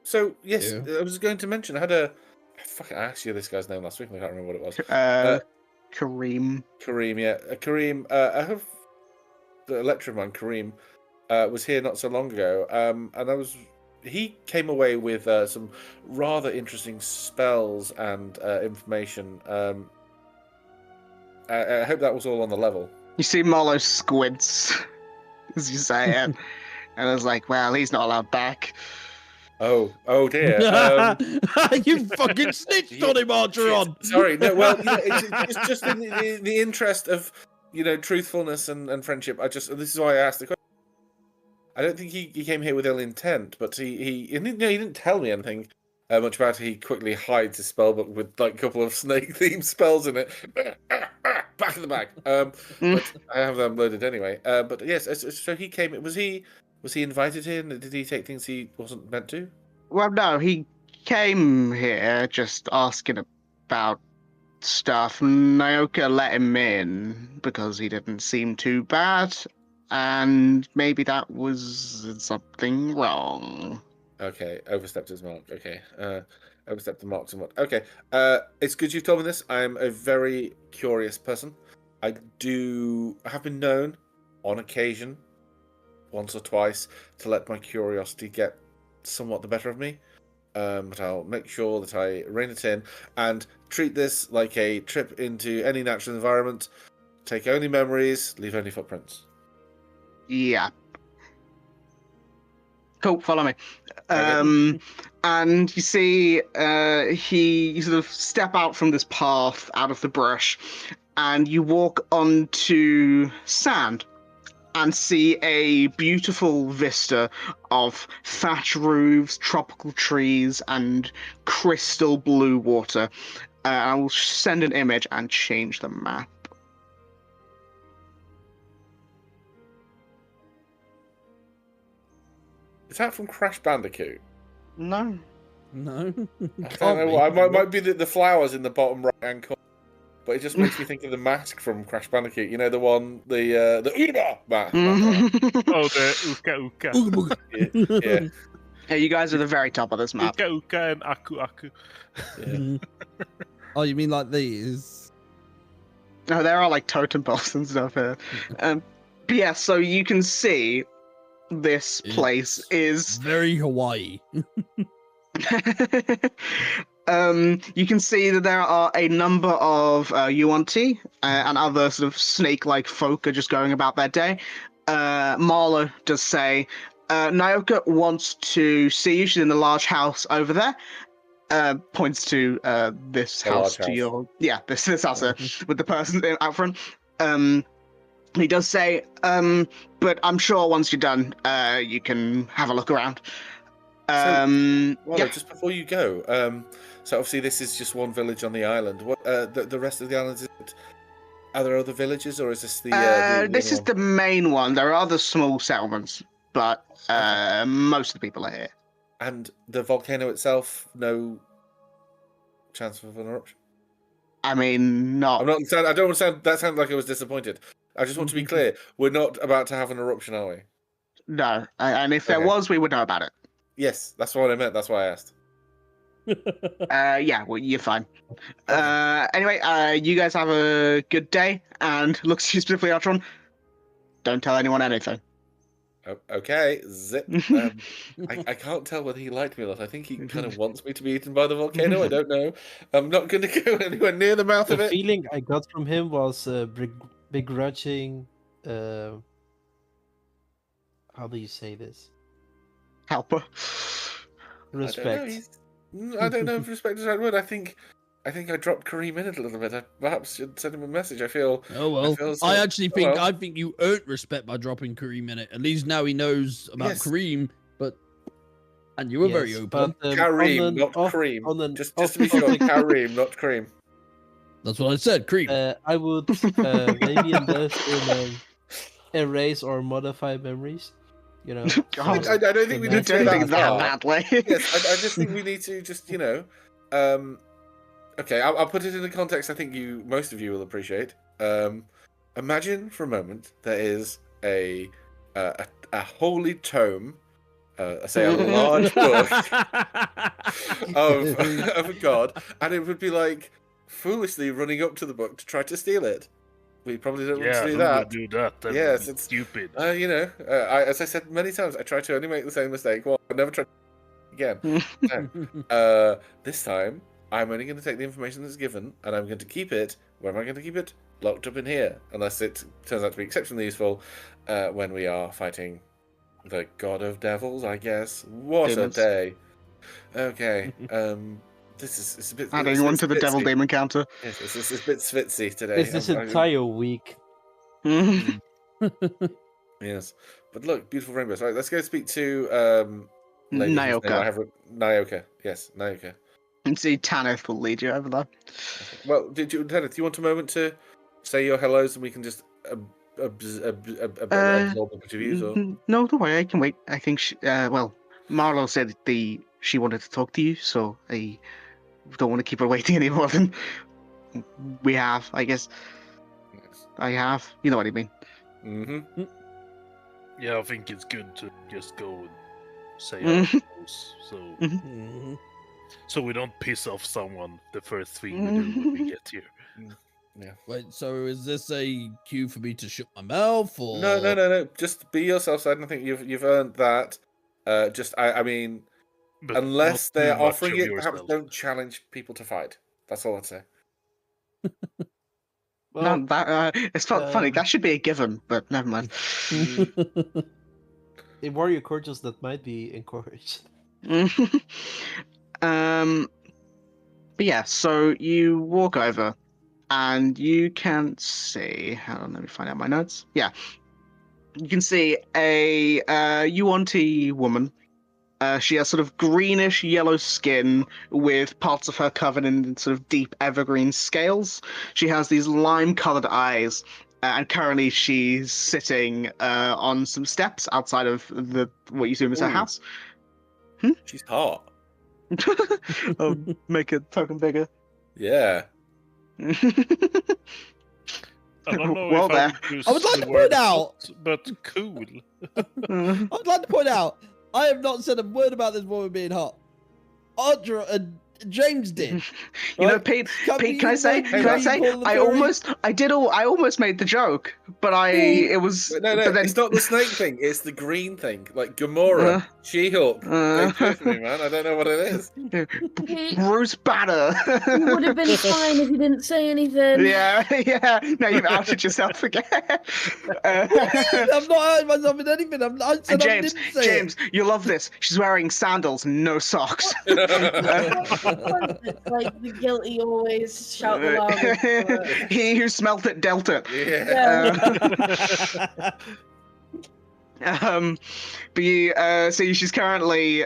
So, yes,
Yeah.
I was going to mention, I asked you this guy's name last week, I can't remember what it was.
Kareem.
Kareem, yeah. Kareem, I have the Electromon, Kareem, was here not so long ago, and he came away with some rather interesting spells and information. I hope that was all on the level.
You see Marlowe squids as you say it, and I was like, well, he's not allowed back.
Oh dear.
You fucking snitched on him, Archeron.
Sorry, no, well, it's just in the interest of, truthfulness and friendship. This is why I asked the question. I don't think he came here with ill intent, but he didn't tell me anything much about it. He quickly hides his spellbook with like a couple of snake-themed spells in it. Back in the bag. But I have them loaded anyway. But yes, so he came. Was he invited here? Did he take things he wasn't meant to?
Well, no, he came here just asking about stuff. Naoka let him in because he didn't seem too bad. And maybe that was something wrong.
Okay, overstepped his mark. Okay, overstepped the mark somewhat. Okay, it's good you've told me this. I'm a very curious person. I have been known, on occasion, once or twice, to let my curiosity get somewhat the better of me. But I'll make sure that I rein it in and treat this like a trip into any natural environment. Take only memories, leave only footprints.
Yeah. Cool, follow me. And you see you sort of step out from this path, out of the brush, and you walk onto sand and see a beautiful vista of thatch roofs, tropical trees, and crystal blue water. I will send an image and change the map.
Is that from Crash Bandicoot?
No.
I don't know what. It might be the flowers in the bottom right-hand corner, but it just makes me think of the mask from Crash Bandicoot. You know, the one, the Uda mask.
Oh, the Uka.
Yeah.
Yeah, you guys are the very top of this map.
Uka and Aku.
Yeah.
Oh, you mean like these?
No, there are like totem poles and stuff here. But yeah, so you can see this place is
very Hawaii.
You can see that there are a number of Yuan-Ti and other sort of snake-like folk are just going about their day. Marla does say, Naoka wants to see you. She's in the large house over there. Points to this house to your... Yeah, this house with the person out front. He does say, but I'm sure once you're done, you can have a look around.
Waldo,
Yeah.
just before you go, so obviously this is just one village on the island. What the rest of the island, are there other villages, or is this the
This
only
is
one?
the main one. There are other small settlements, but most of the people are here.
And the volcano itself, no chance of an eruption?
I mean, not.
I don't want to sound. That sounded like I was disappointed. I just want to be clear. We're not about to have an eruption, are we?
No. And if there
Okay.
was, we would know about it.
Yes, that's what I meant. That's why I asked.
Yeah, well, you're fine. Anyway, you guys have a good day, and looks to you specifically, Artron. Don't tell anyone anything.
Okay, zip. I can't tell whether he liked me or not. I think he kind of wants me to be eaten by the volcano. I don't know. I'm not going to go anywhere near the mouth of
The
it.
feeling I got from him was begrudging. How do you say this?
Helper.
Respect.
I don't know if respect is the right word. I think I dropped Kareem in it a little bit. I perhaps should send him a message. I feel.
Oh well. I actually think
well.
I think you earned respect by dropping Kareem in it. At least now he knows about
Yes.
Kareem. And you were very open.
Kareem, not cream. Just to be sure, Kareem, not cream.
That's what I said. Cream.
I would maybe invest in erase or modify memories. You know.
God.
I don't think we need to
don't
go
think
that far.
that badly.
Yes, I just think we need to just okay, I'll put it in the context I think most of you will appreciate. Imagine for a moment there is a holy tome, say a large book of a god, and it would be like foolishly running up to the book to try to steal it. We probably don't want to do
who
that.
would do that? That
Yes,
would be
it's
stupid.
as I said many times, I try to only make the same mistake. Well, I never try again. No. This time, I'm only going to take the information that's given, and I'm going to keep it. Where am I going to keep it? Locked up in here, unless it turns out to be exceptionally useful when we are fighting the god of devils. I guess. What
Demons.
a day! Okay. It's a bit.
Adding one to the devil demon counter.
Yes, it's a bit svitzy today.
It's this entire week.
Yes, but look, beautiful rainbows. Right, let's go speak to lady whose name
Nyoka.
I have Nyoka. Yes, Nyoka.
And see, Tanith will lead you over there.
Well, Tanith, do you want a moment to say your hellos and we can just absorb a bit of views? Or?
No, don't worry, I can wait. I think Marlo said she wanted to talk to you, so I don't want to keep her waiting any more than we have, I guess.
Yes.
I have. You know what I mean.
Mm-hmm.
Yeah, I think it's good to just go and say our goals, so we don't piss off someone the first thing we do when we get here.
Yeah.
Wait, so is this a cue for me to shut my mouth, or
No. Just be yourself, Side. I think you've earned that. I mean,
But
unless
not too
they're
much
offering
of
it, perhaps
yourself.
don't challenge people to fight. That's all I'd say.
Well,
No, that it's funny. That should be a given, but never mind.
in warrior courses, that might be encouraged.
But yeah, so you walk over, and you can see. Hold on, let me find out my notes. Yeah, you can see a Yuan-Ti woman. She has sort of greenish yellow skin with parts of her covered in sort of deep evergreen scales. She has these lime-colored eyes, and currently she's sitting on some steps outside of what you assume is her
Ooh.
house.
She's hot.
Make it token bigger.
Yeah.
I don't know
Well,
if
there.
I would like to point out-
but cool.
I'd like to point out, I have not said a word about this woman being hot. Audra, James did.
You know,
Right?
Pete.
Can
Pete, can I
you
say?
make
Can I
me
say?
pull the
I
fairy?
almost made the joke, but it was.
No,
But then,
it's not the snake thing. It's the green thing. Like Gamora, She-Hulk. Don't do it for me, man. I don't know what it is.
Bruce Banner.
You would have been fine if you didn't say anything.
Yeah. Now you've outed yourself again.
I've not heard myself in anything. I said I didn't say
James, you love this. She's wearing sandals, and no socks.
Like the guilty always shout the loudest.
He who smelt it dealt it.
Yeah.
But you see, she's currently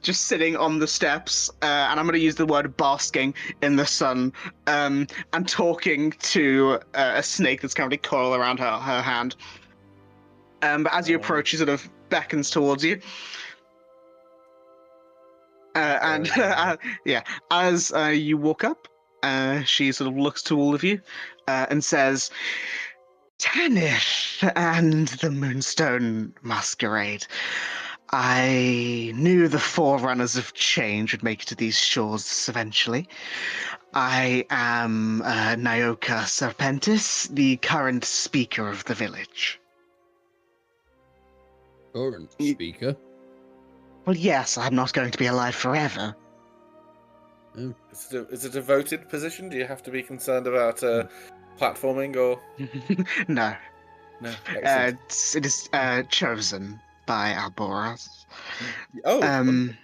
just sitting on the steps, and I'm going to use the word basking in the sun, and talking to a snake that's currently coiled around her hand. But as you approach, she sort of beckons towards you. And yeah, as you walk up, she sort of looks to all of you and says, Tanith and the Moonstone Masquerade. I knew the forerunners of change would make it to these shores eventually. I am Nyoka Serpentis, the current speaker of the village.
Current speaker?
Well, yes, I'm not going to be alive forever.
Is it a devoted position? Do you have to be concerned about platforming or?
No.
No.
It is chosen by Alboras.
Oh.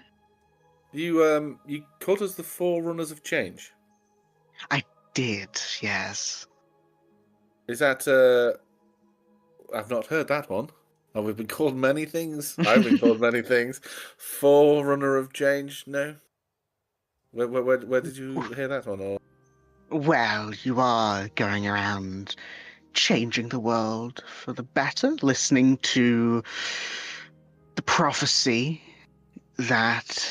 You called us the Forerunners of Change.
I did, yes.
Is that? I've not heard that one. Oh, we've been called many things. I've been called many things. Forerunner of Change? No. Where did you hear that one? Or?
Well, you are going around changing the world for the better, listening to the prophecy that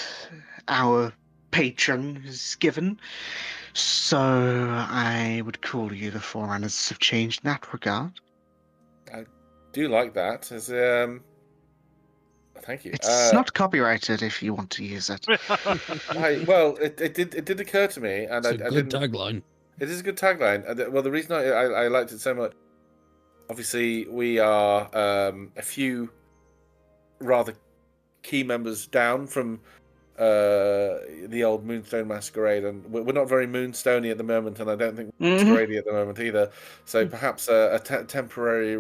our patron has given. So I would call you the Forerunners of Change in that regard.
I do like that. Thank you.
It's not copyrighted if you want to use it.
Well, it did occur to me, and
it's a good tagline.
It is a good tagline. Well, the reason I liked it so much, obviously, we are a few rather key members down from the old Moonstone Masquerade, and we're not very Moonstony at the moment, and I don't think Masquerade at the moment either. So perhaps a temporary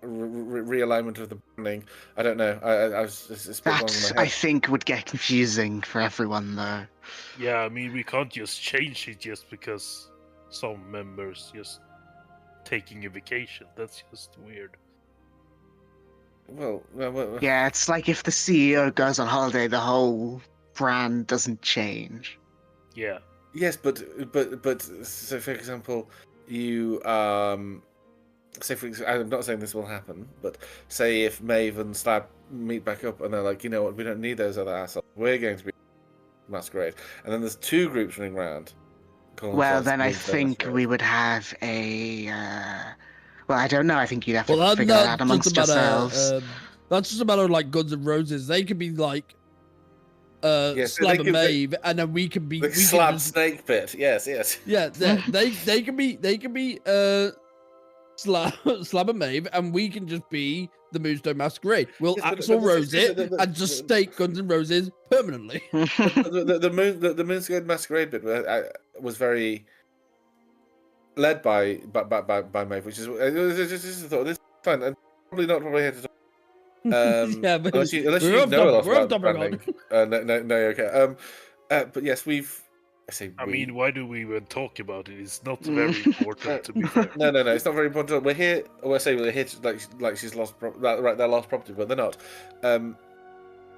realignment of the branding. I don't know.
That I think would get confusing for everyone, though.
Yeah, I mean, we can't just change it just because some members just taking a vacation. That's just weird.
Well,
yeah, it's like if the CEO goes on holiday, the whole brand doesn't change.
Yeah.
Yes, but so for example, you say for example, I'm not saying this will happen, but say if Maeve and Slab meet back up and they're like, you know what, we don't need those other assholes. We're going to be Masquerade, and then there's two groups running around.
Well, then I think we would have a. Well, I don't know. I think you'd have to figure that out amongst yourselves.
That's just a matter of like Guns N' Roses. They could be like Slab and Maeve, and then we can be
Slab Snake Pit. Yes.
Yeah, they can be Slab and Maeve, and we can just be the Moonstone Masquerade. We'll Axl Rose it and just stake Guns N' Roses permanently.
the Moonstone Masquerade bit was very led by Maeve, which is just a thought. This is fun, and probably not here to talk.
Yeah, but
unless you know a lot about branding. No, okay. But yes, I
mean, why do we even talk about it? It's not very important to be fair.
No, it's not very important. We're here. We're here to, like she's lost their lost property, but they're not.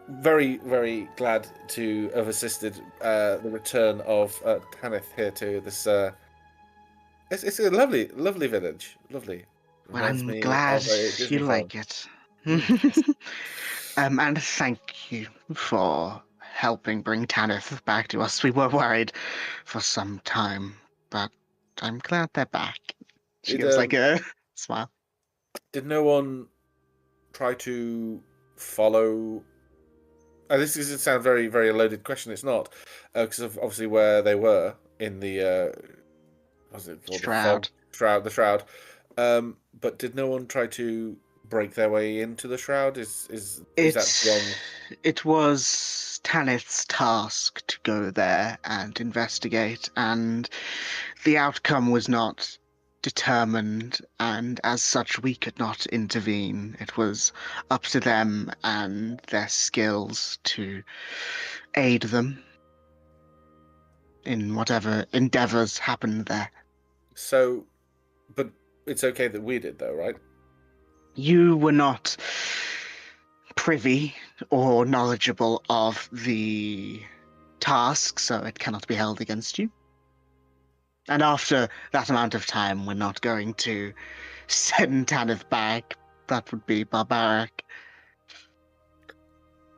Very, very glad to have assisted the return of Tanith here to this. It's a lovely village. Lovely.
Well, I'm glad you like it. And thank you for helping bring Tanith back to us. We were worried for some time, but I'm glad they're back. She gives like a smile.
Did no one try to follow? This is sound very, very loaded question. It's not, because of obviously where they were in the what's it called? The shroud. But did no one try to break their way into the shroud? Is that wrong?
It was Tanith's task to go there and investigate, and the outcome was not determined, and as such we could not intervene. It was up to them and their skills to aid them in whatever endeavors happened there.
So, but it's okay that we did, though, right?
You were not privy or knowledgeable of the task, so it cannot be held against you. And after that amount of time, we're not going to send Tanith back. That would be barbaric.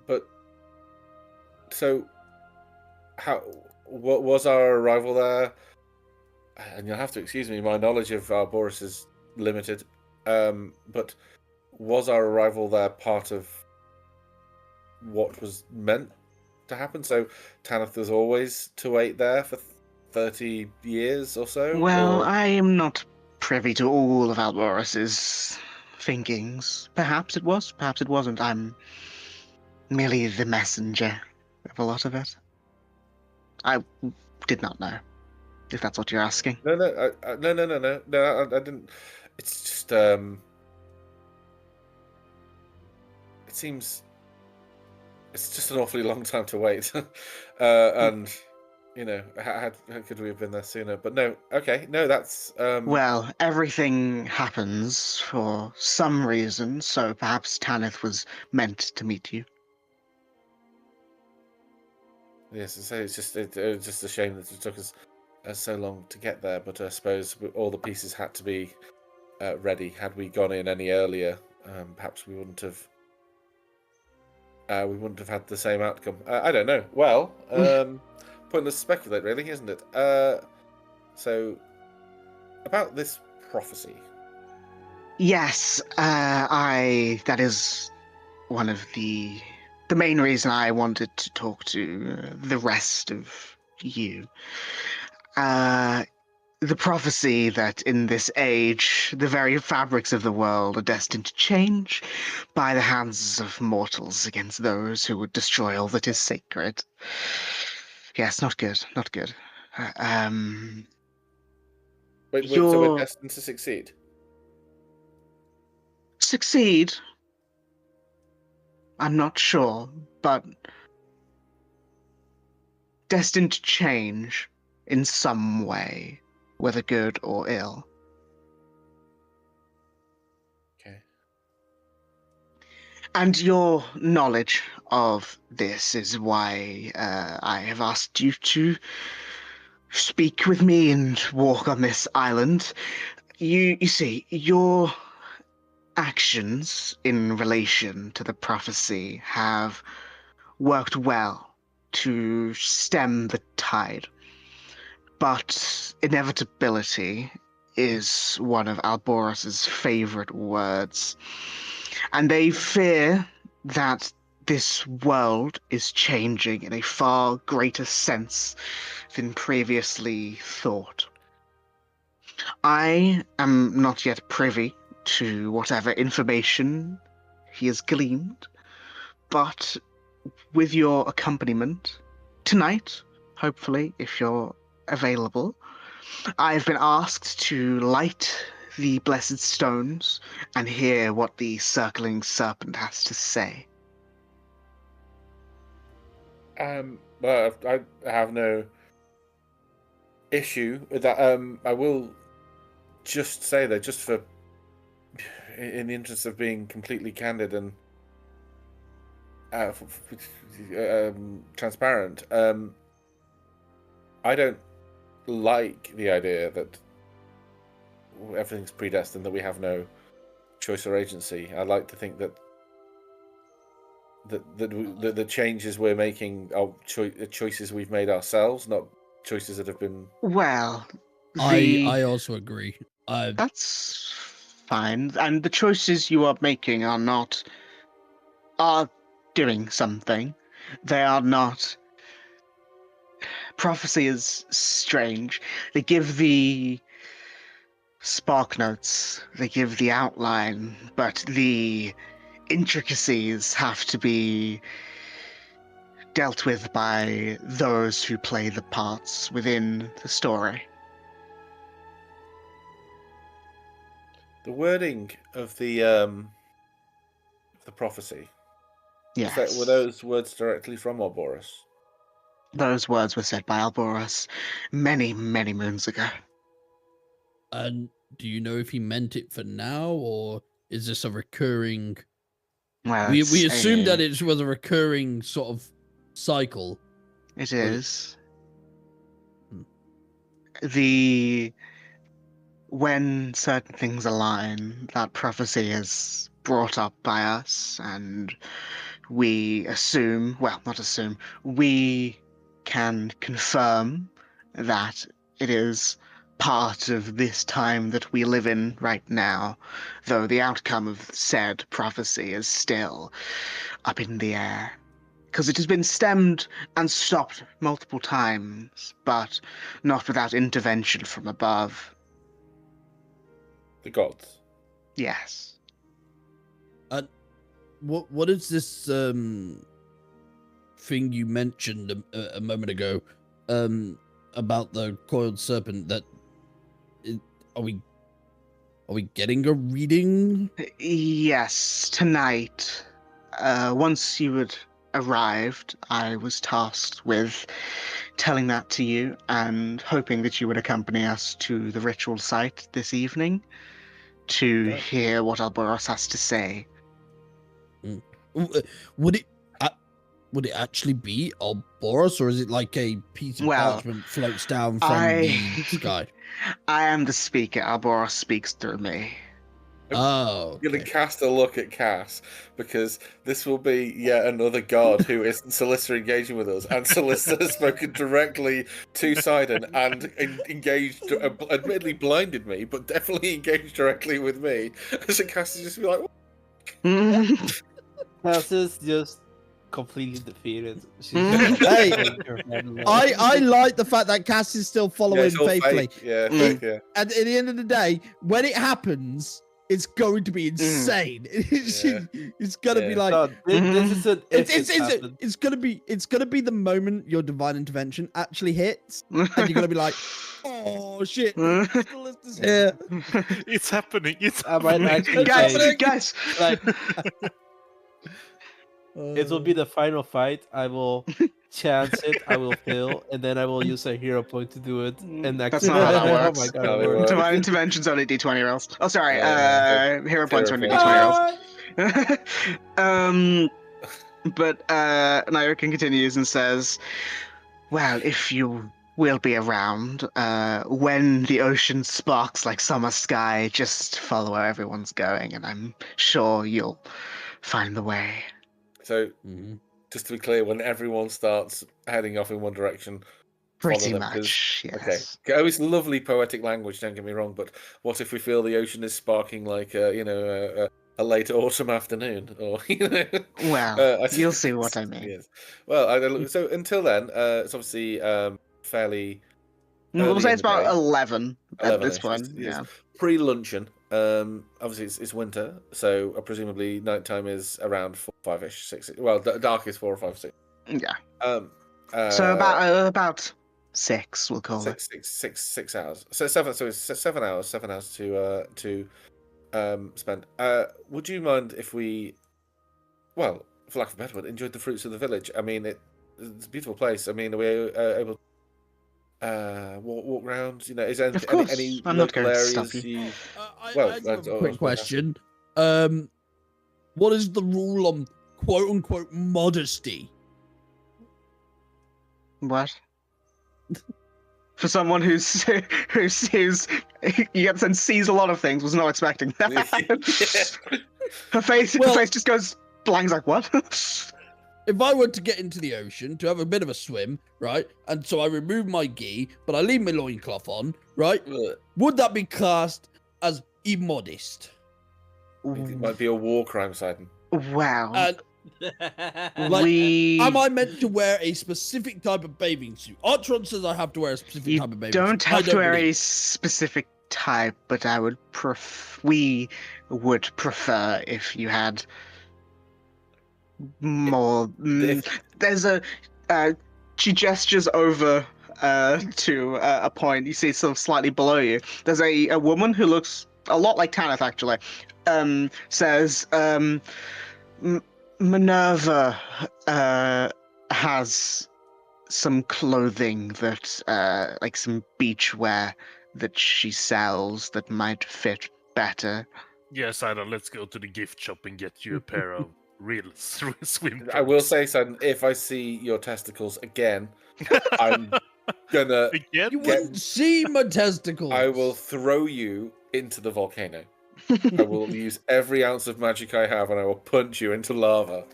But so, what was our arrival there? And you'll have to excuse me, my knowledge of Arboris is limited. But was our arrival there part of what was meant to happen? So Tanith was always to wait there for 30 years or so?
Well,
or...
I am not privy to all of Alboros's thinkings. Perhaps it was, perhaps it wasn't. I'm merely the messenger of a lot of it. I did not know, if that's what you're asking.
No, I didn't. It's just, it seems it's just an awfully long time to wait. And, you know, how could we have been there sooner? But no, okay, no, that's...
Well, everything happens for some reason, so perhaps Tanith was meant to meet you.
Yes, so it's just just a shame that it took us so long to get there. But I suppose all the pieces had to be ready. Had we gone in any earlier, perhaps we wouldn't have had the same outcome. I don't know. Well, pointless to speculate, really, isn't it? So about this prophecy.
Yes, that is one of the main reason I wanted to talk to the rest of you. The prophecy that in this age, the very fabrics of the world are destined to change by the hands of mortals against those who would destroy all that is sacred. Yes, not good, not good.
Wait, so we're destined to succeed?
Succeed? I'm not sure, but destined to change in some way, whether good or ill.
Okay.
And your knowledge of this is why I have asked you to speak with me and walk on this island. You see, your actions in relation to the prophecy have worked well to stem the tide. But inevitability is one of Alboros's favorite words. And they fear that this world is changing in a far greater sense than previously thought. I am not yet privy to whatever information he has gleaned, but with your accompaniment tonight, hopefully, if you're available, I've been asked to light the blessed stones and hear what the circling serpent has to say.
Well, I have no issue with that. I will just say that, just for, in the interest of being completely candid and transparent, I don't like the idea that everything's predestined, that we have no choice or agency. I like to think that the changes we're making are choices we've made ourselves, not choices that have been...
Well,
I also agree.
That's fine. And the choices you are making are doing something. They are not... Prophecy is strange. They give the spark notes, they give the outline, but the intricacies have to be dealt with by those who play the parts within the story.
The wording of the prophecy.
Yes.
Were those words directly from Arboris?
Those words were said by Alboros many, many moons ago.
And do you know if he meant it for now, or is this a recurring?
Well,
We assumed that it was a recurring sort of cycle.
It is.
Hmm.
When certain things align, that prophecy is brought up by us, and we assume, well, not assume, we can confirm that it is part of this time that we live in right now, though the outcome of said prophecy is still up in the air. Because it has been stemmed and stopped multiple times, but not without intervention from above.
The gods.
Yes.
What is this thing you mentioned a moment ago about the coiled serpent? Are we getting a reading?
Yes, tonight. Once you had arrived, I was tasked with telling that to you and hoping that you would accompany us to the ritual site this evening to hear what Alboros has to say.
Would it actually be Alboros, or is it like a piece of parchment floats down from the sky?
I am the speaker. Alboros speaks through me.
Oh,
I'm going to cast a look at Cass, because this will be yet another god who isn't Solicitor engaging with us, and Solicitor has spoken directly to Sidon and engaged, admittedly blinded me, but definitely engaged directly with me. So Cass is just be like, what?
Cass is just completely defeated.
Hey, I like the fact that Cass is still following faithfully.
Yeah, yeah.
And at the end of the day, when it happens, it's going to be insane. It's gonna be like
no, this is
it's gonna be the moment your divine intervention actually hits, and you're gonna be like, oh shit, it's here.
It's happening.
I might actually
guys.
Like, it will be the final fight. I will chance it. I will fail, and then I will use a hero point to do it. And
That's not how that works.
Oh my god!
Divine intervention's only D20 rolls. Oh, sorry. Hero points are only D20 rolls. But Naokin continues and says, "Well, if you will be around, when the ocean sparks like summer sky, just follow where everyone's going, and I'm sure you'll find the way."
So, just to be clear, when everyone starts heading off in one direction,
pretty much, yes.
Okay. Oh, it's lovely poetic language. Don't get me wrong, but what if we feel the ocean is sparking like a late autumn afternoon, or
Well, you'll see what I mean.
Yes. Well, so until then, it's obviously fairly.
We'll say it's about 11 at this point.
Yeah. Pre-luncheon. Obviously it's winter, so presumably nighttime is around 4, 5-ish, 6. Well, dark is 4 or 5, 6.
Yeah. So about 6, we'll call it.
6 hours. So 7. So it's 7 hours. 7 hours to spend. Would you mind if we, well, for lack of a better word, enjoyed the fruits of the village? I mean, it's a beautiful place. I mean, are we able to walk around? Is there any
I'm not
local
going to
areas
stop you.
I have a quick question. What is the rule on quote unquote modesty?
What? For someone who sees, you get the sense sees a lot of things, was not expecting that. Her face just goes blank. Like, what?
If I were to get into the ocean to have a bit of a swim, right, and so I remove my gi, but I leave my loincloth on, right, would that be classed as immodest?
It might be a war crime, Sidon.
Wow.
Am I meant to wear a specific type of bathing suit? Artron says I have to wear a specific type of bathing suit.
You don't have to wear a specific type, but we would prefer if you had more. There's she gestures over to a point you see sort of slightly below you. There's a woman who looks a lot like Tanith, actually. Says Minerva has some clothing that like some beachwear that she sells that might fit better
Yes, Sidon, let's go to the gift shop and get you a pair of real swim
I will
trunks.
say, son, if I see your testicles again, I'm gonna
Again?
You wouldn't see my testicles.
I will throw you into the volcano. I will use every ounce of magic I have, and I will punch you into lava.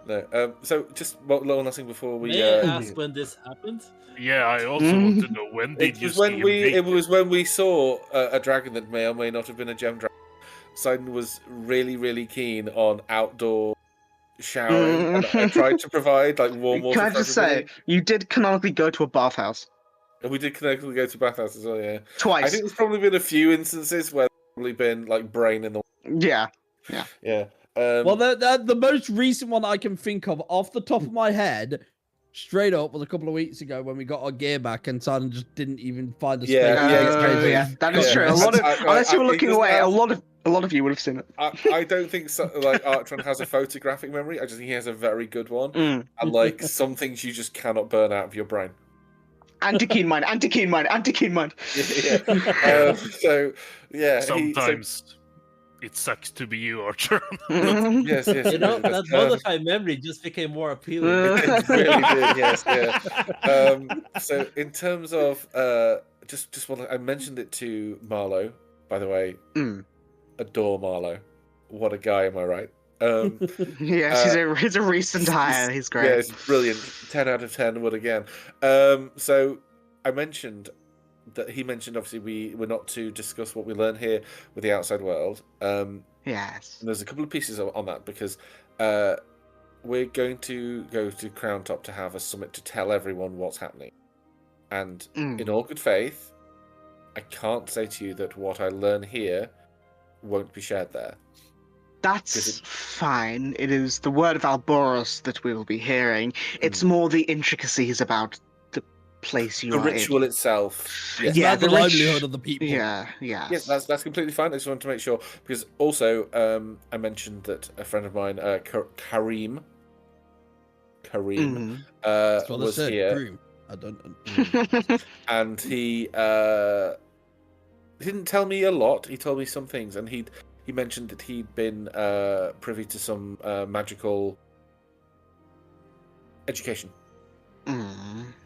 No, so just one last thing before we.
May I ask when this happened?
Yeah, I also want to know when did
It
you
was when
see
we.
him
It
naked?
was when we saw a dragon that may or may not have been a gem dragon. Sidon was really, really keen on outdoor showering, and I tried to provide like warm water.
Can I
for
just
everybody.
say, you did canonically go to a bathhouse
And we did canonically go to bathhouse as well. Yeah,
twice.
I think there's probably been a few instances where there's probably been like brain in the.
Yeah.
Yeah.
Well, the most recent one I can think of off the top of my head, straight up, was a couple of weeks ago when we got our gear back and Simon just didn't even find a space.
Yeah, that is true. A lot of, unless you were looking away, a lot of you would have seen it.
I don't think so, like Artron has a photographic memory. I just think he has a very good one,
Mm.
and like some things you just cannot burn out of your brain.
Anti-keen mind.
Yeah. So yeah,
Sometimes it sucks to be you, Archer.
yes.
You know, that modified memory just became more appealing.
It really did. Yes. Yeah. So in terms of just want I mentioned it to Marlowe. By the way, adore Marlowe. What a guy, am I right?
Yes, he's a recent hire. He's great.
Yeah, it's brilliant. 10 out of 10 would again. So I mentioned that he mentioned obviously we're not to discuss what we learn here with the outside world.
Yes.
And there's a couple of pieces on that because we're going to go to Crown Top to have a summit to tell everyone what's happening. And in all good faith, I can't say to you that what I learn here won't be shared there.
That's fine. It is the word of Alboros that we will be hearing. It's more the intricacies about the place you
The
are
ritual
in.
itself.
It's
Yeah,
not the
the
livelihood of the people.
Yeah.
Yes, that's completely fine. I just wanted to make sure because also I mentioned that a friend of mine, Kareem,
That's what I
was
said.
here,
Dream. I don't.
and he didn't tell me a lot. He told me some things, and he mentioned that he'd been privy to some magical education,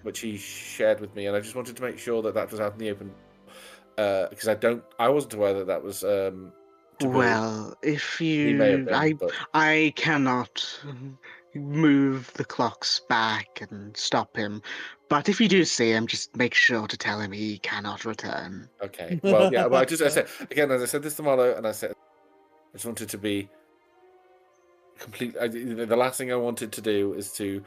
which he shared with me, and I just wanted to make sure that was out in the open because I wasn't aware that was.
Well, if
He may have
you,
been, but...
I cannot move the clocks back and stop him. But if you do see him, just make sure to tell him he cannot return.
Okay. Well, yeah. Well, I said again, as I said this to Marlo, and I just wanted to be complete. The last thing I wanted to do is to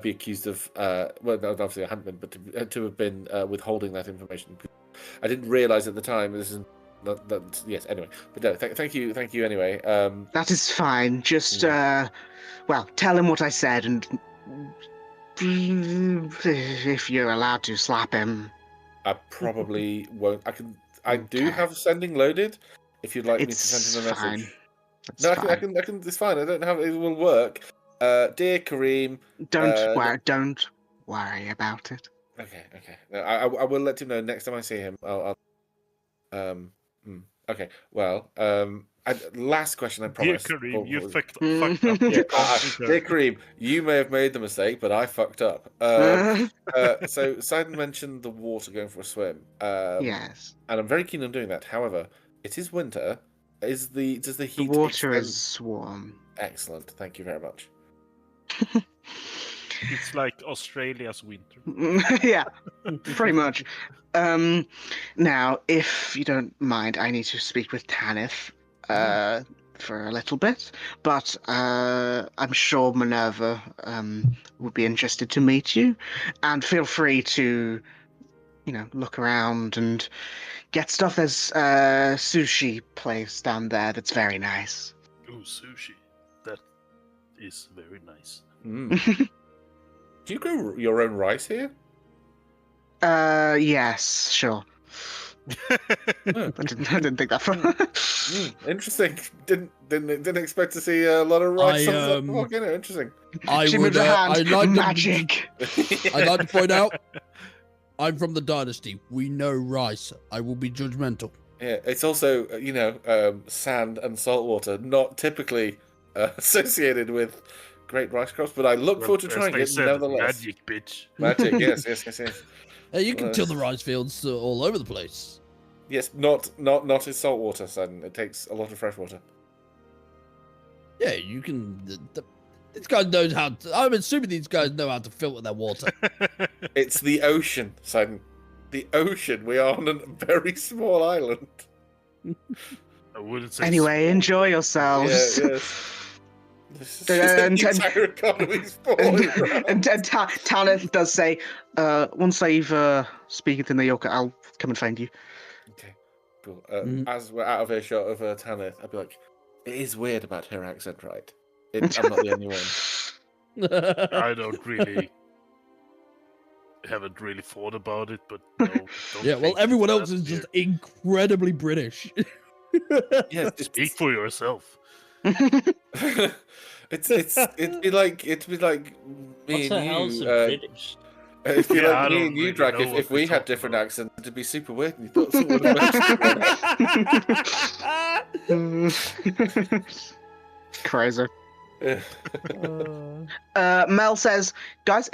be accused of. Well, obviously I hadn't been, but to have been withholding that information. I didn't realize at the time. This is. Yes. Anyway, but no. Thank you. Anyway.
That is fine. Just well, tell him what I said, and if you're allowed to slap him.
I probably won't. I do have sending loaded. If you'd like me to send him a message. No, I can. It's fine. I don't have. It will work. Dear Kareem.
Don't worry about it.
Okay. No, I will let him know next time I see him. Okay. Well. Last question, I promise.
Dear Kareem, you fucked up.
Dear Kareem, you may have made the mistake, but I fucked up. So Sidon mentioned the water, going for a swim.
Yes.
And I'm very keen on doing that. However, it is winter. Does the heat?
The water is warm.
Excellent. Thank you very much.
It's like Australia's winter.
Yeah, pretty much. Now, if you don't mind, I need to speak with Tanith for a little bit, but I'm sure Minerva would be interested to meet you, and feel free to, look around and get stuff. There's a sushi place down there that's very nice.
Oh, sushi. That is very nice.
Do you grow your own rice here?
Yes, sure. I didn't think that far.
Interesting. Didn't expect to see a lot of rice. Interesting.
Magic.
I'd like to point out, I'm from the dynasty. We know rice. I will be judgmental.
Yeah, it's also sand and salt water, not typically associated with great rice crops, but I look forward to trying it nevertheless.
Magic, bitch.
Magic, yes.
You can till the rice fields all over the place.
Yes, not in salt water, son. It takes a lot of fresh water.
Yeah, you can. These guys knows how. I'm assuming these guys know how to filter their water.
It's the ocean, son. The ocean. We are on a very small island.
I wouldn't say
Anyway, enjoy yourselves.
Yeah, yes. The entire economy's falling.
And Tanith does say, once I've speaking to New Yorker, I'll come and find you.
Okay, cool. As we're out of earshot of Tanith, I'd be like, it is weird about her accent, right? I'm not the only one.
I haven't really thought about it, but no.
Yeah, well, everyone else is just incredibly British.
Yeah,
speak for yourself.
It'd be like me and you. British? It'd be like me and you, Drag. If we had different accents, it'd be super weird. And you thought someone would
Crazy. Mel says, guys,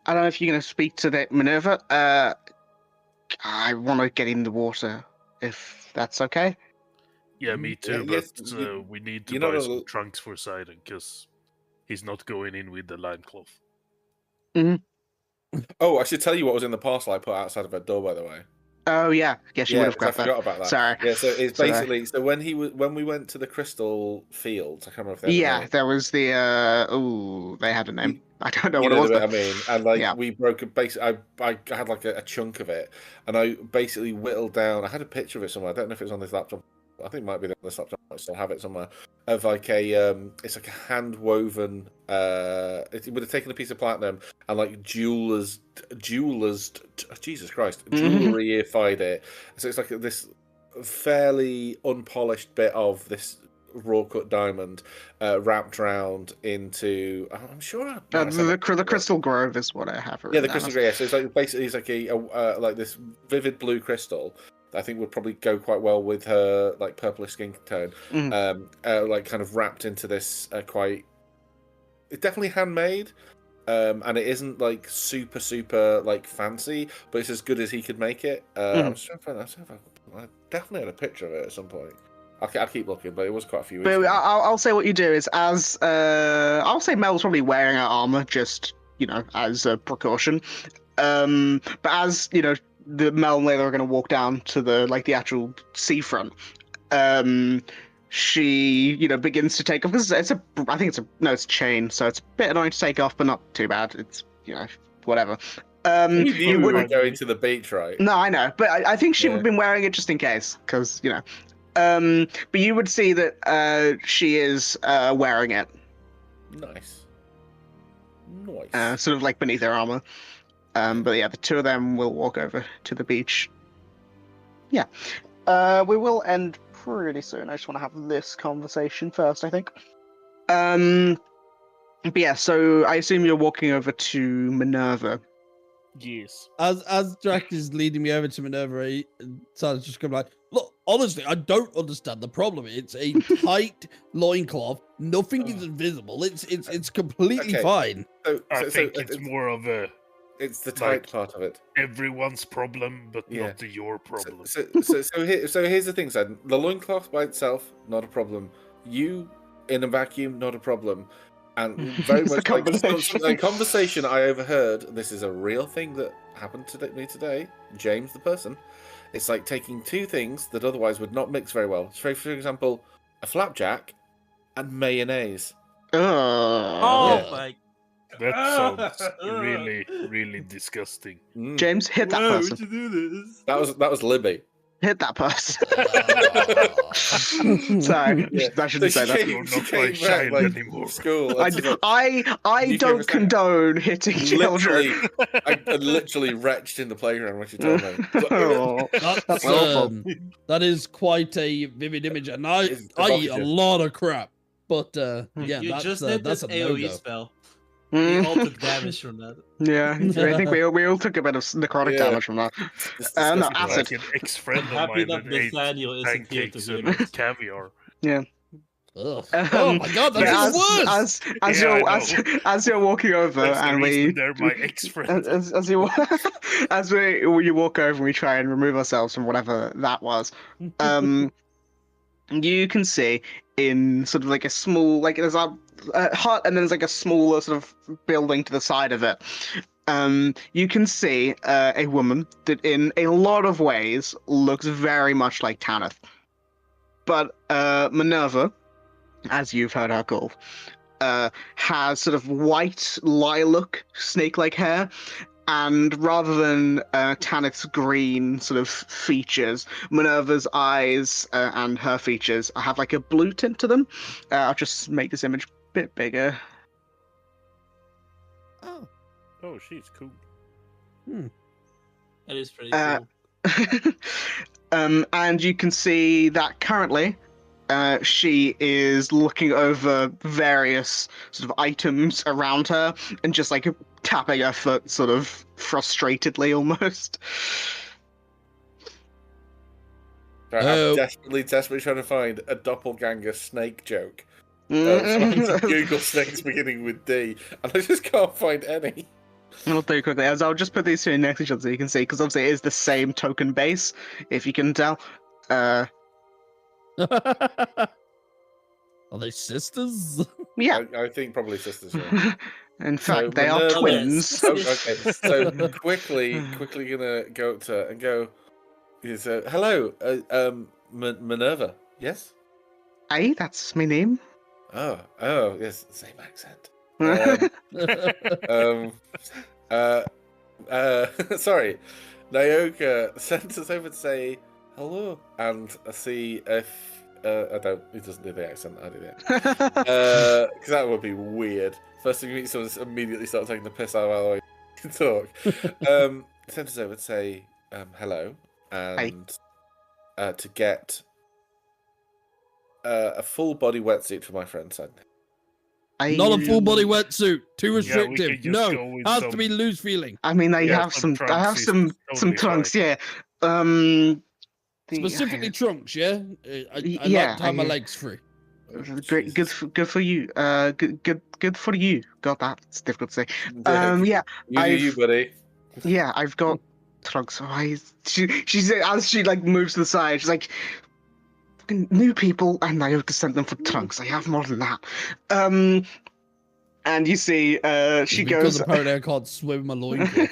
I don't know if you're going to speak to the Minerva. I want to get in the water, if that's okay.
Yeah, me too.
Yes,
but we need to buy some trunks for Sidon because he's not going in with the loincloth.
Mm-hmm.
Oh, I should tell you what was in the parcel I put outside of her door, by the way.
Oh yeah, yes, you would have grabbed that.
I forgot about that.
Sorry.
Yeah, so it's basically when we went to the crystal fields, I can't remember if they had a name.
There was the they had a name. I don't know what it was.
I mean, and we broke a base. I had like a chunk of it, and I basically whittled down. I had a picture of it somewhere. I don't know if it was on this laptop. I think it might be on this laptop. I still have it somewhere. Of like it's like a hand woven. It would have taken a piece of platinum and like jewelers, Jesus Christ, jewelry-ified it. So it's like this fairly unpolished bit of this raw cut diamond wrapped around into. I'm sure
the crystal grove is what I have.
Yeah, the crystal grove. Yeah, so it's like basically it's like a like this vivid blue crystal. I think would probably go quite well with her like purplish skin tone. Like kind of wrapped into this it's definitely handmade, and it isn't like super like fancy, but it's as good as he could make it. I'm just trying to find I definitely had a picture of it at some point. I'll keep looking, but it was quite a few weeks ago.
I'll say what you do is I'll say Mel's probably wearing her armor just as a precaution, but as the Mel and Layla are going to walk down to the actual seafront. She, begins to take off. It's a chain, so it's a bit annoying to take off, but not too bad. It's, whatever.
You wouldn't go into the beach, right?
No, I know, but I think she would have been wearing it just in case, because, but you would see that she is wearing it.
Nice.
Sort of like beneath her armor. But yeah, the two of them will walk over to the beach. Yeah. We will end pretty soon. I just want to have this conversation first, I think. But yeah, so I assume you're walking over to Minerva.
Yes.
As Drac is leading me over to Minerva, Simon's just going like, look, honestly, I don't understand the problem. It's a tight loincloth. Nothing is invisible. It's completely fine.
I think it's more of a...
It's the tight part of it.
Everyone's problem, but not your problem.
So here's the thing, Sid. The loincloth by itself, not a problem. You in a vacuum, not a problem. And very much like conversation I overheard. This is a real thing that happened to me today. James, the person. It's like taking two things that otherwise would not mix very well. So, for example, a flapjack and mayonnaise.
Oh my!
That sounds really, really disgusting.
James, hit that person.
Would you do this?
That was Libby.
Hit that person. Sorry, I shouldn't say that.
You're not my child anymore.
School.
I don't condone hitting children.
I literally retched in the playground when she told me.
That's that is quite a vivid image, and I eat a lot of crap. But yeah,
you
that's
just did
that's
this
a no-go.
AoE spell. We all took damage from that.
Yeah, I think we all took a bit of necrotic damage from that.
It's
No,
disgusting.
acid.
Like an ex-friend of
Happy
mine
that
that ate
Nathaniel isn't here to
pancakes
hear
and
this.
caviar.
Yeah.
Ugh. Oh my god,
but
that's even worse!
as
Yeah,
you're
I know.
as you're walking over
That's the
and
reason they're my ex-friend.
as you you walk over and we try and remove ourselves from whatever that was, you can see in sort of like a small, like there's a hut and then there's like a smaller sort of building to the side of it. You can see a woman that in a lot of ways looks very much like Tanith. But Minerva, as you've heard her called, has sort of white lilac snake-like hair, and rather than Tanith's green sort of features, Minerva's eyes and her features have like a blue tint to them. I'll just make this image a bit bigger.
Oh, she's cool.
That is pretty cool.
And you can see that currently she is looking over various sort of items around her and just like tapping her foot sort of frustratedly almost.
I'm desperately trying to find a doppelganger snake joke. So I need to Google snakes beginning with D, and I just can't find any.
I'll do quickly, as I'll just put these two next to each other so you can see, because obviously it is the same token base, if you can tell.
Are they sisters?
Yeah.
I think probably sisters. Yeah.
In fact,
So
they are
Minerva-
twins.
Oh, okay, so quickly gonna go up to her and go. Hello, Minerva. Yes.
Aye, that's my name.
Oh, yes, same accent. Sorry, Nyoka sent us over to say hello and see if I don't. He doesn't do the accent. I do that because that would be weird. First thing you meet someone, just immediately start taking the piss out of the way you talk. Sent us over to say hello and to get a full body wetsuit for my friend Sydney.
Not a full body wetsuit. Too
Yeah, we
restrictive.
could just go
No,
with
has
some-
to be loose feeling.
I mean, I
Yeah,
have
some
some. I have
trunks is
some
totally
trunks.
fine.
Yeah.
Specifically trunks, yeah. I
yeah,
like to have my legs free.
Great, good for you. Good for you. God, that's difficult to say.
You do you, buddy.
Yeah, I've got trunks. She said as she like moves to the side, she's like, "Fucking new people, and I have to send them for trunks. I have more than that." And you see, she
because
goes.
apparently I can't swim in my loincloth.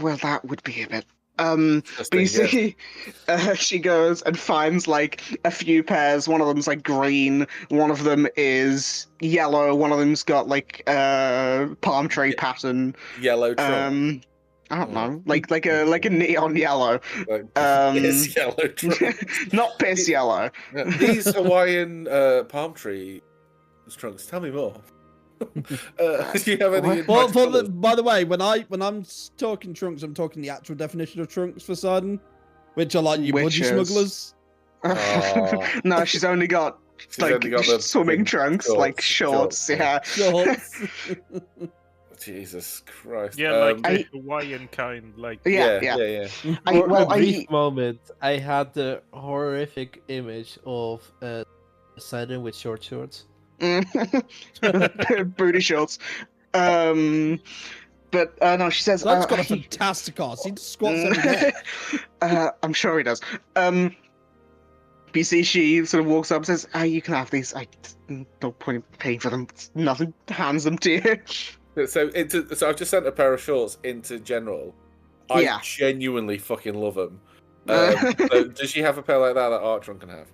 Well, that would be a bit. But you see, she goes and finds like a few pairs. One of them's like green. One of them is yellow. One of them's got like palm tree pattern.
Yellow trunk.
I don't know, like a neon yellow.
Yes, yellow trunk.
Not piss yellow.
These Hawaiian palm tree trunks. Tell me more. Do you have any?
Well, by the way, when I'm talking trunks, I'm talking the actual definition of trunks for Sardin, which are like you budgie smugglers.
No, she's only got the swimming trunks,
shorts,
like shorts. Yeah.
Shorts.
Jesus Christ.
Yeah, like the Hawaiian kind, like
Yeah.
For a brief moment, I had the horrific image of Sidon with short shorts.
Booty shorts. But no, she says
That's got a fantastic ass. He squats every day.
I'm sure he does. BC, she sort of walks up and says, you can have these. I no point in paying for them. It's nothing. Hands them to you.
So I've just sent a pair of shorts into general. I genuinely fucking love them. So does she have a pair like that Artron can have?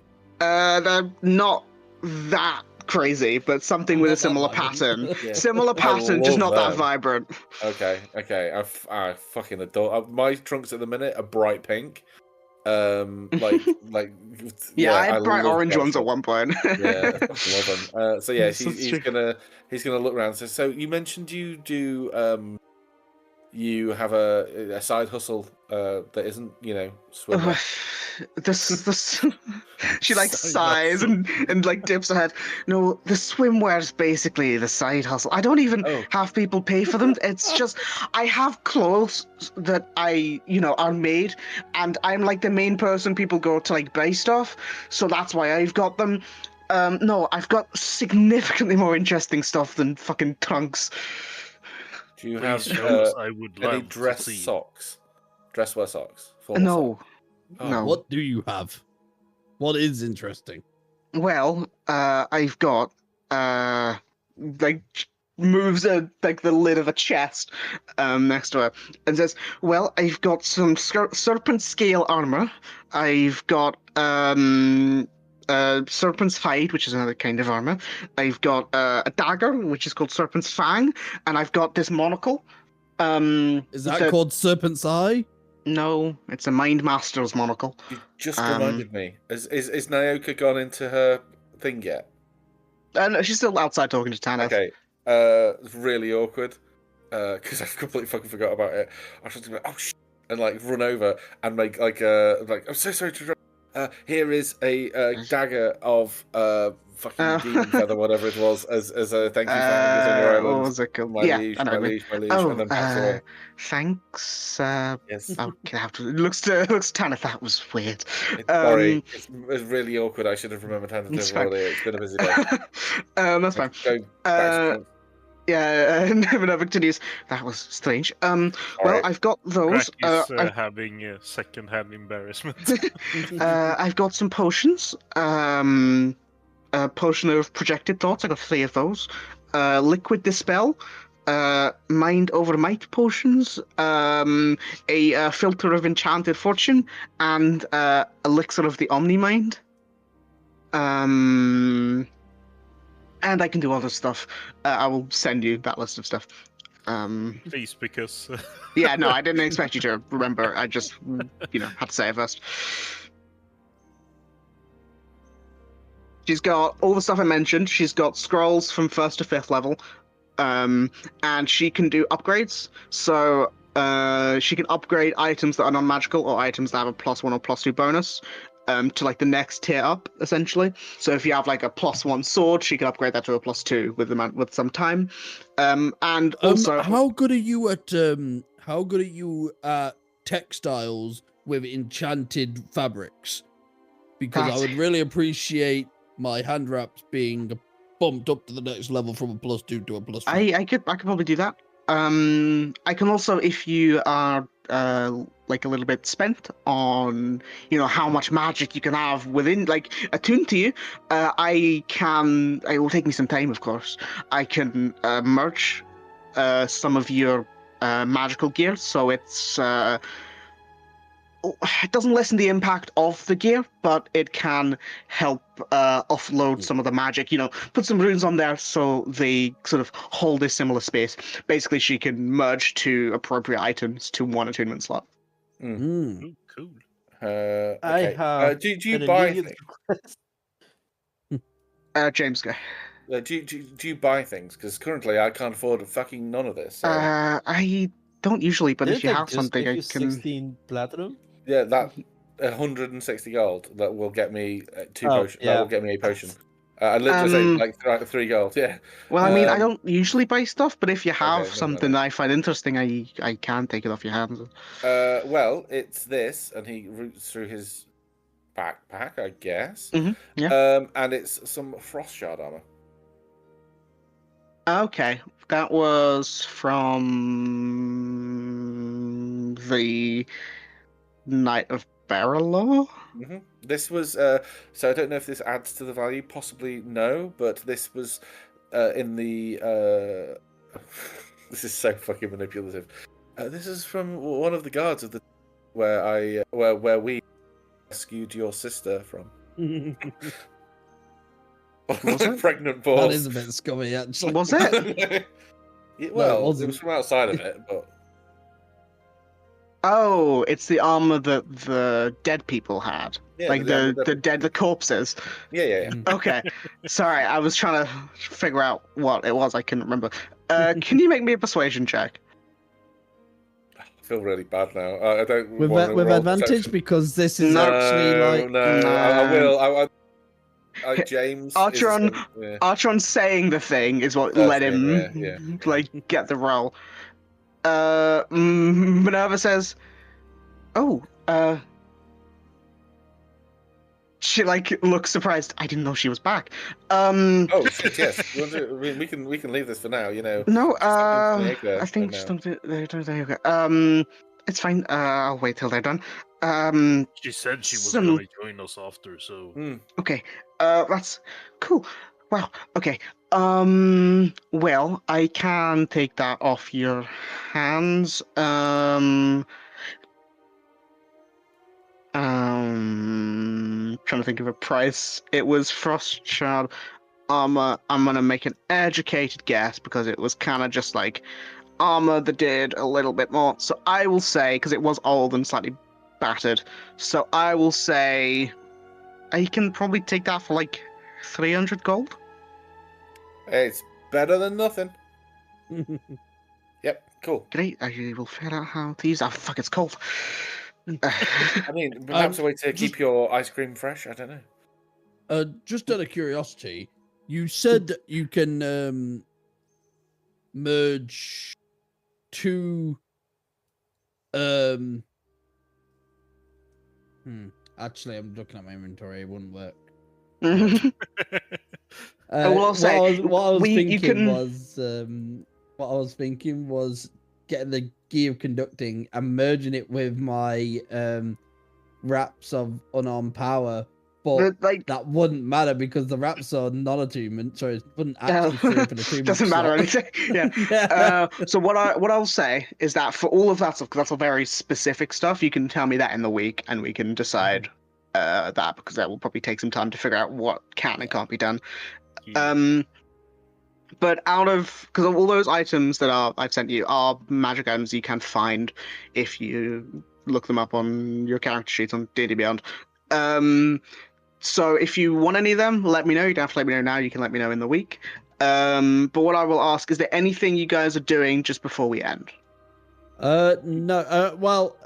They're not that crazy, but something with a similar pattern.
Yeah.
Similar pattern, just not that vibrant.
Okay. I fucking adore. My trunks at the minute are bright pink. Like
yeah, I had bright orange ones at one point.
Yeah, I love them. So yeah, he's gonna look around. So you mentioned you do you have a side hustle that isn't swimming.
this she like
Side
sighs
hustle.
and like dips her head. No, the swimwear is basically the side hustle. I don't even
Oh.
have people pay for them. It's just I have clothes that I are made, and I'm like the main person people go to like buy stuff. So that's why I've got them. No, I've got significantly more interesting stuff than fucking trunks.
Do you
Please
have
show us. I would
any
love
dress
to see.
socks? Dress wear socks? Formal
No,
socks? Oh,
no.
What do you have? What is interesting?
Well, I've got like moves like the lid of a chest next to her and says, "Well, I've got some serpent scale armor. I've got serpent's hide, which is another kind of armor. I've got a dagger, which is called serpent's fang, and I've got this monocle.
Is that called Serpent's Eye?
No, it's a Mind Master's monocle.
You just reminded me. Is Naoka gone into her thing yet?
No, she's still outside talking to Tanith.
Okay. It's really awkward because I completely fucking forgot about it. I was just like, oh shit, and like run over and make like I'm so sorry to interrupt. Here is a dagger of fucking demon feather, whatever it was, as a thank you for having us on your island.
What was it called?
My
Yeah,
liege,
I know
my
what you mean.
liege, my liege,
Oh,
and then backs away.
thanks.
Yes.
Okay, I have to. Looks Tanith. That was weird.
Sorry, it's really awkward. I should have remembered how to do
It's
it
fine.
earlier. It's been a busy day.
That's fine.
Go back to
Yeah, Never continues. That was strange. Well,
Alright.
I've got those.
Crack is having a second-hand embarrassment.
I've got some potions. A potion of projected thoughts. I got 3 of those. Liquid dispel. Mind over might potions. A filter of enchanted fortune, and elixir of the omni mind. And I can do other stuff. I will send you that list of stuff.
Please, because
Yeah, no, I didn't expect you to remember. I just, had to say it first. She's got all the stuff I mentioned. She's got scrolls from 1st to 5th level. And she can do upgrades. So she can upgrade items that are non-magical or items that have a +1 or +2 bonus. To like the next tier up, essentially. So if you have like a +1 sword, she can upgrade that to a +2 with some time. And also,
how good are you at textiles with enchanted fabrics? Because I would really appreciate my hand wraps being bumped up to the next level from a +2 to a +3.
I could probably do that. I can also, if you are like a little bit spent on how much magic you can have within like attuned to you, it will take me some time, of course. I can merge some of your magical gear, so it's it doesn't lessen the impact of the gear, but it can help offload some of the magic. Put some runes on there so they sort of hold a similar space. Basically, she can merge 2 appropriate items to 1 attunement slot.
Ooh, cool.
Okay.
I have.
Do you
an
buy
immediate
things?
request.
James, go.
Do you buy things? Because currently I can't afford fucking none of this. So.
I don't usually, but if
Didn't
you
I
have
just
something,
give
I
you
can.
16 platinum.
Yeah, that 160 gold that will get me 2
Oh,
potions.
yeah.
That will get me a potion. I literally say like 3 gold. Yeah.
Well, I mean, I don't usually buy stuff, but if you have
Okay,
something that I find interesting, I can take it off your hands.
Well, it's this, and he roots through his backpack, I guess.
Yeah.
And it's some frost shard armor.
Okay, that was from the Knight of Periphalon.
This was so I don't know if this adds to the value. Possibly no, but this was in the. This is so fucking manipulative. This is from one of the guards of the where we rescued your sister from.
Was it?
Pregnant
That
balls.
is a bit scummy, actually.
Was it?
Yeah, well,
it
it
wasn't.
was from outside of it, but
Oh, it's the armor that the dead people had,
yeah,
like the corpses.
yeah.
Okay, sorry, I was trying to figure out what it was. I couldn't remember. Can you make me a persuasion check?
feel really bad now. I don't
with
want to
with
roll
advantage
perception.
because this is
No,
actually like
No. I will. James
Archeron,
yeah.
Archeron saying the thing is what
That's
let him
yeah.
like get the roll. Minerva says, "Oh, she like looks surprised. I didn't know she was back.
Oh shit! Yes, we can leave this for now. You know.
No,
I
I think just don't do yoga. It's fine. I'll wait till they're done.
She said she was
some-
gonna join us after, so
Okay. That's cool. Wow. Okay. Well, I can take that off your hands. Trying to think of a price. It was Frost Shard armor. I'm gonna make an educated guess because it was kind of just like armor that did a little bit more. So I will say, because it was old and slightly battered, so I will say I can probably take that for like 300 gold.
It's better than nothing. Yep. Cool.
Great. I will figure out how to use that. Fuck, it's cold.
I mean, perhaps a way to keep your ice cream fresh. I don't know.
Just out of curiosity, you said that you can merge two. Actually, I'm looking at my inventory. It wouldn't work.
I will say,
what I was thinking
you can-
was getting the gear of conducting and merging it with my wraps of unarmed power, but
like
that wouldn't matter because the wraps are non-attunement, so it wouldn't actually free up an attunement.
doesn't matter
slot.
anything. Yeah.
Yeah.
So what I'll say is that for all of that stuff, because that's all very specific stuff, you can tell me that in the week, and we can decide that, because that will probably take some time to figure out what can and can't be done. But because all those items that I've sent you are magic items you can find if you look them up on your character sheets on D&D Beyond. So if you want any of them, let me know. You don't have to let me know now. You can let me know in the week. But what I will ask, is there anything you guys are doing just before we end?
No. Well,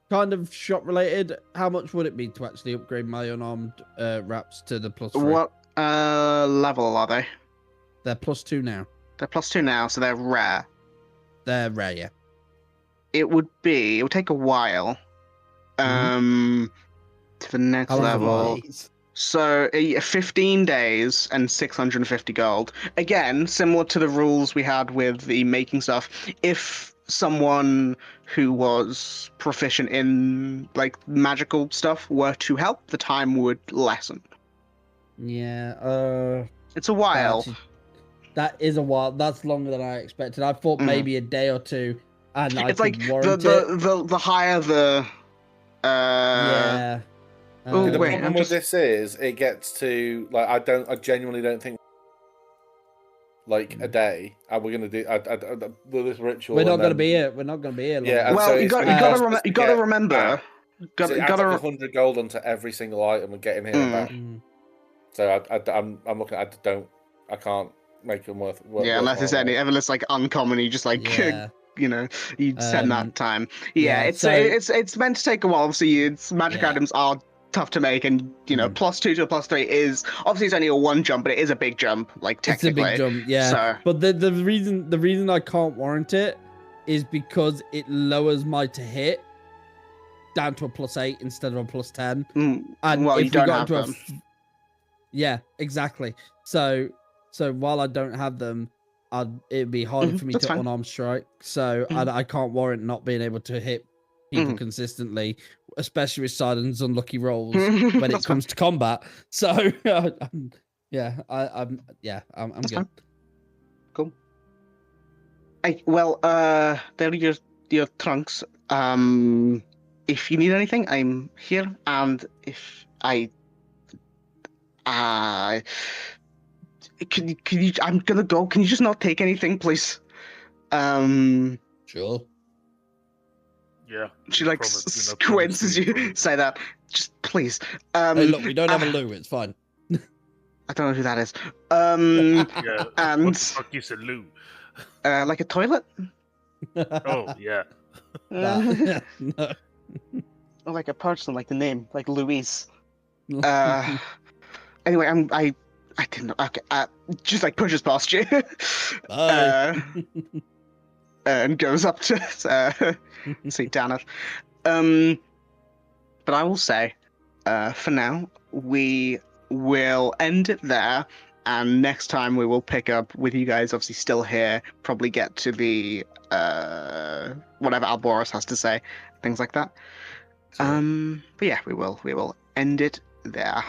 kind of shop related. How much would it be to actually upgrade my unarmed wraps to the +3?
What level are they?
They're +2 now.
They're +2 now, so they're rare.
They're rare, yeah.
It would take a while. To the next
How long
level.
are these?
So 15 days and 650 gold. Again, similar to the rules we had with the making stuff. If someone who was proficient in like magical stuff were to help, the time would lessen.
Yeah.
It's a while.
That is a while. That's longer than I expected. I thought maybe a day or two, and I
It's
could
like
warrant
the higher the.
Yeah.
Oh,
The
wait,
problem
I'm
with
just-
this is it gets to like I genuinely don't think like a day and we're gonna do this ritual.
We're not
and
gonna
then-
be here. We're not gonna be here. Long
Yeah, and
Well,
so
you
it's
got
gonna
you gotta
cost us
remember.
to
You gotta
get
remember.
back. So it adds
Gotta.
like 100 gold onto every single item and getting here and back. So I'm looking at I can't make them worth.
Yeah, unless it's unless like uncommon, you just like
Yeah.
you spend that time. Yeah,
yeah,
it's meant to take a while. Obviously, it's magic
Yeah.
items are tough to make, and +2 to a +3 is obviously it's only a one jump, but it is a big jump. Like technically,
it's a big jump. Yeah.
So
But the reason I can't warrant it is because it lowers my to hit down to a +8 instead of a +10. And
well,
if
you don't
we got
have
into
them.
Yeah, exactly. So while I don't have them, it'd be harder for me
that's
to
fine.
unarmed strike. So I can't warrant not being able to hit people consistently, especially with Silen's unlucky rolls when it
That's
comes to combat. So I'm good.
fine. Cool. Hey, well, there are your trunks. If you need anything, I'm here, and if I can you? I'm gonna go. Can you just not take anything, please?
Sure.
yeah.
She
we
like
promise we're not
squints as
promising
you say that. Just please.
Hey, look, we don't have a loo. It's fine.
I don't know who that is.
Yeah.
And
What the fuck is a loo?
like a toilet.
Oh yeah.
No.
Or like a person, like the name, like Louise. Anyway, I didn't. Okay, just like pushes past you,
Bye.
and goes up to see Daneth. But I will say, for now, we will end it there. And next time we will pick up with you guys, obviously still here. Probably get to the whatever Alboros has to say, things like that. But yeah, we will end it there.